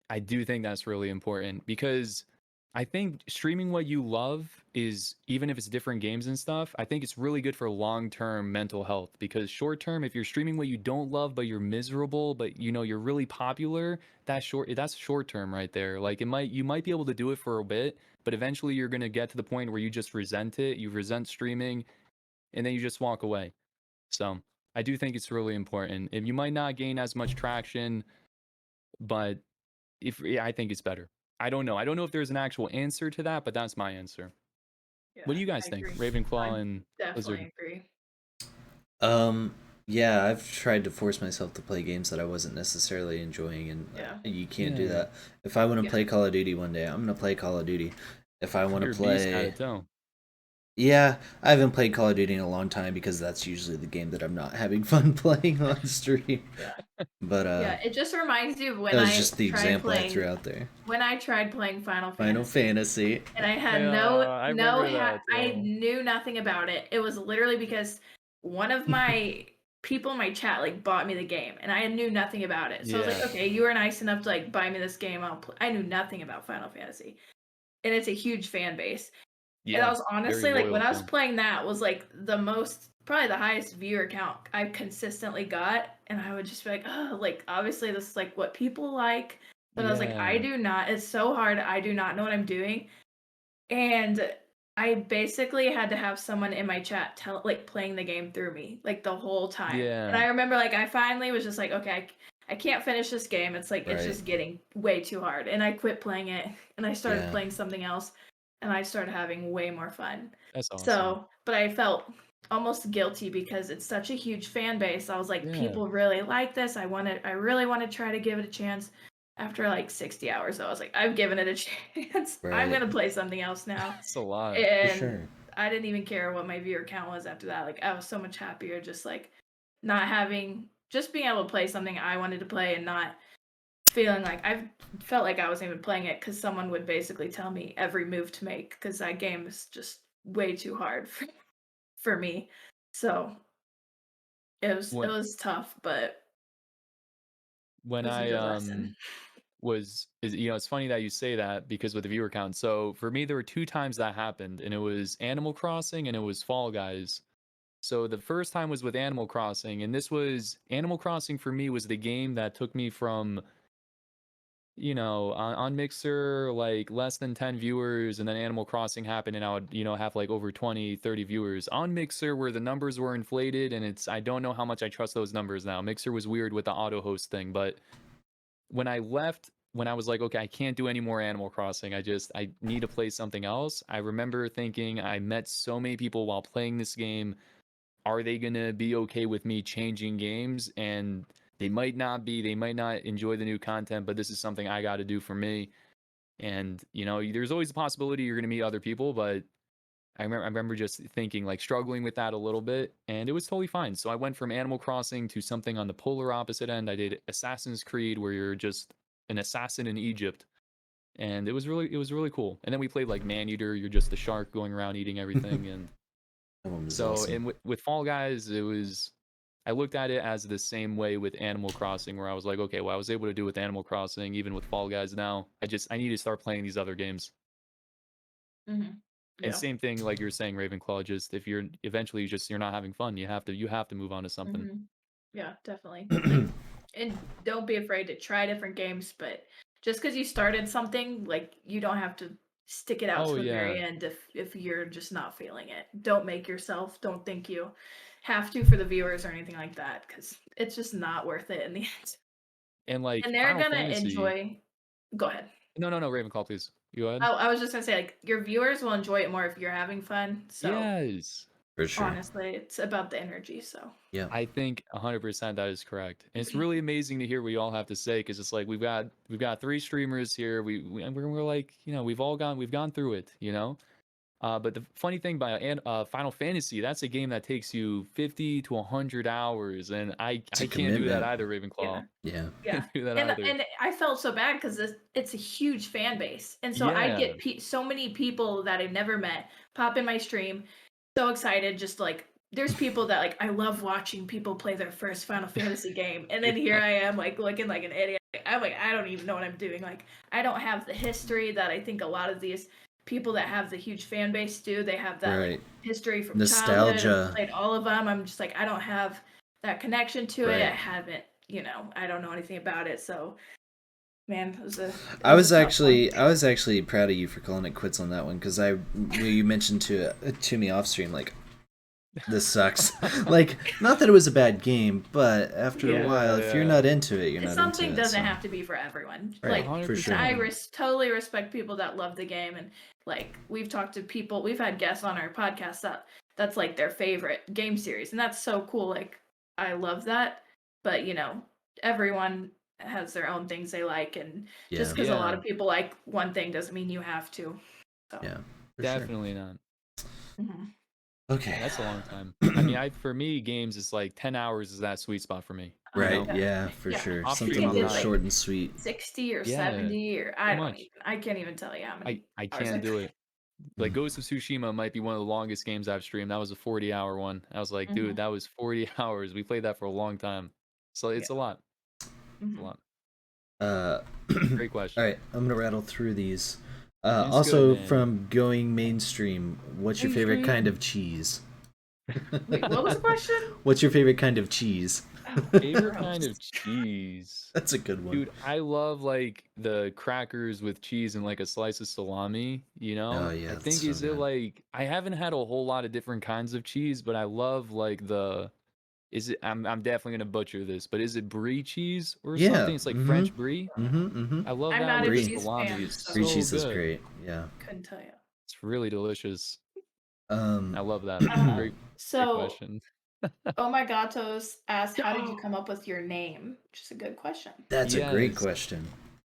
I do think that's really important because I think streaming what you love is even if it's different games and stuff, I think it's really good for long-term mental health because short-term if you're streaming what you don't love but you're miserable but you know you're really popular, that's short-term right there. Like you might be able to do it for a bit, but eventually you're going to get to the point where you just resent it, you resent streaming and then you just walk away. So, I do think it's really important. And you might not gain as much traction, but if yeah, I think it's better. I don't know. I don't know if there's an actual answer to that, but that's my answer. What do Yeah, you guys I think? agree. I Ravenclaw and definitely Lizard. agree. Um, yeah, I've tried to force myself to play games that I wasn't necessarily enjoying, and Yeah. you can't do Yeah. that. If I want to Yeah. play Call of Duty one day, I'm gonna play Call of Duty. If I want to You're a beast at play, it too. yeah, I haven't played Call of Duty in a long time because that's usually the game that I'm not having fun playing on stream. Yeah. But Yeah, it just reminds me of that was just the example I threw out there. when I tried playing Final Final Fantasy, Fantasy. and I had Yeah, no I no remember that I too. knew nothing about it. It was literally because one of my people in my chat like bought me the game, and I knew nothing about it. So I was like, Yeah. "Okay, you were nice enough to like buy me this game. I knew nothing about Final Fantasy." and it's a huge fan base. And Yeah, that was very honestly, like, when loyal I was too. playing that was, like, the most probably the highest viewer count I consistently got, and I would just be like, "Oh," like, obviously, this is, like, what people like, but I was like, "I Yeah. do not it's so hard, I do not know what I'm doing." And I basically had to have someone in my chat playing the game through me, like, the whole time. And Yeah. I remember, like, I finally was just like, "Okay, I can't finish this game. It's like it's Right. just getting way too hard." And I quit playing it, and I started Yeah. playing something else, and I started having way more fun. That's awesome. So, but I felt almost guilty because it's such a huge fan base. I was like, Yeah. people really like this. I really want to try to give it a chance. After like 60 hours, though, I was like, I've given it a chance. I'm Right. gonna play something else now. That's a lot. For And sure. I didn't even care what my viewer count was after that. Like, I was so much happier just like not having just being able to play something I wanted to play and not feeling like I felt like I wasn't even playing it because someone would basically tell me every move to make because that game is just way too hard for me. So it When was tough, but when it was a I good lesson. it's funny that you say that because with the viewer count. So for me, there were 2 times that happened, and it was Animal Crossing and it was Fall Guys. So the first time was with Animal Crossing, and this was Animal Crossing for me was the game that took me from on Mixer, like less than 10 viewers, and then Animal Crossing happened, and I would, have like over 20, 30 viewers. On Mixer, where the numbers were inflated, and I don't know how much I trust those numbers now. Mixer was weird with the auto host thing, but when I left, when I was like, okay, I can't do any more Animal Crossing, I need to play something else. I remember thinking, I met so many people while playing this game. Are they going to be okay with me changing games? And they might not be. They might not enjoy the new content, but this is something I got to do for me. And, there's always a possibility you're going to meet other people, but I remember just thinking, like, struggling with that a little bit, and it was totally fine. So I went from Animal Crossing to something on the polar opposite end. I did Assassin's Creed, where you're just an assassin in Egypt, and it was really cool. And then we played like Maneater. You're just the shark going around eating everything, and That one was so awesome. and with Fall Guys, I looked at it as the same way with Animal Crossing, where I was like, okay, well, I was able to do with Animal Crossing, even with Fall Guys now. I need to start playing these other games. Hmm. And Yeah. same thing, like you're saying, Ravenclaw. Just if you're eventually you're not having fun, you have to move on to something. Hmm. Yeah, definitely. Like, and don't be afraid to try different games, but just because you started something, like, you don't have to stick it out Oh to the yeah, very end if you're just not feeling it. Don't think you have to for the viewers or anything like that, because it's just not worth it in the end. and like And they're Final gonna Fantasy. enjoy. Go ahead. No, no, no, Ravenclaw, please. You go ahead. I was just gonna say, like, your viewers will enjoy it more if you're having fun. So Yes, For sure. honestly, it's about the energy. So. Yeah. I think 100% that is correct, and it's really amazing to hear what you all have to say because it's like we've got 3 streamers here. And we're like we've gone through it. But the funny thing about Final Fantasy, that's a game that takes you 50 to 100 hours, and I It's a I can't do that commitment. either, Yeah. Ravenclaw. Yeah. Yeah. Can't do that And either. I felt so bad because it's a huge fan base, and so I'd Yeah, get so many people that I've never met pop in my stream, so excited, just like there's people that like I love watching people play their first Final Fantasy game, and then here yeah, I am like looking like an idiot. I'm like I don't even know what I'm doing. Like I don't have the history that I think a lot of these people that have the huge fan base do. They have that like Right. history from childhood. I've Nostalgia. played all of them. I'm just like I don't have that connection to it. I Right. haven't, I don't know anything about it. So, man, it I was a was tough one. actually I was actually proud of you for calling it quits on that one because you mentioned to me off stream like this sucks. Like, not that it was a bad game, but after a Yeah. while, if you're yeah, not into it, you're not into Something it. doesn't So have to be for everyone. right, Like, for sure. 100%. totally respect people that love the game, and like we've talked to people, we've had guests on our podcast that's like their favorite game series, and that's so cool. Like, I love that, but everyone has their own things they like, and just Yeah, because a lot Yeah, of people like one thing doesn't mean you have to. So, yeah, for sure. definitely not. mhm. Okay. That's a long time. I mean, for me, games is like 10 hours is that sweet spot for me. You Right, know, yeah, Definitely. for Yeah. sure. off Something stream, a You I'm little did not. like short and sweet. 60 or Yeah, 70 or too much. I can't even tell you how I many I hours I can't do played. it. Like Mm. Ghost of Tsushima might be one of the longest games I've streamed. That was a 40-hour one. I was like, dude, Hmm. that was 40 hours. We played that for a long time. So Yeah. it's a lot. It's a Hmm. lot. Uh, Great all question. right, I'm gonna rattle through these. It's good, Also, man. from going mainstream, what's your favorite kind Mainstream. of cheese? Wait, what was the question? What's your favorite kind of cheese? Oh, Favorite kind gross. of cheese. That's a good one. Dude, I love like the crackers with cheese and like a slice of salami, you Oh know? yeah, I that's think so is it good. like I haven't had a whole lot of different kinds of cheese, but I love like the is it I'm definitely gonna butcher this, but is it brie cheese or Yeah. something? It's like Mm-hmm. French brie. Mm-hmm. Mm-hmm. I love I'm that not a with the Brie. cheese salami. fan, It's so Brie so cheese is good. great. Yeah. couldn't tell you. It's really delicious. I Um. love that. Um, Great so question. Oh My Gatos asked, "How did you come up with your name?" Which is a good question. That's a great Yes. question.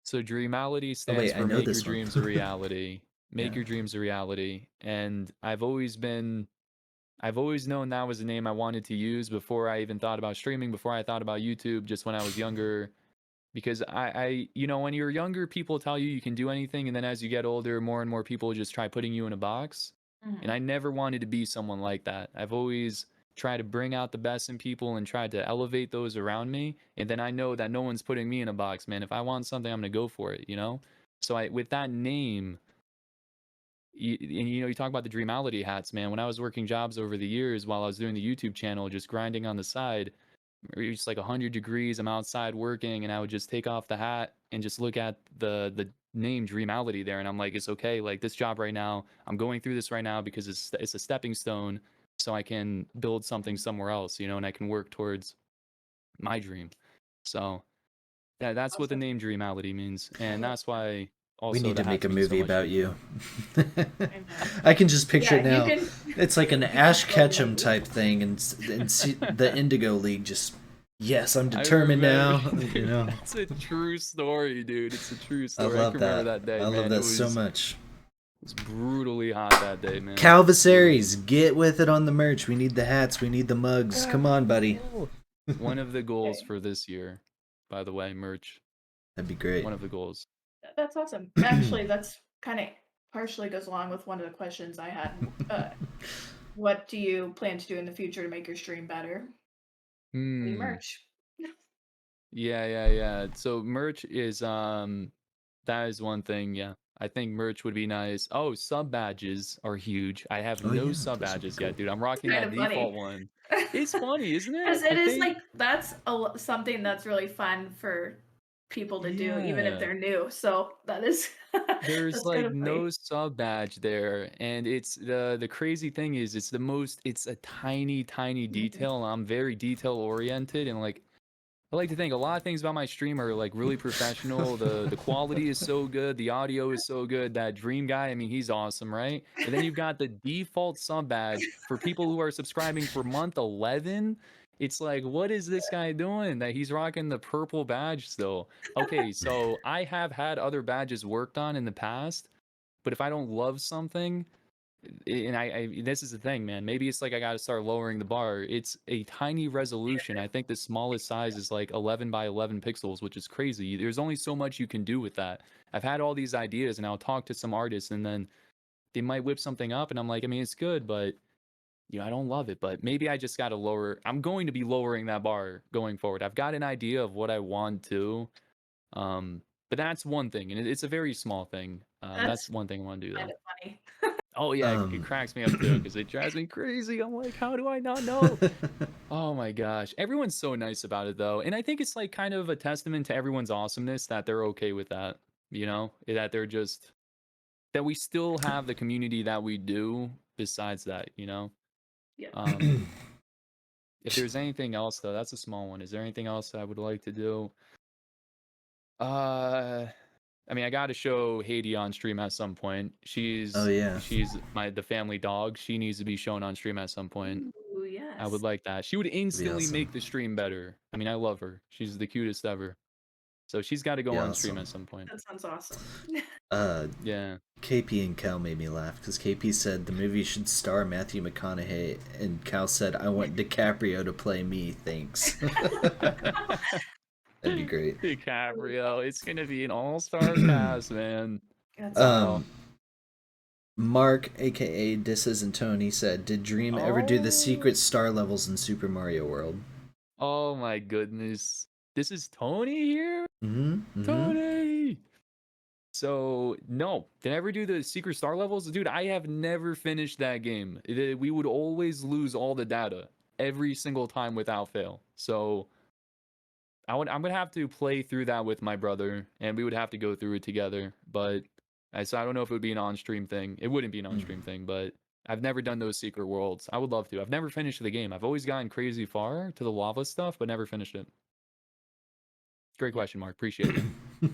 So Dreamality Oh stands wait, I for know Make Your this one. Dreams a Reality. Yeah. Make Your Dreams a Reality. And I've always known that was the name I wanted to use before I even thought about streaming, before I thought about YouTube, just when I was younger. Because when you're younger, people tell you you can do anything, and then as you get older, more and more people just try putting you in a box. And Mhm. I never wanted to be someone like that. I've always tried to bring out the best in people and tried to elevate those around me. And then I know that no one's putting me in a box, man. If I want something, I'm gonna go for it, you know? So with that name, you talk about the Dreamality hats, man. When I was working jobs over the years while I was doing the YouTube channel, just grinding on the side, it's like 100 degrees. I'm outside working, and I would just take off the hat and just look at the name Dreamality there, and I'm like, it's okay. Like this job right now, I'm going through this right now because it's a stepping stone, so I can build something somewhere else, and I can work towards my dream. So that's what the Awesome. name Dreamality means, I and love that's that. why We also need the to make hats a mean so movie much to about me. you. Amen. I can just picture it Yeah, you now. can It's like an you can Ash totally Ketchum do type thing, and see the Indigo League just. Yes, I'm I determined remember, now. You dude, know, that's a true story, dude. It's a true I story. I love can remember that. that day, I love man. It that so was much. brutally hot that day, man. Brutally. Calvisaries, get with it on the merch. We need the hats. We need the mugs. Come on, buddy. One of the goals Okay, for this year, by the way, merch. That'd be great. One of the goals. that's awesome. Actually, that's kind of partially goes along with one of the questions I had. What do you plan to do in the future to make your stream better? New Hmm. merch. Yeah. So merch is that is one thing, yeah. I think merch would be nice. Oh, sub badges are huge. I have Oh no yeah, sub those would be badges cool. yet, dude. I'm rocking Kind that of default funny. one. It's funny, isn't Because it? it I is think like that's something that's really fun for people to do, even if yeah. they're new. So that is There's that's kind like of no funny. sub badge there, and it's the crazy thing is it's a tiny Mhm. detail. And I'm very detail oriented, and like I like to think a lot of things about my stream are like really professional. The quality is so good, the audio is so good. That Dream guy, I mean, he's awesome, right? And then you've got the default sub badge for people who are subscribing for month 11. It's like, what is this guy doing that he's rocking the purple badge still? Okay, so I have had other badges worked on in the past, but if I don't love something, and I this is the thing, man. Maybe it's like I got to start lowering the bar. It's a tiny resolution. I think the smallest size is like 11 by 11 pixels, which is crazy. There's only so much you can do with that. I've had all these ideas, and I'll talk to some artists, and then they might whip something up, and I'm like, I mean, it's good, but I don't love it. But maybe I just got to lower. I'm going to be lowering that bar going forward. I've got an idea of what I want to. Um, but that's one thing, and it's a very small thing. That's That's one thing I want to do kind though. of funny. Oh yeah, it um. cracks me up too because it drives me crazy. I'm like, how do I not know? Oh my gosh, everyone's so nice about it though, and I think it's like kind of a testament to everyone's awesomeness that they're okay with that. That they're just that we still have the community that we do. Besides that, Yeah. um, if there's anything else though, that's a small one. Is there anything else I would like to do? Uh, I mean, I got to show Haiti on stream at some point. Oh She's yeah. she's the family dog. She needs to be shown on stream at some point. Ooh, I would yes. like that. She would That'd be instantly awesome. make the stream better. I mean, I love her. She's the cutest ever. So she's got to go Be on stream awesome. at some point. That sounds awesome. Uh, Yeah. KP and Cal made me laugh because KP said the movie should star Matthew McConaughey, and Cal said, "I want DiCaprio to play me, thanks." That'd be great. DiCaprio. It's gonna be an all-star cast, man. That's awesome. Oh. um, Mark, aka This Isn't Tony, said, "Did Dream ever do the Oh. secret star levels in Super Mario World?" Oh my goodness. This is Tony here? Mm-hmm. Mm-hmm. Tony. So no, did I ever do the secret star levels? Dude, I have never finished that game. We would always lose all the data every single time without fail. So I'm gonna have to play through that with my brother, and we would have to go through it together. But so I don't know if it would be an on-stream thing. It wouldn't be an on-stream thing, but I've never done those secret worlds. I would love to. I've never finished the game. I've always gotten crazy far to the lava stuff, but never finished it. Great question, Mark. Appreciate it.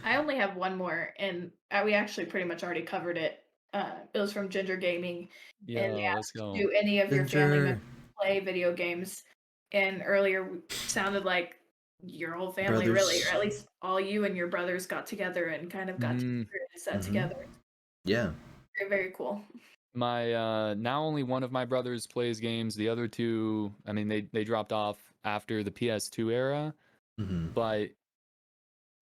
I only have one more, and we actually pretty much already covered it. It was from Ginger Gaming, and they Yeah, let's asked, go. do any of your family Ginger. members play video games? And earlier sounded like your whole family, really, or Brothers. at least all you and your brothers got together and kind of got to experience that together. Yeah. Very, very cool. My now only one of my brothers plays games. The other two, I mean, they dropped off after the PS2 era. But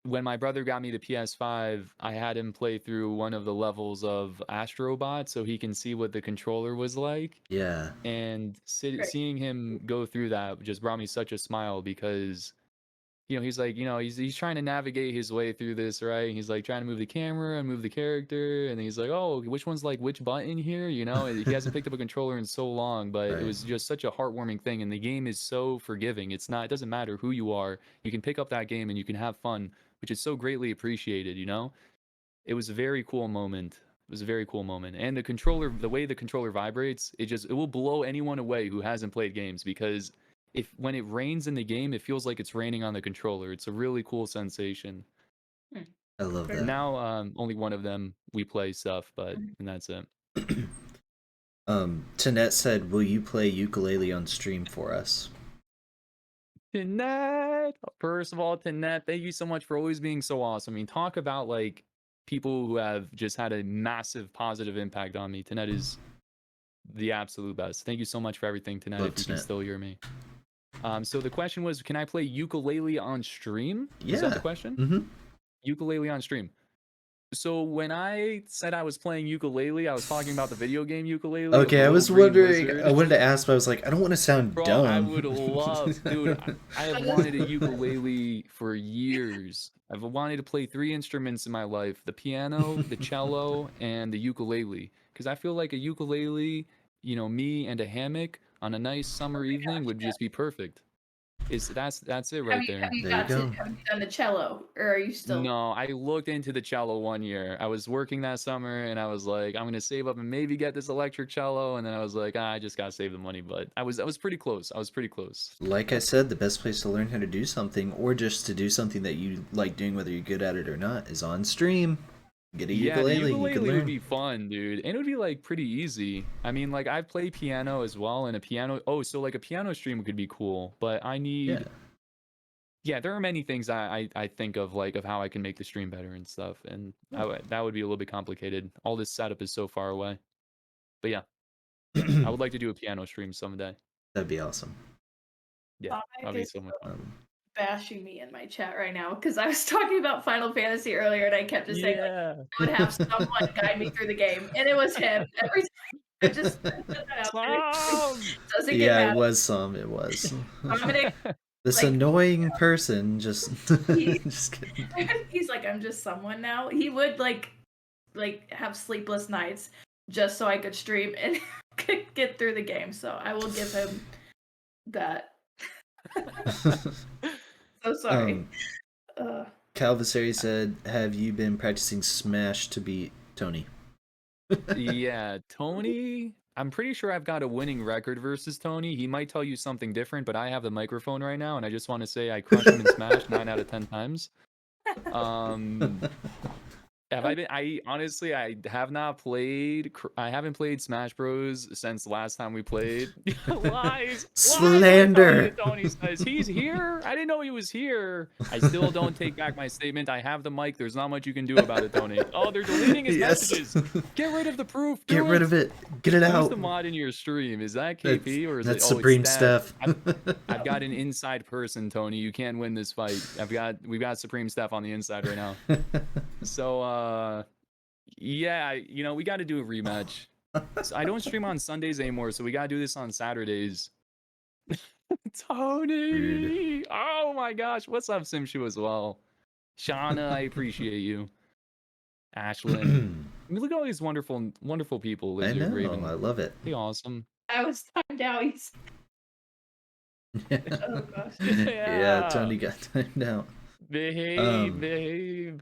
when my brother got me the PS5, I had him play through one of the levels of Astrobot so he can see what the controller was like. Yeah. And Great. seeing him go through that just brought me such a smile because, you know, he's like, you know, he's trying to navigate his way through this, right? He's like trying to move the camera and move the character, and he's like, oh, which one's like which button here? You know, he hasn't picked up a controller in so long, but it was just such a heartwarming thing. And the game is so forgiving. It doesn't matter who you are. You can pick up that game and you can have fun, which is so greatly appreciated, you know? It was a very cool moment. It was a very cool moment. And the controller, the way the controller vibrates, it will blow anyone away who hasn't played games because when it rains in the game, it feels like it's raining on the controller. It's a really cool sensation. I love that. Now, only one of them we play stuff, and that's it. Tanette said, "Will you play ukulele on stream for us?" Tanette, first of all, Tanette, thank you so much for always being so awesome. I mean, talk about like people who have just had a massive positive impact on me. Tanette is the absolute best. Thank you so much for everything, Tanette. Love If you can Tanette. still hear me. So the question was, can I play ukulele on stream? Yeah. Is that the question? Ukulele on stream. So when I said I was playing ukulele, I was talking about the video game ukulele. Okay, I was wondering. I wanted to ask, but I was like, I don't want to sound Bro, dumb. I would love, dude. I have wanted a ukulele for years. I've wanted to play 3 instruments in my life: the piano, the cello, and the ukulele. Because I feel like a ukulele, you know, me and a hammock on a nice summer evening would just be perfect. That's it right there. Have you There you go. have you done the cello, or are you still? No, I looked into the cello one year. I was working that summer and I was like, I'm gonna save up and maybe get this electric cello. And then I was like, I just gotta save the money. But I was pretty close. I was pretty close. Like I said, the best place to learn how to do something, or just to do something that you like doing, whether you're good at it or not, is on stream. Get a ukulele, the you can ukulele learn. would be fun, dude. And it would be like pretty easy. I mean, like I play piano as well, and a piano. Oh, so like a piano stream could be cool. But I need. Yeah, there are many things I think of, like, of how I can make the stream better and stuff, and that would be a little bit complicated. All this setup is so far away. But yeah, I would like to do a piano stream someday. That'd be awesome. Yeah, that'd be so much fun. Bashing me in my chat right now because I was talking about Final Fantasy earlier and I kept just saying like, I would have someone guide me through the game, and it was him every time. I just put that out there. Doesn't get mad. It was some. It was. I'm gonna, this annoying person just. Just kidding. He's like, I'm just someone now. He would like have sleepless nights just so I could stream and could get through the game. So I will give him that. So sorry. Calvisary said, "Have you been practicing Smash to beat Tony?" Yeah, Tony. I'm pretty sure I've got a winning record versus Tony. He might tell you something different, but I have the microphone right now, and I just want to say I crushed him in Smash 9 out of 10 times. Have I been? I honestly, I have not played. I haven't played Smash Bros. Since the last time we played. Lies. Slander. Tony says he's here. I didn't know he was here. I still don't take back my statement. I have the mic. There's not much you can do about it, Tony. Oh, they're deleting his messages. Get rid of the proof. Get rid of it. Get it out. Who's the mod in your stream? Is that KP or is that's it? Supreme Steph. I've got an inside person, Tony. You can't win this fight. We've got Supreme Steph on the inside right now. So yeah, you know, we got to do a rematch. So I don't stream on Sundays anymore, so we got to do this on Saturdays. Tony! Rude. Oh my gosh, what's up, Simshu as well? Shauna, I appreciate you. Ashlyn. I mean, look at all these wonderful, wonderful people. I Lizard, know, Raven, I love it. they awesome. I was timed out. Oh gosh. Yeah, Tony got timed out. Behave.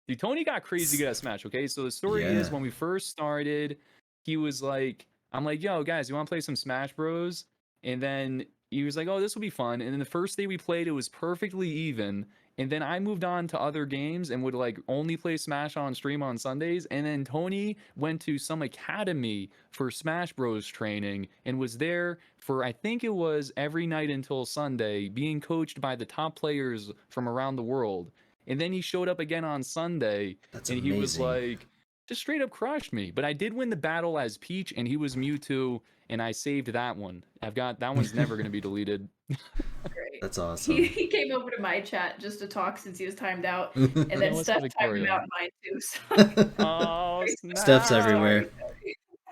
Dude, Tony got crazy good at Smash, okay? So the story is Yeah. when we first started, he was like, I'm like, yo, guys, you want to play some Smash Bros? And then he was like, oh, this will be fun. And then the first day we played, it was perfectly even. And then I moved on to other games and would like only play Smash on stream on Sundays. And then Tony went to some academy for Smash Bros training and was there for, I think it was every night until Sunday, being coached by the top players from around the world. And then he showed up again on Sunday, That's and amazing. he was like, just straight up crushed me. But I did win the battle as Peach, and he was Mewtwo, and I saved that one. I've got that one's never gonna be deleted. Great. That's awesome. He came over to my chat just to talk since he was timed out, and then Yeah, what's Steph up, timed him Victoria? out in mine too. So Oh, Stuff's snap. everywhere.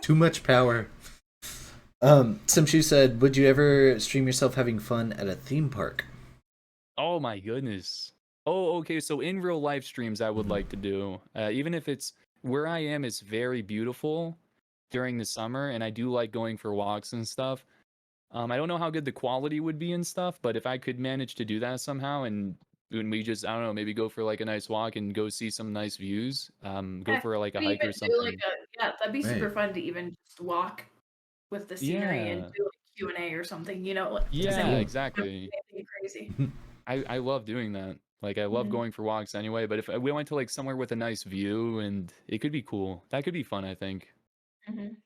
Too much power. Simshu said, would you ever stream yourself having fun at a theme park? Oh my goodness. Oh, okay. So in real life streams, I would Mhm. like to do, even if it's where I am, it's very beautiful during the summer, and I do like going for walks and stuff. I don't know how good the quality would be and stuff, but if I could manage to do that somehow, and when we just, I don't know, maybe go for like a nice walk and go see some nice views, go Yeah, for like a could hike even or do like something. that'd be super Right. fun to even just walk with the scenery and Yeah. do like Q&A or something, you know, like Yeah, simple, exactly. anything crazy. I love doing that. Like I love Mhm. going for walks anyway, but if we went to like somewhere with a nice view and it could be cool. That could be fun, I think. Mhm.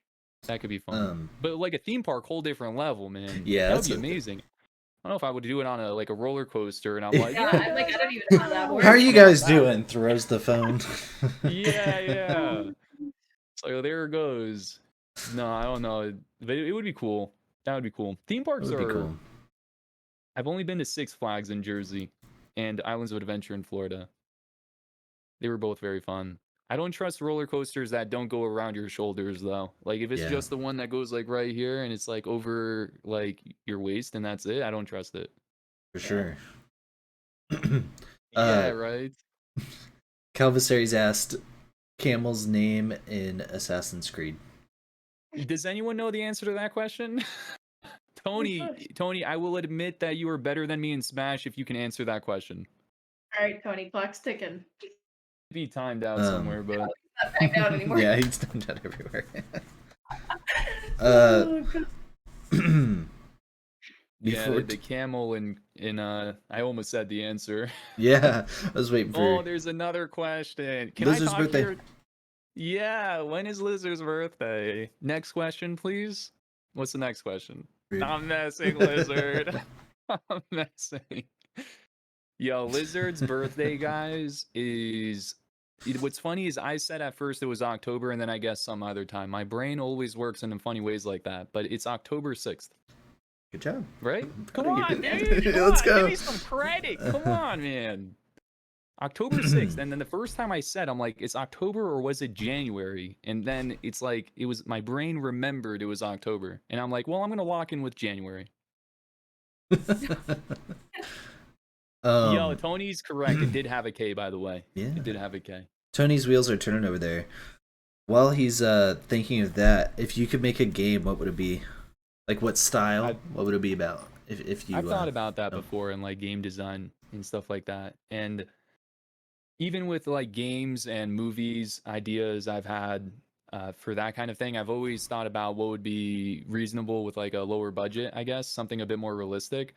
That could be fun. But like a theme park, whole different level, man. Yeah, That would that's be amazing. I don't know if I would do it on a roller coaster and I'm like, Yeah, yeah, I guys, don't even know how that works. How are you guys doing? Throws the phone. yeah. So there it goes. No, I don't know. But it would be cool. That would be cool. Theme That parks would be are cool. I've only been to Six Flags in Jersey and Islands of Adventure in Florida. They were both very fun. I don't trust roller coasters that don't go around your shoulders though. Like if it's Yeah. just the one that goes like right here and it's like over like your waist and that's it, I don't trust it. For sure. Yeah, right. Calvisaries asked Camel's name in Assassin's Creed. Does anyone know the answer to that question? Tony, I will admit that you are better than me in Smash if you can answer that question. All right, Tony, clock's ticking. Be timed out somewhere, but Not timed out anymore. Yeah, he's timed out everywhere. Oh, God. yeah, Before the camel in I almost said the answer. yeah, I was waiting for Oh, there's another question. Can Lizard's I talk birthday. here? Yeah, when is Lizard's birthday? Next question, please. What's the next question? Rude. I'm messing, Lizard. I'm messing. Yo, Lizard's birthday, guys, is what's funny is I said at first it was October and then I guess some other time. My brain always works in funny ways like that, but it's October 6th, Good job. right? I'm proud Come of on, you. dude. Come Let's on, go. give me some credit. Come on, man. October 6th. And then the first time I said, I'm like, it's October or was it January? And then it's like, it was my brain remembered it was October. And I'm like, well, I'm going to lock in with January. Yo, Tony's correct. It did have a K, by the way. Yeah. It did have a K. Tony's wheels are turning over there. While he's thinking of that, if you could make a game, what would it be? Like what style? What would it be about? If you I've thought about that know. before in like game design and stuff like that. And even with like games and movies ideas I've had for that kind of thing, I've always thought about what would be reasonable with like a lower budget, I guess, something a bit more realistic.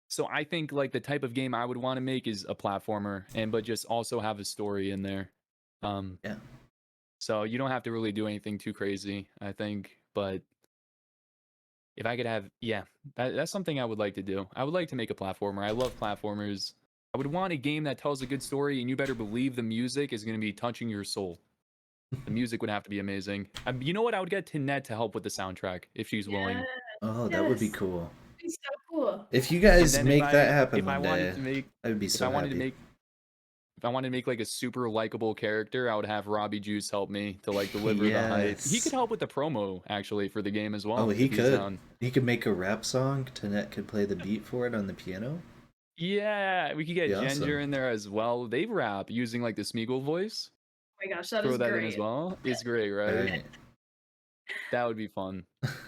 So I think like the type of game I would want to make is a platformer, but just also have a story in there. Yeah. So you don't have to really do anything too crazy, I think. But if I could have, yeah, that's something I would like to do. I would like to make a platformer. I love platformers. I would want a game that tells a good story, and you better believe the music is going to be touching your soul. The music would have to be amazing. You know what? I would get Tinette to help with the soundtrack if she's willing. Oh, that would be Yes. cool. That'd be so cool. If you guys then make if that happen if I one wanted day, to make, I would be if so I wanted happy. to make, if I wanted to make like a super likable character, I would have Robbie Juice help me to like deliver the hype. He Yes. could help with the promo actually for the game as well. Oh, he if he's could. down. He could make a rap song. Tanette could play the beat for it on the piano. Yeah, we could get Be Ginger awesome. in there as well. They rap using like the Smeagol voice. Oh my gosh, that Throw is that in as great. well. It's great, right? Right. That would be fun.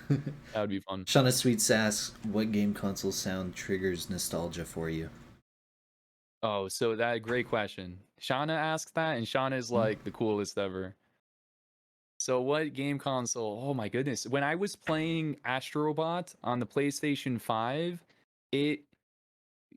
That would be fun. Shauna Sweets asks, "What game console sound triggers nostalgia for you?" Oh, so that great question. Shauna asked that, and Shauna is like the coolest ever. So what game console? Oh my goodness. When I was playing Astrobot on the PlayStation 5, it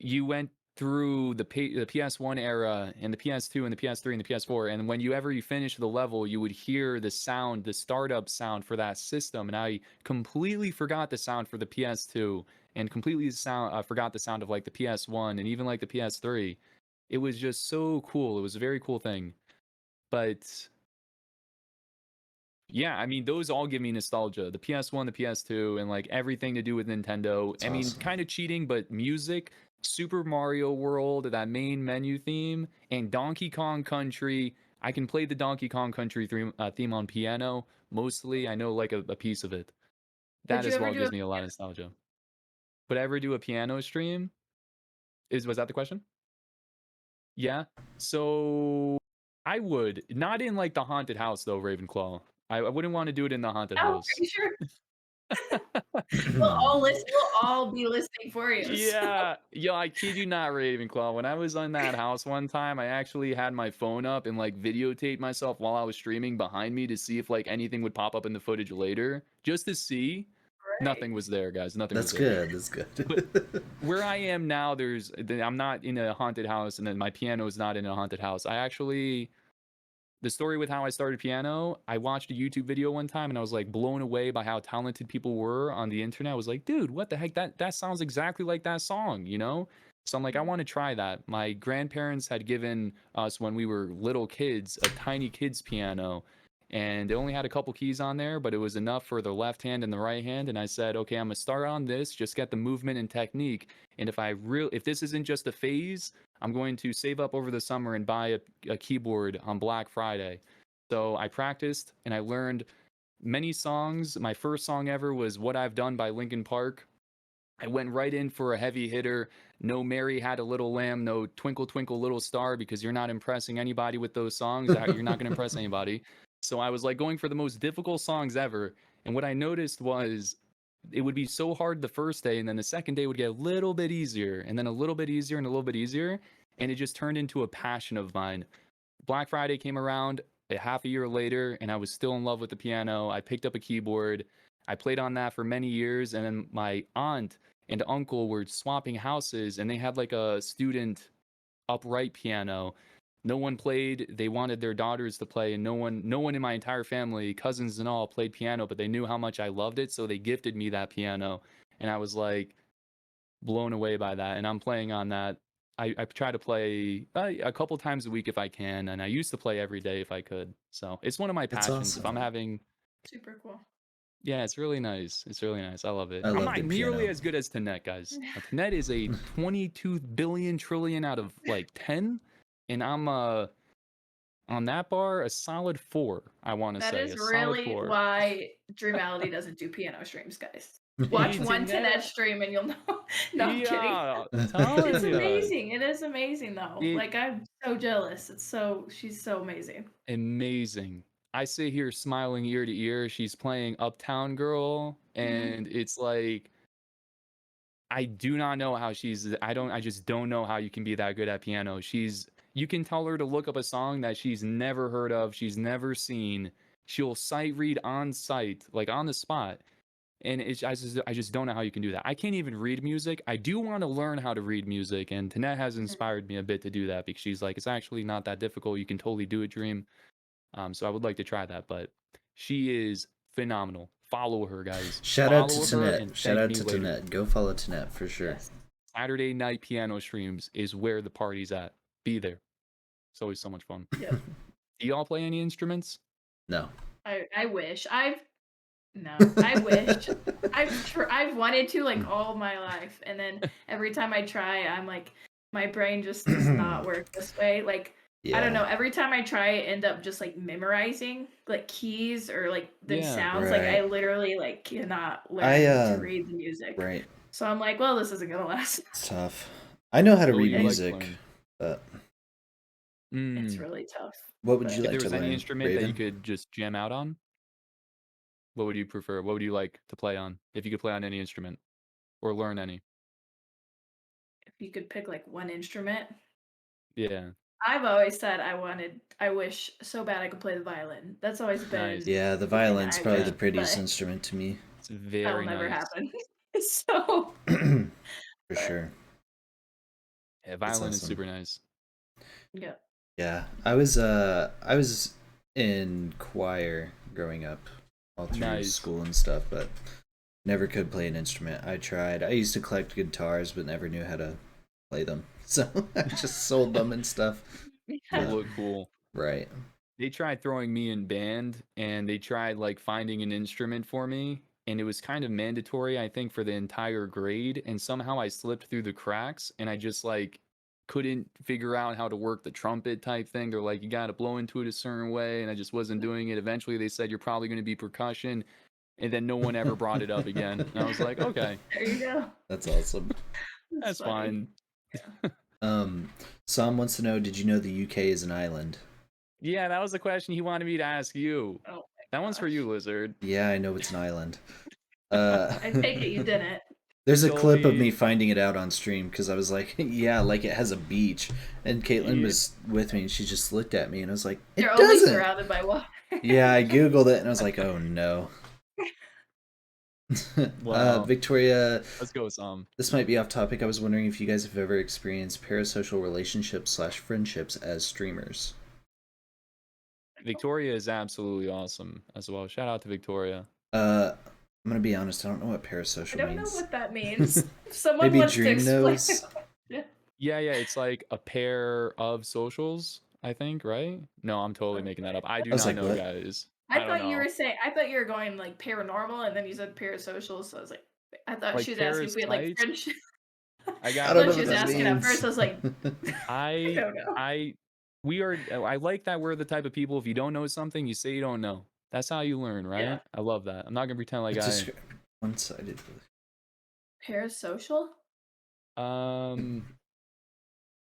you went through the PS1 era and the PS2 and the PS3 and the PS4, and whenever you finish the level, you would hear the sound, the startup sound for that system, and I completely forgot the sound for the PS2 and completely forgot the sound of like the PS1 and even like the PS3. It was just so cool. It was a very cool thing. But yeah, I mean, those all give me nostalgia. The PS1, the PS2, and like everything to do with Nintendo. It's I mean, awesome. kind of cheating, but music, Super Mario World, that main menu theme, and Donkey Kong Country. I can play the Donkey Kong Country theme on piano mostly. I know like a piece of it. Would That you as ever well do a gives me a lot of nostalgia. Would I ever do a piano stream? Was that the question? Yeah. So I would not in like the haunted house though, Ravenclaw. I wouldn't want to do it in the haunted Oh, are house. you sure? We'll all be listening for you. So. Yeah, yo, I kid you not, Ravenclaw. When I was in that house one time, I actually had my phone up and like videotaped myself while I was streaming behind me to see if like anything would pop up in the footage later, just to see. Right. Nothing was there, guys. Nothing was That's there. good. That's But good. where I am now, I'm not in a haunted house, and then my piano is not in a haunted house. The story with how I started piano, I watched a YouTube video one time and I was like blown away by how talented people were on the internet. I was like, dude, what the heck? That sounds exactly like that song, you know? So I'm like, I want to try that. My grandparents had given us when we were little kids a tiny kids piano, and it only had a couple keys on there, but it was enough for the left hand and the right hand. And I said, okay, I'm gonna start on this, just get the movement and technique. And if this isn't just a phase, I'm going to save up over the summer and buy a keyboard on Black Friday. So I practiced and I learned many songs. My first song ever was What I've Done by Linkin Park. I went right in for a heavy hitter. No Mary Had a Little Lamb, no Twinkle Twinkle Little Star, because you're not impressing anybody with those songs. You're not going to impress anybody. So I was like going for the most difficult songs ever. And what I noticed was it would be so hard the first day, and then the second day would get a little bit easier, and then a little bit easier, and a little bit easier. And it just turned into a passion of mine. Black Friday came around a half a year later, and I was still in love with the piano. I picked up a keyboard. I played on that for many years, and then my aunt and uncle were swapping houses, and they had like a student upright piano. No one played. They wanted their daughters to play, and no one in my entire family, cousins and all, played piano, but they knew how much I loved it, so they gifted me that piano, and I was like blown away by that. And I'm playing on that. I try to play a couple times a week if I can, and I used to play every day if I could. So it's one of my It's passions. If I'm awesome. having, Super cool. yeah, it's really nice. It's really nice. I love it. I I'm love not good nearly piano. as good as Tanet, guys. Tanet is a 22 billion trillion out of like 10, and I'm on that bar a solid 4. I want to That say is a solid really 4. why Dreamality doesn't do piano streams, guys. Watch Hey, one Tanet Tanet, stream and you'll know. No, I'm kidding. yeah, telling It's ya. amazing. It is amazing though. It Like I'm so jealous. She's so amazing. amazing. I sit here smiling ear to ear. She's playing Uptown Girl, Mhm. and it's like I do not know how I just don't know how you can be that good at piano. You can tell her to look up a song that she's never heard of, she's never seen. She'll sight read on site, like on the spot. And I just don't know how you can do that. I can't even read music. I do want to learn how to read music, and Tanet has inspired me a bit to do that because she's like, it's actually not that difficult. You can totally do it, Dream. So I would like to try that, but she is phenomenal. Follow her, guys. Shout out to Follow her Tanet. and Shout thank out me to later. Tanet. Go follow Tanet for sure. Yes. Saturday night piano streams is where the party's at. Be there. It's always so much fun. Yep. Do y'all play any instruments? No. I wish. I wish. I've wanted to like all my life, and then every time I try, I'm like, my brain just does not work this way. Like I don't know. Yeah. Every time I try, I end up just like memorizing like keys or like the Yeah. sounds. Like I Right. literally like cannot I learn to read the music. right. So I'm like, well, this isn't gonna last. It's tough. I know how to What would read you like to music, learn? but It's Mm. really tough. what would But you If like there to was any learn, instrument that you Raven? could just jam out on, what would you prefer? What would you like to play on? If you could play on any instrument or learn any. if you could pick like one instrument, Yeah. I've always said I wish so bad I could play the violin. That's always Nice. been Yeah, the the thing violin's I probably wish, the prettiest but instrument to me. It's that'll very never nice. happen. So, For but sure. Yeah, That's violin is awesome. super nice. yeah. Yeah, I was in choir growing up, all through Nice. school and stuff, but never could play an instrument. I tried. I used to collect guitars, but never knew how to play them, so I just sold them and stuff. To But, look cool. right. They tried throwing me in band and they tried like finding an instrument for me and it was kind of mandatory I think for the entire grade and somehow I slipped through the cracks and I just like couldn't figure out how to work the trumpet type thing. They're like you got to blow into it a certain way and I just wasn't doing it. Eventually they said you're probably going to be percussion and then no one ever brought it up again. And I was like, "Okay, There you go. That's awesome. that's Funny. fine." Sam wants to know, did you know the UK is an island? Yeah, that was the question he wanted me to ask you. Oh That my one's for gosh. you, Lizard. Yeah, I know it's an island. I take it you didn't. There's a Told clip of me- me finding it out on stream because I was like, yeah, like it has a beach. And Caitlin Yeah. was with me and she just looked at me and I was like, it You're only doesn't. surrounded by water. Yeah, I Googled it and I was like, oh no. Wow. Victoria, Let's go with some. this might be off topic. I was wondering if you guys have ever experienced parasocial relationships slash friendships as streamers. Victoria is absolutely awesome as well. Shout out to Victoria. I'm gonna be honest, I don't know what parasocial I don't know means. what that means. If someone Maybe wants to Dream explain. knows. Yeah, it's like a pair of socials, I think, right? No, I'm totally making that up. I do I was not like, know, what? guys. I don't thought you know. were saying. I thought you were going like paranormal, and then you said parasocial. So I was like, I thought Like she was asking if we had like parasites? friendship. I I got don't What know she what was that asking at first, means. I was like, I don't know. I like that we're the type of people if you don't know something, you say you don't know. That's how you learn, right? Yeah. I love that. I'm not gonna pretend like Describe one-sided. Parasocial.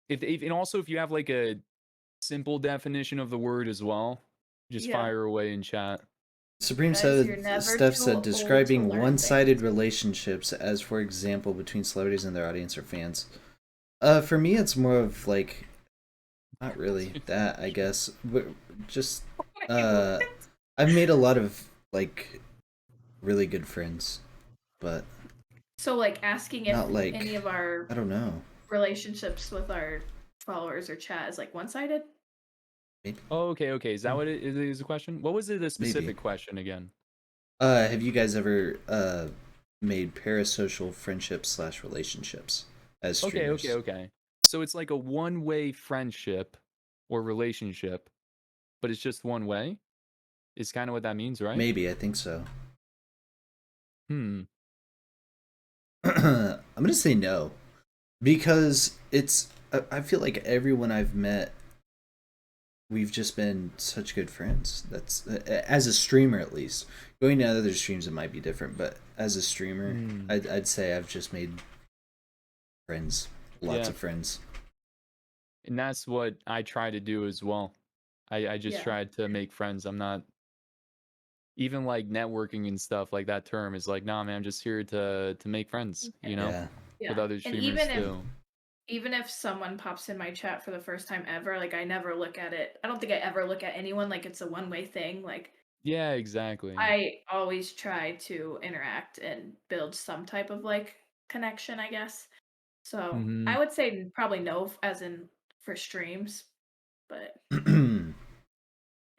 If and also if you have like a simple definition of the word as well, just Yeah. fire away in chat. Supreme Guys, you're said, never Steph too said, old to describing learn one-sided things. relationships as, for example, between celebrities and their audience or fans. For me, it's more of like, not really that, I guess. But just, I've made a lot of like really good friends, but So like asking if not like, any of our I don't know. relationships with our followers or chat is like one-sided. Maybe. Oh, okay. Is that what it is the question? What was it the specific question again? Have you guys ever made parasocial friendships slash relationships as streamers? Okay. So it's like a one-way friendship or relationship, but it's just one way? Is kind of what that means, right? Maybe, I think so. Hmm. I'm gonna say no, because I feel like everyone I've met, we've just been such good friends. That's as a streamer at least. Going to other streams, it might be different, but as a streamer, I'd say I've just made friends, lots of friends. And that's what I try to do as well. I just try to make friends. I'm not even like networking and stuff like that term is like, nah, man, I'm just here to make friends, you know, Yeah. with other And streamers too. even if someone pops in my chat for the first time ever, like I never look at it. I don't think I ever look at anyone like it's a one-way thing. Like Yeah, exactly. I always try to interact and build some type of like connection, I guess. So I would say probably no, as in for streams, but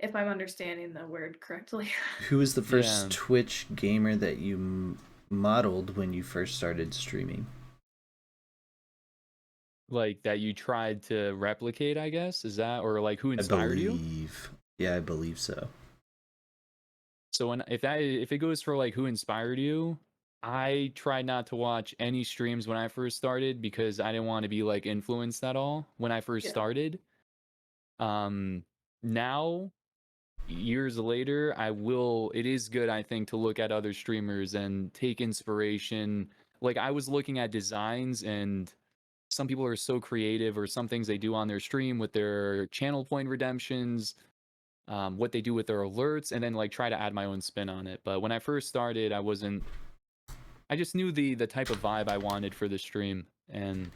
if I'm understanding the word correctly. Who was the first Twitch gamer that you modeled when you first started streaming? Like that you tried to replicate, I guess? Is that, or like who inspired you? Yeah, I believe so. So if it goes for like who inspired you, I tried not to watch any streams when I first started because I didn't want to be like influenced at all when I first started. Now years later, it is good I think to look at other streamers and take inspiration. Like I was looking at designs and some people are so creative, or some things they do on their stream with their channel point redemptions, what they do with their alerts, and then like try to add my own spin on it. But when I first started, I just knew the type of vibe I wanted for the stream, and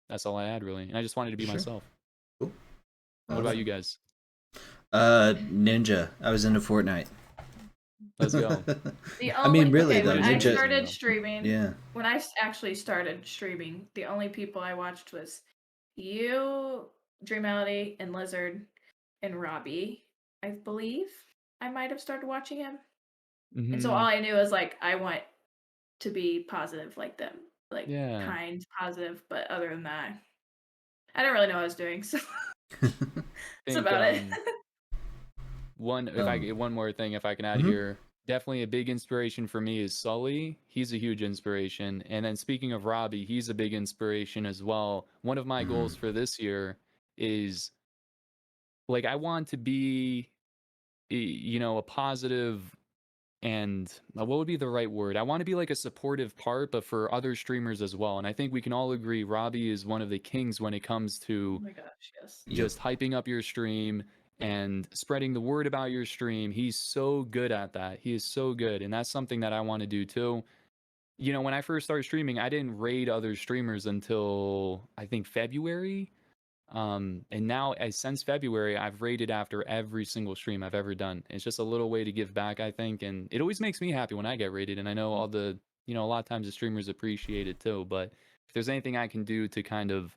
that's all I had really. And I just wanted to be Sure. myself. Cool. What about you guys? Ninja. I was into Fortnite. Let's go. I mean, really though, when I Ninja. started streaming, Yeah. when I actually started streaming, the only people I watched was you, Dreamality, and Lizard, and Robbie. I believe I might have started watching him, and so all I knew was like I want to be positive like them, like Yeah. kind, positive. But other than that, I didn't really know what I was doing. So that's about it. One more thing, if I can add here, definitely a big inspiration for me is Sully. He's a huge inspiration. And then speaking of Robbie, he's a big inspiration as well. One of my goals for this year is like I want to be, a positive, and what would be the right word? I want to be like a supportive part, but for other streamers as well. And I think we can all agree Robbie is one of the kings when it comes to Oh my gosh, yes. just hyping up your stream and spreading the word about your stream. He's so good at that. He is so good. And that's something that I want to do too. When I first started streaming, I didn't raid other streamers until I think February. And now, since February, I've rated after every single stream I've ever done. It's just a little way to give back, I think, and it always makes me happy when I get rated. And I know a lot of times the streamers appreciate it too. But if there's anything I can do to kind of,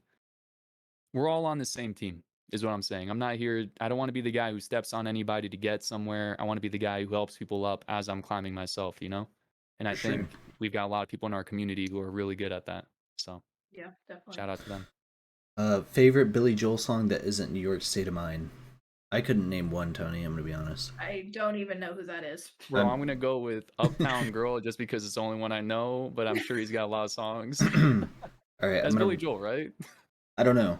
we're all on the same team, is what I'm saying. I'm not here. I don't want to be the guy who steps on anybody to get somewhere. I want to be the guy who helps people up as I'm climbing myself. And I think we've got a lot of people in our community who are really good at that. So yeah, definitely. Shout out to them. Favorite Billy Joel song that isn't New York State of Mind? I couldn't name one, Tony. I'm gonna be honest. I don't even know who that is. Bro, I'm gonna go with Uptown Girl just because it's the only one I know, but I'm sure he's got a lot of songs. All right, that's Billy Joel, right? I don't know.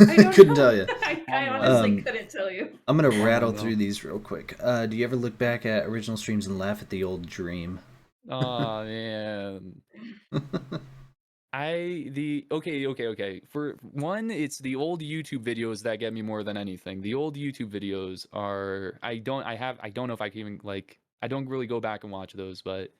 I couldn't tell you. I honestly couldn't tell you. I'm gonna rattle through these real quick. Do you ever look back at original streams and laugh at the old dream? Oh man. Okay. For one, it's the old YouTube videos that get me more than anything. The old YouTube videos are I don't know if I can even I don't really go back and watch those, but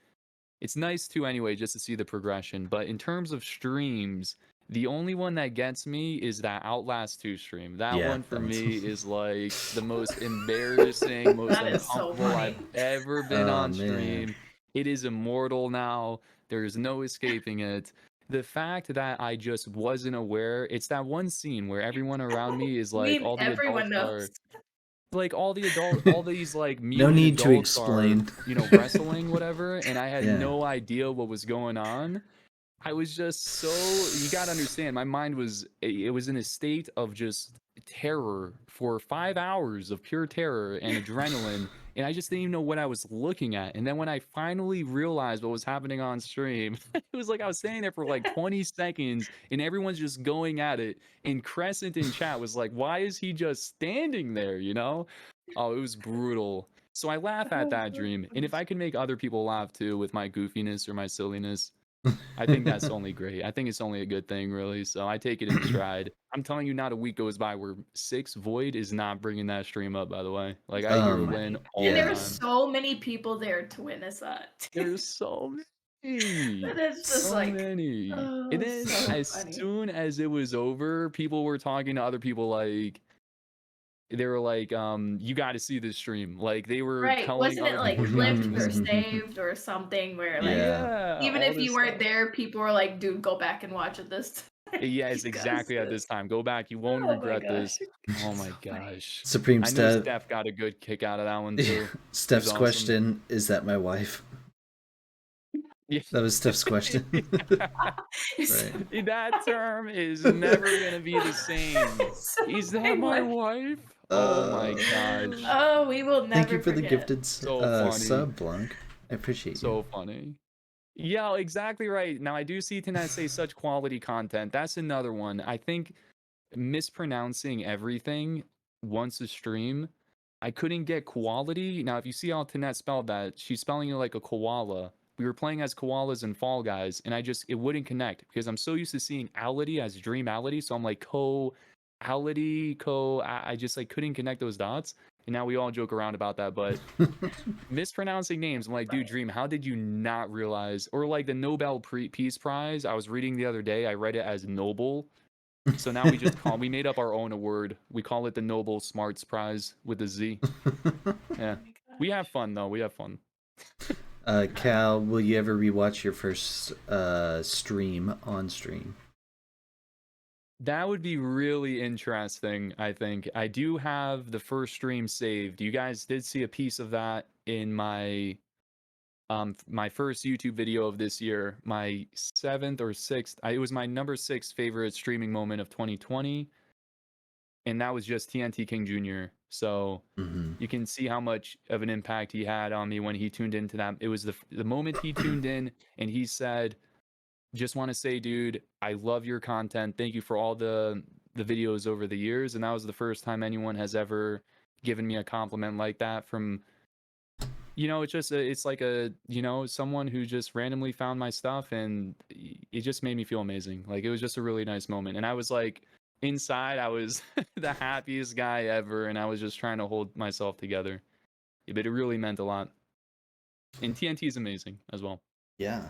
it's nice too anyway just to see the progression. But in terms of streams, the only one that gets me is that Outlast 2 stream. That one for me is like the most embarrassing, most uncomfortable I've ever been on stream. Man. It is immortal now. There's no escaping it. The fact that I just wasn't aware, it's that one scene where everyone around me is like all the adults knows. Like all the adults, all these like no need to explain, are, wrestling, whatever, and I had no idea what was going on. I was just you gotta understand, my mind was in a state of just terror for 5 hours of pure terror and adrenaline. And I just didn't even know what I was looking at. And then when I finally realized what was happening on stream, it was like I was standing there for like 20 seconds and everyone's just going at it. And Crescent in chat was like, why is he just standing there, Oh, it was brutal. So I laugh at that dream. And if I can make other people laugh too with my goofiness or my silliness, I think that's only great. I think it's only a good thing, really. So I take it in stride. I'm telling you, not a week goes by where Six Void is not bringing that stream up, by the way. Like, I hear a win all the time. And there were so many people there to witness that. There's so many. It's just so many. And then soon as it was over, people were talking to other people like, they were like, you got to see this stream. Like they were telling wasn't it like clipped or saved or something where like even if you weren't there, people were like, dude, go back and watch it this time. Yes, exactly at this time. Go back. You won't regret this. Oh my gosh. Supreme Steph. Steph got a good kick out of that one too. Steph's awesome. Question, is that my wife? That was Steph's question. Right. That term is never going to be the same. Is that my wife? Oh my gosh. Oh, we will never Thank you for forget. the gifted sub, Blanc. I appreciate you. So funny. Yeah, exactly right. Now, I do see Tanet say such quality content. That's another one. I think mispronouncing everything once a stream, I couldn't get quality. Now, if you see how Tanet spelled that, she's spelling it like a koala. we were playing as koalas and Fall Guys, and it wouldn't connect because I'm so used to seeing Ality as Dreamality, so I'm like I just like couldn't connect those dots. And now we all joke around about that, but mispronouncing names, I'm like, dude, Dream, how did you not realize? Or like the Nobel Peace Prize, I was reading the other day, I read it as Noble. So now we made up our own word. We call it the Nobel Smarts Prize with a Z. Yeah. We have fun though. We have fun. Cal, will you ever rewatch your first stream on stream? That would be really interesting, I think. I do have the first stream saved. You guys did see a piece of that in my first YouTube video of this year, my 7th or 6th. It was my number 6 favorite streaming moment of 2020, and that was just TNT King Jr. So you can see how much of an impact he had on me when he tuned into that. It was the moment he tuned in and he said, "Just want to say, dude, I love your content. Thank you for all the videos over the years." And that was the first time anyone has ever given me a compliment like that from, it's like someone who just randomly found my stuff, and it just made me feel amazing. Like, it was just a really nice moment. And I was like, inside, I was the happiest guy ever, and I was just trying to hold myself together. But it really meant a lot. And TNT is amazing as well. Yeah.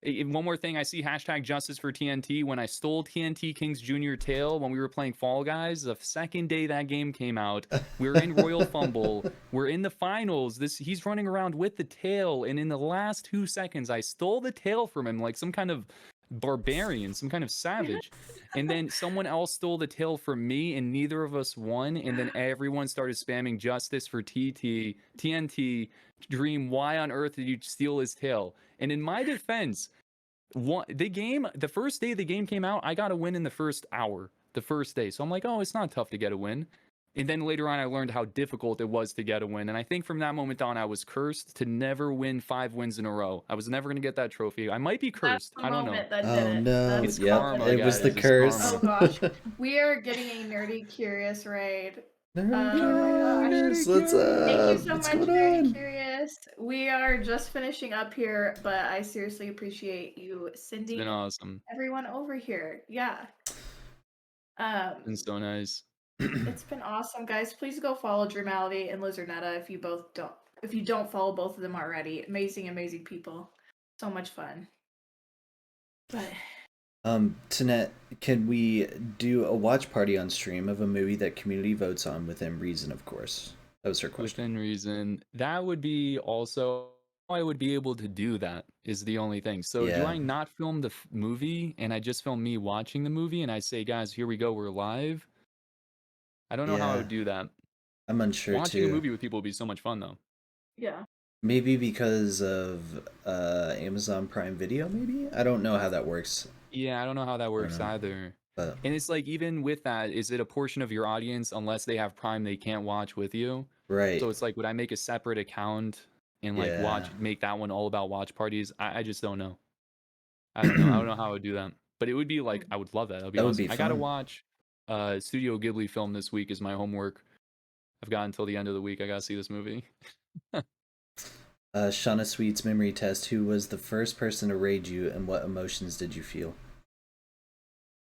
One more thing, I see hashtag justice for TNT. When I stole TNT King's Jr. tail when we were playing Fall Guys, the second day that game came out, we were in Royal Fumble. We're in the finals. He's running around with the tail, and in the last 2 seconds, I stole the tail from him like some kind of barbarian, some kind of savage. And then someone else stole the tail from me, and neither of us won. And then everyone started spamming justice for TNT. Dream, why on earth did you steal his tail? And in my defense, the first day the game came out, I got a win in the first hour, the first day. So I'm like, oh, it's not tough to get a win. And then later on, I learned how difficult it was to get a win. And I think from that moment on, I was cursed to never win 5 wins in a row. I was never going to get that trophy. I might be cursed. I don't know. Oh no! It's yep, karma, it was guys. the It's curse. karma. Oh gosh, we are getting a nerdy curious raid. Nerds, what's Thank you so what's much, going Nerdy on? Curious. We are just finishing up here, but I seriously appreciate you It's sending been awesome. everyone over here. Yeah. It's been so nice. It's been awesome, guys. Please go follow Dreamality and Lizardnetta if you don't follow both of them already. Amazing people. So much fun. But Tanette, can we do a watch party on stream of a movie that community votes on within reason, of course? That was her question. Within reason. That would be also, I would be able to do that is the only thing. So do Yeah. I not film the movie and I just film me watching the movie and I say, guys, here we go, we're live? I don't know how I would do that. I'm unsure Watching a too. movie with people would be so much fun though. yeah. Maybe because of Amazon Prime Video, maybe? I don't know how that works. Yeah, I don't know how that works know. either. But And it's like, even with that, is it a portion of your audience, unless they have Prime, they can't watch with you? right. So it's like, would I make a separate account and like Yeah. make that one all about watch parties? I just don't know. I don't know. I don't know how I would do that. But it would be like, I would love that. That'd be That would awesome. be I gotta fun. watch Studio Ghibli film this week is my homework. I've got until the end of the week. I gotta see this movie. Shauna Sweet's memory test. Who was the first person to raid you, and what emotions did you feel?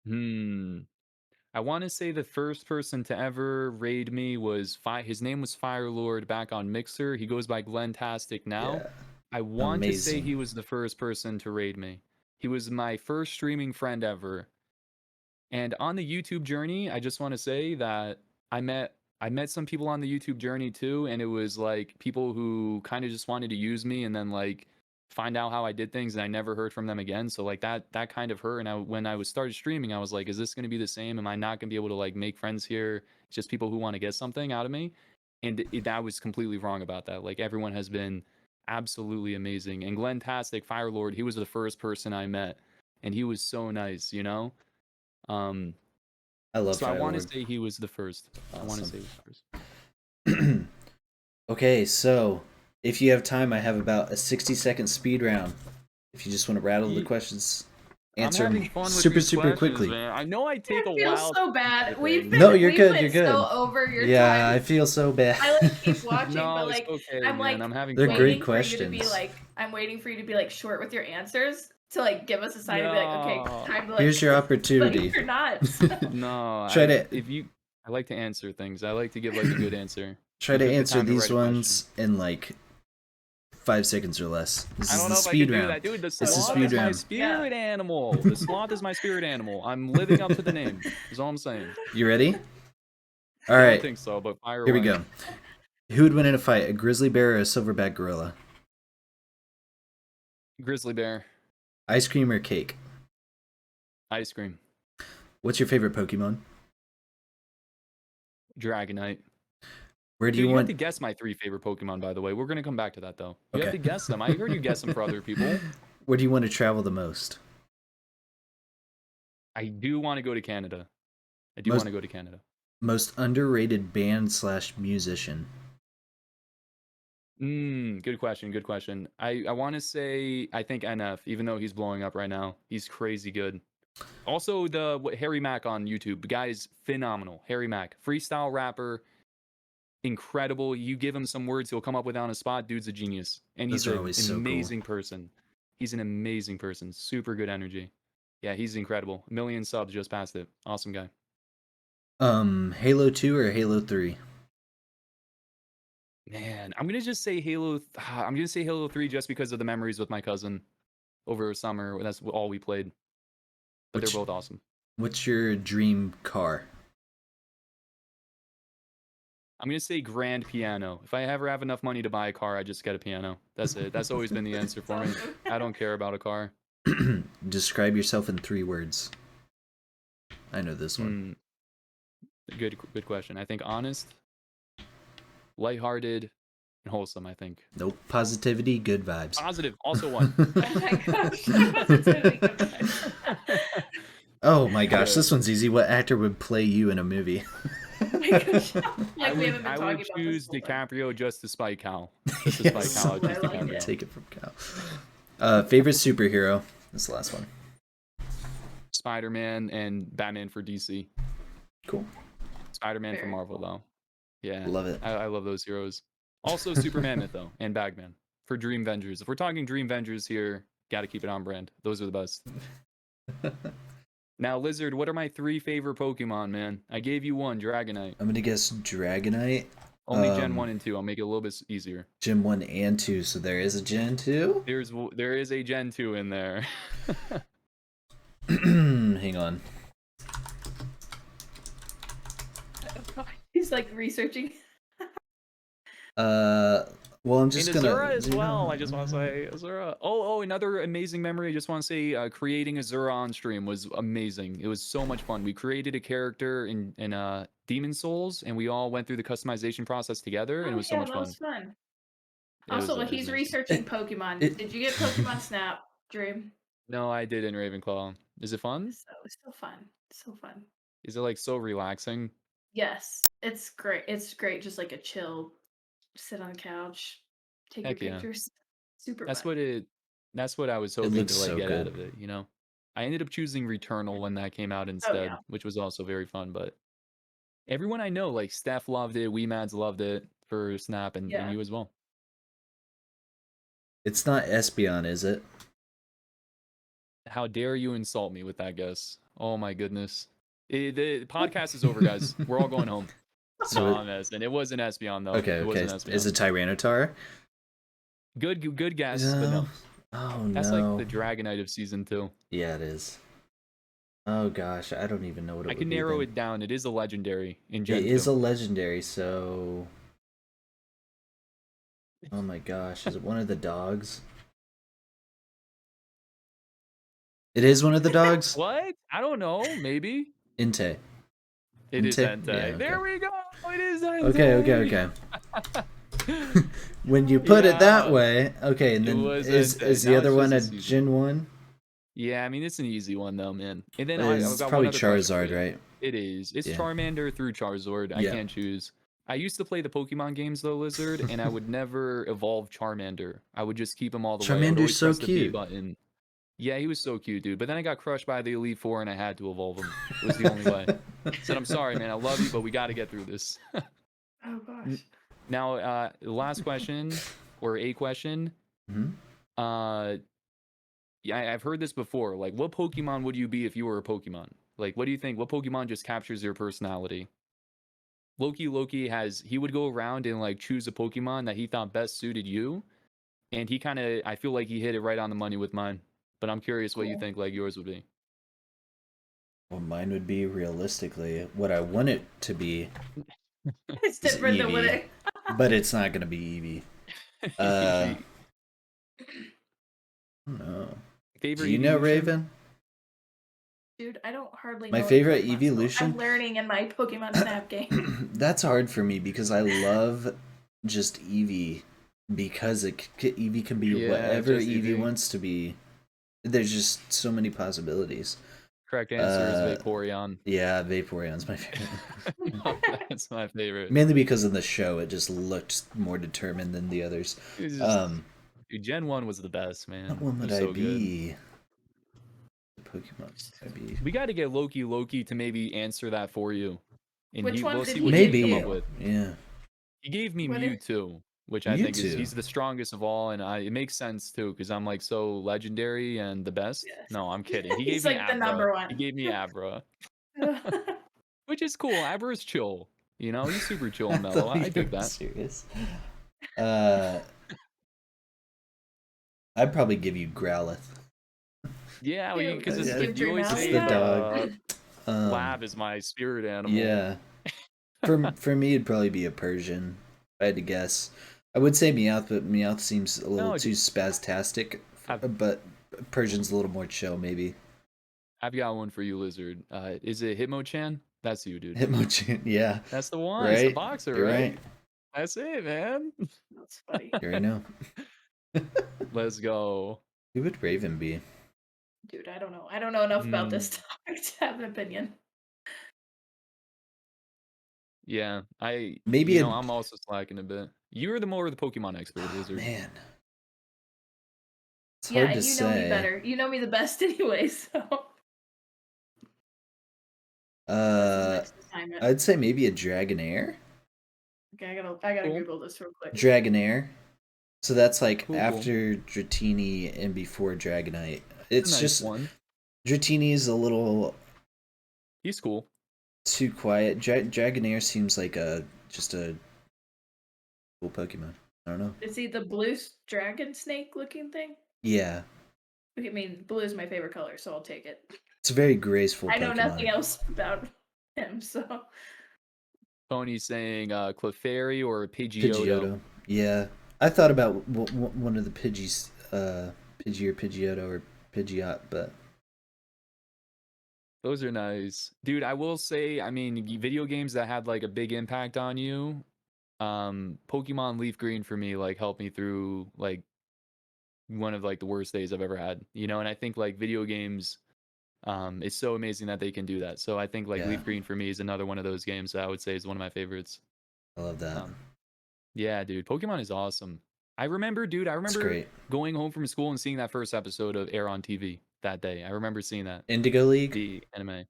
I want to say the first person to ever raid me was his name was Firelord back on Mixer. He goes by Glentastic now. Yeah. I want to say Amazing. he was the first person to raid me. He was my first streaming friend ever. And on the YouTube journey, I just want to say that I met some people on the YouTube journey too, and it was like people who kind of just wanted to use me and then like find out how I did things, and I never heard from them again. So like that kind of hurt. And when I was started streaming, I was like, is this going to be the same? Am I not going to be able to like make friends here? It's just people who want to get something out of me. And I was completely wrong about that. Like, everyone has been absolutely amazing. And Glentastic Firelord, he was the first person I met, and he was so nice, you know? I love So I want to Firelord. say he was the first. Awesome. I want to say he was the first. Okay, so if you have time, I have about a 60-second speed round. If you just want to rattle the questions. Answer I'm them having fun with super, these super questions, quickly. man. I know I take a I feel while. so bad. We've been, No, you're we've good. went You're good. so over your Yeah, I time. feel so bad. I like keep watching, No, but it's like okay, I'm man. like I'm having They're fun. great waiting for you to be questions. like I'm waiting for you to be like short with your answers to like give us a sign to be like, okay, No. time to like Here's your but opportunity. you're not. No, Try to I like to answer things. I like to give like a good answer. try You to took the answer time to these write a question. ones in like 5 seconds or less. This I is don't the know if I speed can do round. that, dude. The It's the sloth speed is my round. spirit animal. The sloth is my spirit animal. I'm living up to the name. Is all I'm saying. You ready? All I right. don't think so, but fire Here we away. go. Who would win in a fight, a grizzly bear or a silverback gorilla? Grizzly bear. Ice cream or cake? Ice cream. What's your favorite Pokemon? Dragonite. Where do Dude, you you have want? to guess my 3 favorite Pokemon, by the way. We're gonna come back to that though. You have Okay. to guess them. I heard you guess them for other people. Where do you want to travel the most? I do want to go to Canada. I do want to go to Canada. Most underrated band / musician. Good question. Good question. I want to say I think NF, even though he's blowing up right now. He's crazy good. Also, Harry Mack on YouTube. The guy is phenomenal. Harry Mack, freestyle rapper, incredible. You give him some words, he'll come up with it on a spot. Dude's a genius, and he's Those are an always so cool. amazing person. He's an amazing person. Super good energy. Yeah, he's incredible. 1 million subs just passed it. Awesome guy. Halo 2 or Halo 3? Man, I'm gonna just say Halo. I'm gonna say Halo 3 just because of the memories with my cousin over summer. That's all we played. But they're both awesome. What's your dream car? I'm gonna say grand piano. If I ever have enough money to buy a car, I just get a piano. That's it. That's always been the answer for me. I don't care about a car. Describe yourself in 3 words. I know this one. Good question. I think honest, lighthearted, and wholesome. I think. Nope. Positivity, good vibes. Positive, also one. Oh my gosh. Positivity, good vibes. Oh my gosh, this one's easy. What actor would play you in a movie? Oh my gosh. Like we haven't been I talking would about this choose whole time. DiCaprio just to spite Cal. Just to spite Yes. Cal. I'd choose I like DiCaprio. it. Take it from Cal. Favorite superhero? That's the last one. Spider-Man and Batman for DC. Cool. Spider-Man for Very Marvel cool. though. Yeah. Love it. I love those heroes. Also Superman Myth though, and Bagman for Dream Vengers. If we're talking Dream Vengers here, gotta keep it on brand. Those are the best. Now, Lizard, what are my 3 favorite Pokemon, man? I gave you 1, Dragonite. I'm gonna guess Dragonite. Only Gen 1 and 2. I'll make it a little bit easier. Gen 1 and 2, so there is a Gen 2? There is a Gen 2 in there. Hang on. He's like researching. Well, I'm just and gonna. Azura as well. I just want to say Azura. Oh, another amazing memory. I just want to say creating Azura on stream was amazing. It was so much fun. We created a character in Demon Souls, and we all went through the customization process together, and it was so much that fun. was fun. It was, Also, it was he's amazing. researching Pokemon. Did you get Pokemon Snap, Dream? No, I did in Ravenclaw. Is it fun? So fun. So fun. Is it like so relaxing? Yes, it's great. It's great. Just like a chill, sit on the couch, take Heck your yeah. pictures. Super That's fun. That's what I was hoping looks to like so get out good. of it, you know. I ended up choosing Returnal when that came out instead, which was also very fun, but everyone I know, like Steph loved it, Mads loved it for Snap, and you as well. It's not Espeon, is it? How dare you insult me with that guess? Oh my goodness. The podcast is over, guys. We're all going home. So no, I'm messing. It wasn't Espeon though. Okay, It okay. wasn't Espeon. Is it Tyranitar? Good guess, but no. Oh That's no. like the Dragonite of season 2. Yeah, it is. Oh gosh, I don't even know what it I would can be narrow then. it down. It is a legendary in Gen 2. It is a legendary, so. Oh my gosh, is it one of the dogs? It is one of the dogs? What? I don't know. Maybe. Entei. It is Entei? Entei. Yeah, okay. There we go. It is Entei. Okay. When you put it that way, okay, and then is the other one a Gen 1? Yeah, I mean it's an easy one though, man. And then It's got probably one other question for Charizard, you. right? It is. It's Yeah. Charmander through Charizard. I can't choose. I used to play the Pokemon games though, Lizard, and I would never evolve Charmander. I would just keep him all the way. I would Charmander's always so press the B cute. button. Yeah, he was so cute, dude. But then I got crushed by the Elite Four and I had to evolve him. It was the only way. Said, I'm sorry, man. I love you, but we got to get through this. Oh gosh. Now, the last question, or a question. Mhm. Yeah, I've heard this before. Like, what Pokemon would you be if you were a Pokemon? Like, what do you think? What Pokemon just captures your personality? Loki he would go around and like choose a Pokemon that he thought best suited you. And I feel like he hit it right on the money with mine. But I'm curious what you Cool. think like yours would be. Well, mine would be realistically what I want it to be, It's different than what Eevee. it. but it's not gonna be Eevee. I don't know. Favorite Do you know evolution? Raven? Dude, I don't hardly My know any favorite Pokemon, so evolution? I'm learning in my Pokemon Snap game. That's hard for me because I love just Eevee because Eevee can be Yeah, whatever just Eevee Eevee. wants to be. There's just so many possibilities. Correct answer is Vaporeon. Yeah, Vaporeon's my favorite. That's my favorite. Mainly because in the show it just looked more determined than the others. It's just, dude, Gen 1 was the best, man. What one It would was I so good. be? The Pokemon would I be? We got to get Loki to maybe answer that for you. And Which one we'll did see he what give he come Maybe. up with. Yeah. He gave me What is- Mewtwo, which I think is Mewtwo. he's the strongest of all, and it makes sense too because I'm like so legendary and the best. Yes. No, I'm kidding. He He's gave me like the Abra. number He one. gave me Abra, which is cool. Abra's chill. You know, he's super chill and mellow. I dig that. Serious. I'd probably give you Growlithe. Yeah, Ew, because just it's give you always Dreamality say the dog. Lab is my spirit animal. Yeah. For me, it'd probably be a Persian. If I had to guess. I would say Meowth, but Meowth seems a little too spastastic. But Persian's a little more chill, maybe. I've got one for you, Lizard. Is it Hitmonchan? That's you, dude. Hitmonchan, yeah. That's the one. Right? It's the boxer, You're right? right. That's it, man. That's funny. Here I know. Let's go. Who would Raven be? Dude, I don't know. I don't know enough about this topic to have an opinion. Yeah, Maybe I'm also slacking a bit. You're the more of the Pokemon expert, Lizard. Man. It's Yeah, hard to and you say. know me better. You know me the best anyway, so. That's the next assignment. I'd say maybe a Dragonair. Okay, I gotta Cool. Google this real quick. Dragonair. So that's like Cool. after Dratini and before Dragonite. It's Nice just one. Dratini's a little He's cool. too quiet. Dragonair seems like just a cool Pokemon. I don't know. Is he the blue dragon snake looking thing? Yeah, I mean, blue is my favorite color, so I'll take it. it's a very graceful I know Pokemon. nothing else about him, so. Tony's saying Clefairy or Pidgeotto. Pidgeotto. Yeah, I thought about one of the Pidgeys, Pidgey or Pidgeotto or Pidgeot, but Those are nice. Dude, I will say, I mean, video games that had like a big impact on you, Pokemon Leaf Green for me like helped me through like one of like the worst days I've ever had. You know, and I think like video games it's so amazing that they can do that. So I think like Yeah. Leaf Green for me is another one of those games that I would say is one of my favorites. I love that. Yeah, dude, Pokemon is awesome. I remember It's great. going home from school and seeing that first episode of Air on TV that day. I remember seeing that. Indigo League. The anime.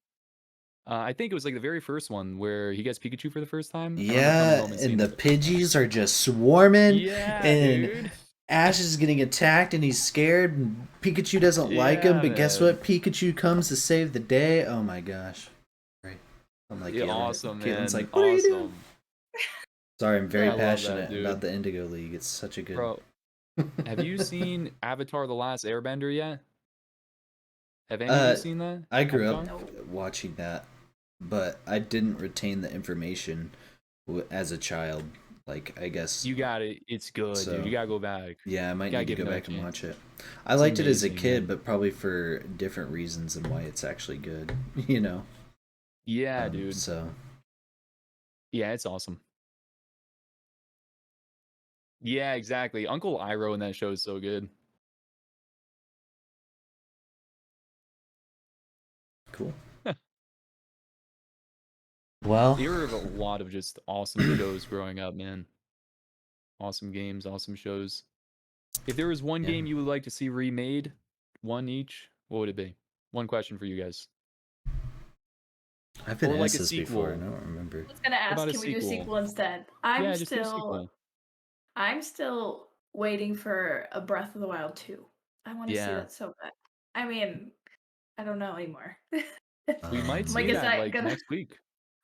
I think it was like the very first one where he gets Pikachu for the first time. I remember coming Yeah, home and seeing and the it. Pidgeys are just swarming. Yeah, and dude. Ash is getting attacked and he's scared and Pikachu doesn't like him, Yeah, but guess man. what? Pikachu comes to save the day. Oh my gosh. Right. I'm like, Yeah, awesome, man. Caitlin's like, what are you doing? Awesome. Sorry, I'm very I love that, passionate dude. about the Indigo League. It's such a good Bro, have you seen Avatar: The Last Airbender yet? Have any of you seen that? I grew up Avatar? watching that, but I didn't retain the information as a child. Like, I guess You got it. It's good, So- dude. You gotta go back. yeah, I might gotta need to give go it a back and chance. watch it. I liked it as a amazing, kid, man. but probably for different reasons than why it's actually good. You know? Yeah, dude. So Yeah, it's awesome. Yeah, exactly. Uncle Iroh in that show is so good. cool. Well, There were a lot of just awesome shows growing up, man. Awesome games, awesome shows. If there was one Yeah. game you would like to see remade, one each. What would it be? One question for you guys. I've been Or like asked a this before. I sequel. don't remember. I was gonna What ask, about a can we do a sequel? sequel instead? Yeah, just do a sequel. I'm still waiting for a Breath of the Wild 2. I want to see Yeah. that so bad. I mean, I don't know anymore. We might I'm like, see is that that like gonna? next week.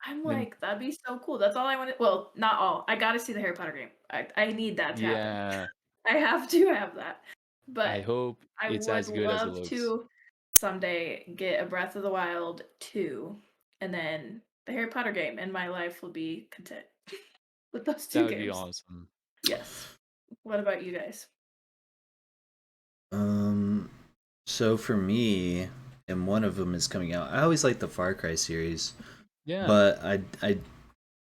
I'm Then like, that'd be so cool. That's all I want. Well, not all. I got to see the Harry Potter game. I need that to happen. yeah, I have to have that. I But hope I it's would as good as it love looks. to someday get a Breath of the Wild 2 and then the Harry Potter game, and my life will be content with those two That would be games. awesome. Yes. What about you guys? So for me, and one of them is coming out. I always like the Far Cry series, Yeah. but I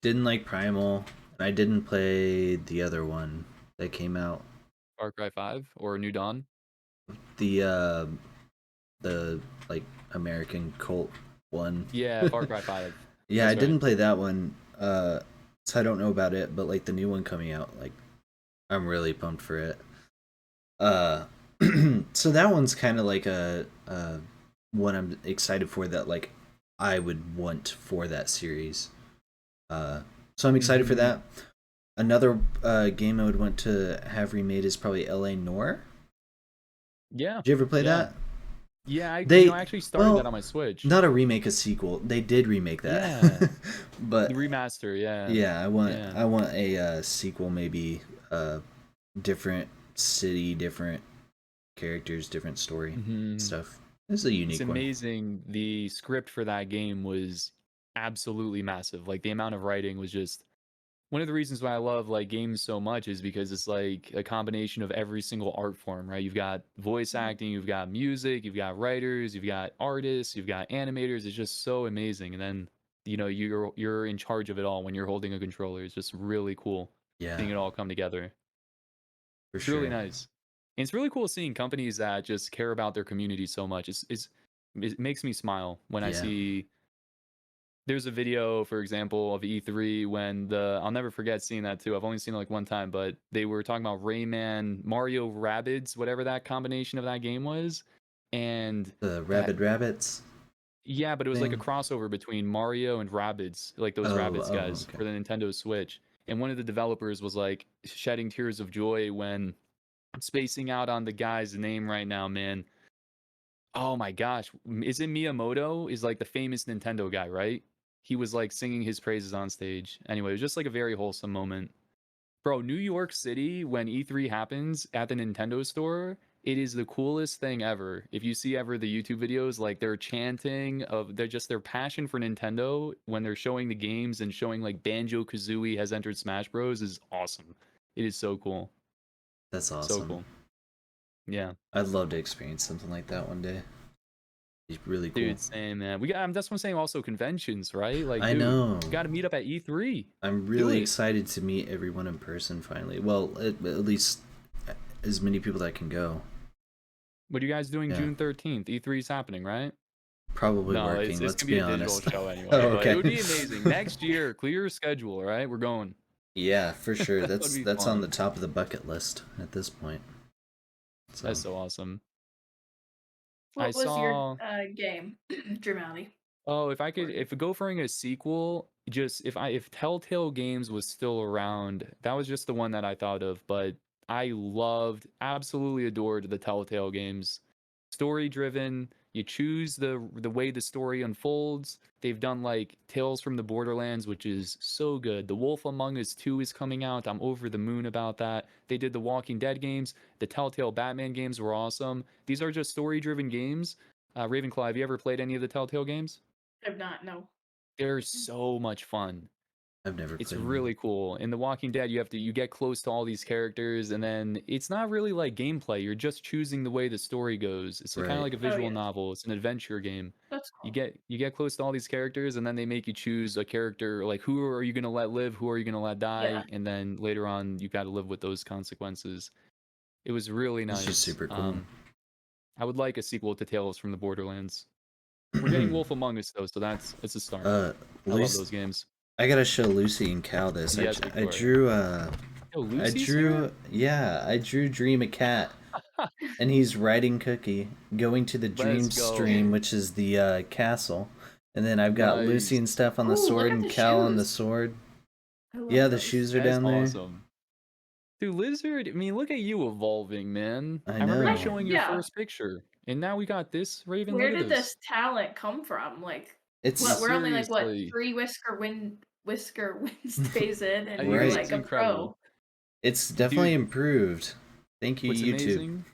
didn't like Primal. And I didn't play the other one that came out. Far Cry 5 or New Dawn. The like American cult one. Yeah, Far Cry 5. Yeah, That's I didn't right. play that one. So I don't know about it, but like the new one coming out, like I'm really pumped for it. So that one's kind of like a one I'm excited for, that like I would want for that series. So I'm excited for Mhm. that. Another game I would want to have remade is probably L.A. Noire. Yeah. Did you ever play Yeah. that? Yeah, I They actually started that on my Switch. not a remake, a sequel. They did remake that. Yeah. But The remaster, yeah. yeah, I want Yeah. a sequel, maybe different city, different characters, different story Mhm. stuff. This is a It's unique one. amazing. The script for that game was absolutely massive. Like the amount of writing was just one of the reasons why I love like games so much is because it's like a combination of every single art form, right? You've got voice acting, you've got music, you've got writers, you've got artists, you've got animators. It's just so amazing. And then, you're in charge of it all when you're holding a controller. It's just really cool Yeah, seeing it all come together. for It's really sure. nice. And it's really cool seeing companies that just care about their community so much. It makes me smile when I Yeah. see there's a video, for example, of E3 when I'll never forget seeing that too. I've only seen it like one time, but they were talking about Rayman, Mario Rabbids, whatever that combination of that game was. And The that, Rabid Rabbits yeah, but it was like a thing. crossover between Mario and Rabbids, like those Rabbids guys Okay. for the Nintendo Switch. And one of the developers was like shedding tears of joy when I'm spacing out on the guy's name right now, man. Oh my gosh. Is it Miyamoto? Is like the famous Nintendo guy, right? He was like singing his praises on stage. Anyway, it was just like a very wholesome moment. Bro, New York City, when E3 happens at the Nintendo store, it is the coolest thing ever. If you see ever the YouTube videos, like they're chanting of their passion for Nintendo when they're showing the games and showing like Banjo Kazooie has entered Smash Bros. Is awesome. It is so cool. That's So awesome. cool. Yeah. I'd love to experience something like that one day. It's really cool. Dude, same man. That's what I'm saying. Also, conventions, right? Like, I dude, know. you got to meet up at E3. I'm Do really it. excited to meet everyone in person finally. Well, at least as many people that can go. What are you guys doing Yeah. June 13th? E3 is happening, right? Probably No, working. it's Let's gonna be be a digital honest. show anyway. Oh, But it would okay. be amazing. Next year, clear your schedule, all right? We're going. Yeah, for sure. That would be That's on fun. the top of the bucket list at this point. So That's so awesome. What I was your saw. game, Dreamality? Oh, if going a sequel, just if Telltale Games was still around, that was just the one that I thought of. But I absolutely adored the Telltale Games. Story driven, you choose the way the story unfolds. They've done like Tales from the Borderlands, which is so good. The Wolf Among Us 2 is coming out. I'm over the moon about that. They did the Walking Dead games. The Telltale Batman games were awesome. These are just story driven games. Ravenclaw, have you ever played any of the Telltale games? I've not, no. They're so much fun. I've never It's played them. really cool. In The Walking Dead, you get close to all these characters, and then it's not really like gameplay. You're just choosing the way the story goes. It's kind of Right. like a Oh, visual yes. novel. It's an adventure game. That's You cool. get close to all these characters, and then they make you choose a character. Like, who are you gonna let live? Who are you gonna let die? Yeah. And then later on, you got to live with those consequences. It was really It's just nice. super cool. I would like a sequel to Tales from the Borderlands. We're getting Wolf Among Us though, so it's a start. I love those games. I gotta show Lucy and Cal this. Yes, I Victoria. drew Yo, Lucy's here? I drew Dream a Cat. And he's riding Cookie, going to the dream Let's go. stream, which is the castle. And then I've got Lucy Nice. and Steph on the Ooh, look sword at and the Cal on the shoes. sword. I love Yeah, the those. shoes are That's down there. awesome. Dude, Lizard, I mean, look at you evolving, man. I remember you know. showing your Yeah. first picture. And now we got this, Raven. Where look did at this talent come from? Like, It's what? We're only like what Seriously. 3 Whisker Wednesdays in, and Right. you're Right. like It's a incredible. it's definitely Dude, improved. Thank you, what's YouTube. amazing?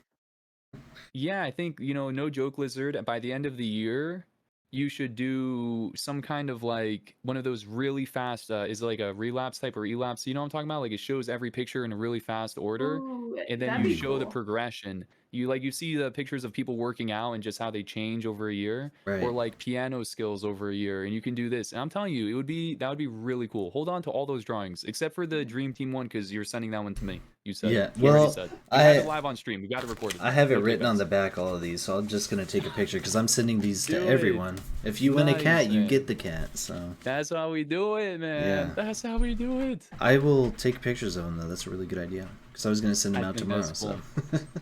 Yeah, I think, no joke, Lizard, by the end of the year, you should do some kind of like one of those really fast, is it like a relapse type or elapse? You know what I'm talking about? Like it shows every picture in a really fast order, Ooh, and then that'd you be show the cool. progression. You see the pictures of people working out and just how they change over a year, or Right. like piano skills over a year, and you can do this. And I'm telling you, that would be really cool. Hold on to all those drawings, except for the Dream Team one, because you're sending that one to me. You said. Yeah, You already well, said. We have it I live on stream. We got it recorded. I have it Okay, written on guys. the back, all of these, so I'm just gonna take a picture because I'm sending these to Do it. everyone. If you win a Nice, cat, you man. get the cat. So That's how we do it, man. Yeah. That's how we do it. I will take pictures of them though. That's a really good idea because I was gonna send them I out think tomorrow. that's So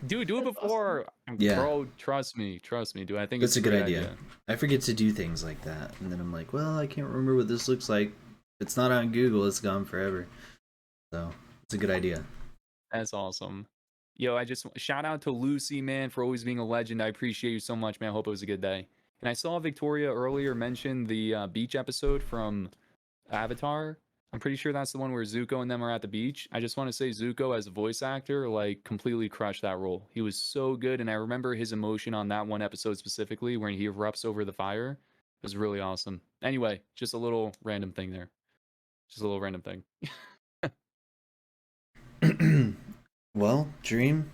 Dude, do it That's before. Yeah. Bro, trust me, dude. I think that's it's a good idea. I forget to do things like that, and then I'm like, well, I can't remember what this looks like. If it's not on Google, it's gone forever. So it's a good idea. That's awesome. Yo, I just shout out to Lucy, man, for always being a legend. I appreciate you so much, man. I hope it was a good day. And I saw Victoria earlier mention the beach episode from Avatar. I'm pretty sure that's the one where Zuko and them are at the beach. I just want to say Zuko as a voice actor, like, completely crushed that role. He was so good, and I remember his emotion on that one episode specifically when he erupts over the fire. It was really awesome. Anyway, just a little random thing there. Just a little random thing. Well, Dream,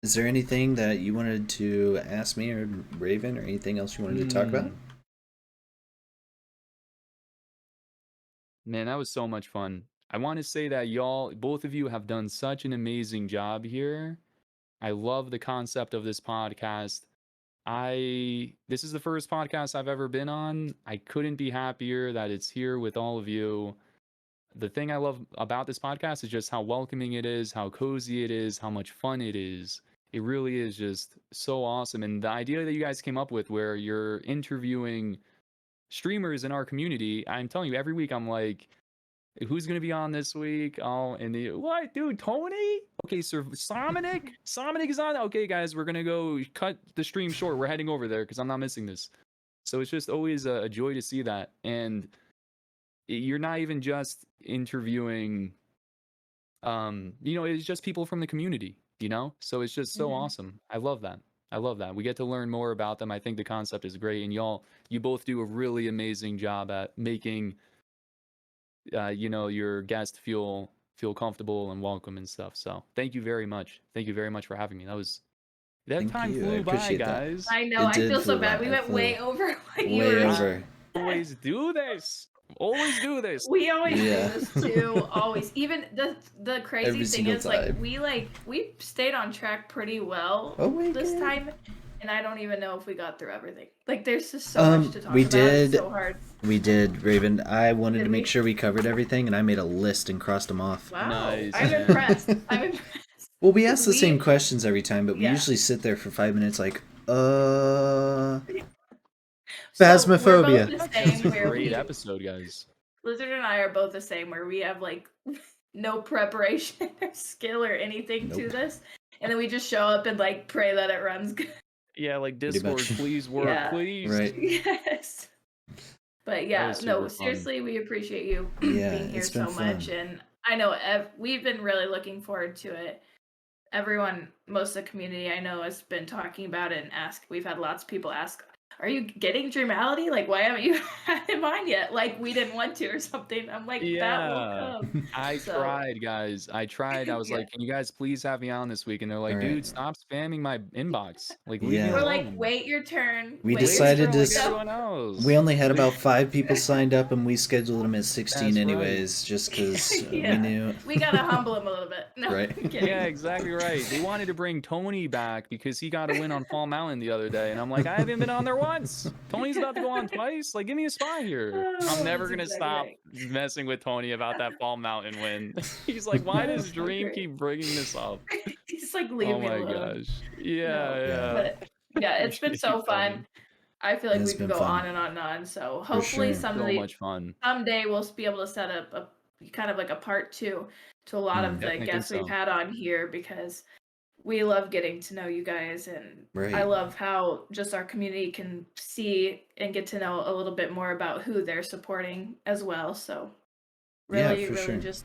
is there anything that you wanted to ask me or Raven or anything else you wanted to talk about? Man, that was so much fun. I want to say that y'all, both of you have done such an amazing job here. I love the concept of this podcast. This is the first podcast I've ever been on. I couldn't be happier that it's here with all of you. The thing I love about this podcast is just how welcoming it is, how cozy it is, how much fun it is. It really is just so awesome. And the idea that you guys came up with where you're interviewing streamers in our community, I'm telling you, every week I'm like, who's gonna be on this week? Oh, and what, dude? Tony? Okay, so Somnic is on. Okay, guys, we're gonna go cut the stream short. We're heading over there because I'm not missing this. So it's just always a joy to see that, and you're not even just interviewing. It's just people from the community. So it's just so awesome. I love that. We get to learn more about them. I think the concept is great, and you both do a really amazing job at making your guest feel comfortable and welcome and stuff. So thank you very much. Thank you very much for having me. Thank Time you. I flew by, appreciate that. guys. I know. It I did feel so flew bad. by. We It went flew way over. Like you way were. over. Always do this. Always do this. We always Yeah. do this too. Always. Even the crazy Every thing single is time. we stayed on track pretty well Oh my this God. time, and I don't even know if we got through everything. Like there's just so much to talk we about. did- It's so hard. We did, Raven. I wanted Did to we? make sure we covered everything, and I made a list and crossed them off. Wow. Nice, I'm man. impressed. I'm impressed. Well, we ask the We- same questions every time, but we Yeah. usually sit there for 5 minutes like, So, Phasmophobia. we're both the That's same a where great episode, guys. Lizard and I are both the same where we have like no preparation or skill or anything to Nope. this. And then we just show up and like pray that it runs good. Yeah, like Pretty Discord, much. please work, Yeah. please. Right. Yes. But yeah, was no, super fun. seriously, we appreciate you Yeah, being here it's so been much. fun. And I know we've been really looking forward to it. Everyone, most of the community I know has been talking about it and we've had lots of people ask, are you getting Dreamality? Like, why haven't you had it mine yet? Like, we didn't want to or something. I'm like, that Yeah. will come. I So- tried, guys. I was Yeah. like, can you guys please have me on this week? And they're like, All right. dude, stop spamming my inbox. Like, leave me Yeah. We're alone. like, wait your turn. We wait your decided turn, to like, everyone else. We only had about 5 people signed up, and we scheduled them at 16 That's right. anyways, just because Yeah. we knew. We gotta humble him a little bit. No, Right. I'm kidding. Yeah, exactly right. They wanted to bring Tony back because he got a win on Fall Mountain the other day, and I'm like, I haven't been on there once. Tony's about to go on twice. Like, give me a spot here. I'm never That's gonna exactly stop right. messing with Tony about that Fall Mountain win. He's like, why does That's so Dream great. keep bringing this up? He's like, leave Oh me my alone. gosh. No, Yeah. but yeah, it's been Appreciate so you, fun. Tony. I feel It like we has could been go fun. on and on and on. So For hopefully sure. So much fun. someday we'll be able to set up a kind of like a part 2 to a lot of the Definitely think guests we've so. had on here, because we love getting to know you guys, and I Right. love how just our community can see and get to know a little bit more about who they're supporting as well. So Yeah, really, for really sure. just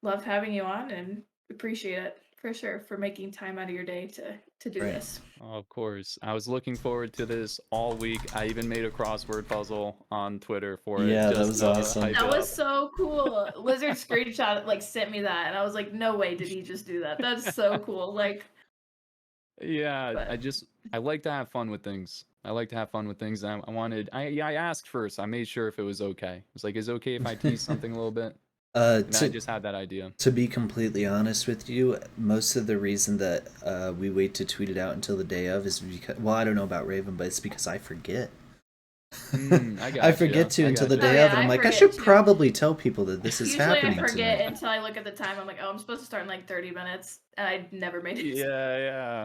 love having you on, and appreciate it for sure for making time out of your day to do Right. this. Oh, of course. I was looking forward to this all week. I even made a crossword puzzle on Twitter for it. Yeah, that Just was to awesome. hype That it was up. so cool. Lizard screenshot like sent me that, and I was like, no way did he just do that. That's so cool. Like, Yeah, but I like to have fun with things. I like to have fun with things. I asked first. I made sure if it was okay. I was like, is it okay if I tease something a little bit? And I To just had that idea. be completely honest with you, most of the reason that we wait to tweet it out until the day of is because, well, I don't know about Raven, but it's because I forget. I got I forget to I until the gotcha. day Oh, of, and yeah, I'm I like, I forget should too. probably tell people that this is usually happening I forget tonight. until I look at the time. I'm like, oh, I'm supposed to start in like 30 minutes, and I never made it. Yeah.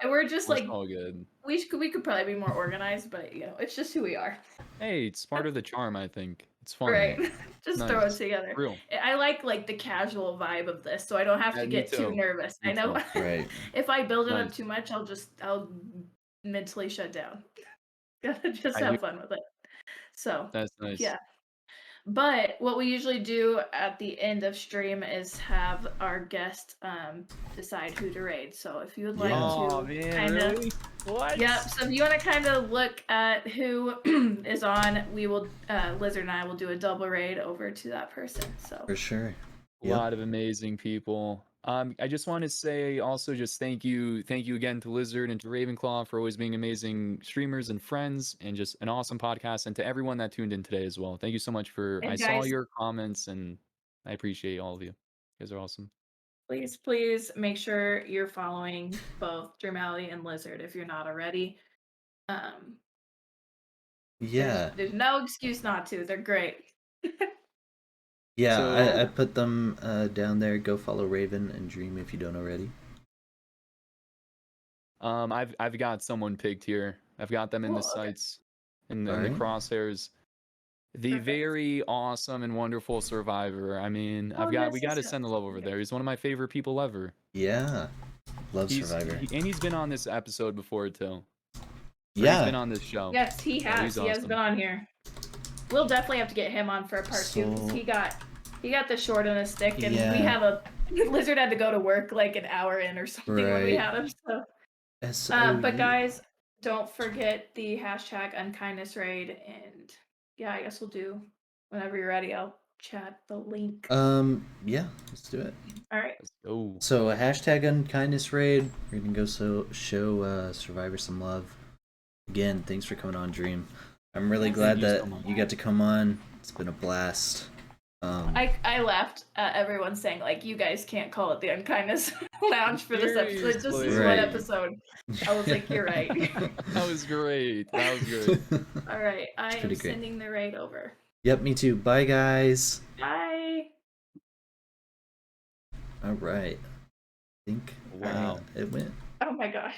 And we're just It's like, all good. we could probably be more organized, but it's just who we are. Hey, it's part of the charm, I think. It's fun. Right. Just throw it Nice. together. Real. I like the casual vibe of this, so I don't have Yeah, to me get too too. nervous. Me I know too. Right. if I build it up Nice. too much, I'll mentally shut down. Gotta just I hear have fun with it. So that's nice. yeah. But what we usually do at the end of stream is have our guest decide who to raid. So if you would like Yeah. Oh to man, kind of really? What? Yep. So if you want to kind of look at who is on, we will Lizard and I will do a double raid over to that person. So For sure. A Yep. lot of amazing people. I just want to say also just thank you again to Lizard and to Ravenclaw for always being amazing streamers and friends, and just an awesome podcast, and to everyone that tuned in today as well. Thank you so much for. and I saw guys, your comments and I appreciate all of you. You guys are awesome. please make sure you're following both Dreamality and Lizard if you're not already. Yeah. There's no excuse not to. They're great. Yeah, So- I put them down there. Go follow Raven and Dream if you don't already. I've got someone picked here. I've got them in the Cool, okay. sights, in the Alright. crosshairs. The Perfect. very awesome and wonderful Survivor. I mean, we got to send the love over there. He's one of my favorite people ever. Yeah. Love Survivor. And he's been on this episode before too. Yeah. He's been on this show. Yes, he So has. he's He has awesome. been on here. We'll definitely have to get him on for a part 2 because So- he got the short and a stick, and Yeah. we have a Lizard had to go to work like an hour in or something when we Right. had him. So, SOU. but guys, don't forget the hashtag unkindness raid, and yeah, I guess we'll do whenever you're ready. I'll chat the link. Yeah, let's do it. All right. Let's go. So hashtag unkindness raid. We're gonna go show Survivor some love. Again, thanks for coming on, Dream. I'm really Thank glad you so that much. you got to come on. It's been a blast. I laughed at everyone saying like, you guys can't call it the Unkindness Lounge for this episode. It's just this Seriously. one Right. episode. I was like, you're right. That was great. That was great. All right, I am pretty great. sending the raid over. Yep, me too. Bye, guys. Bye. All right. I think Wow. it went. Oh my gosh.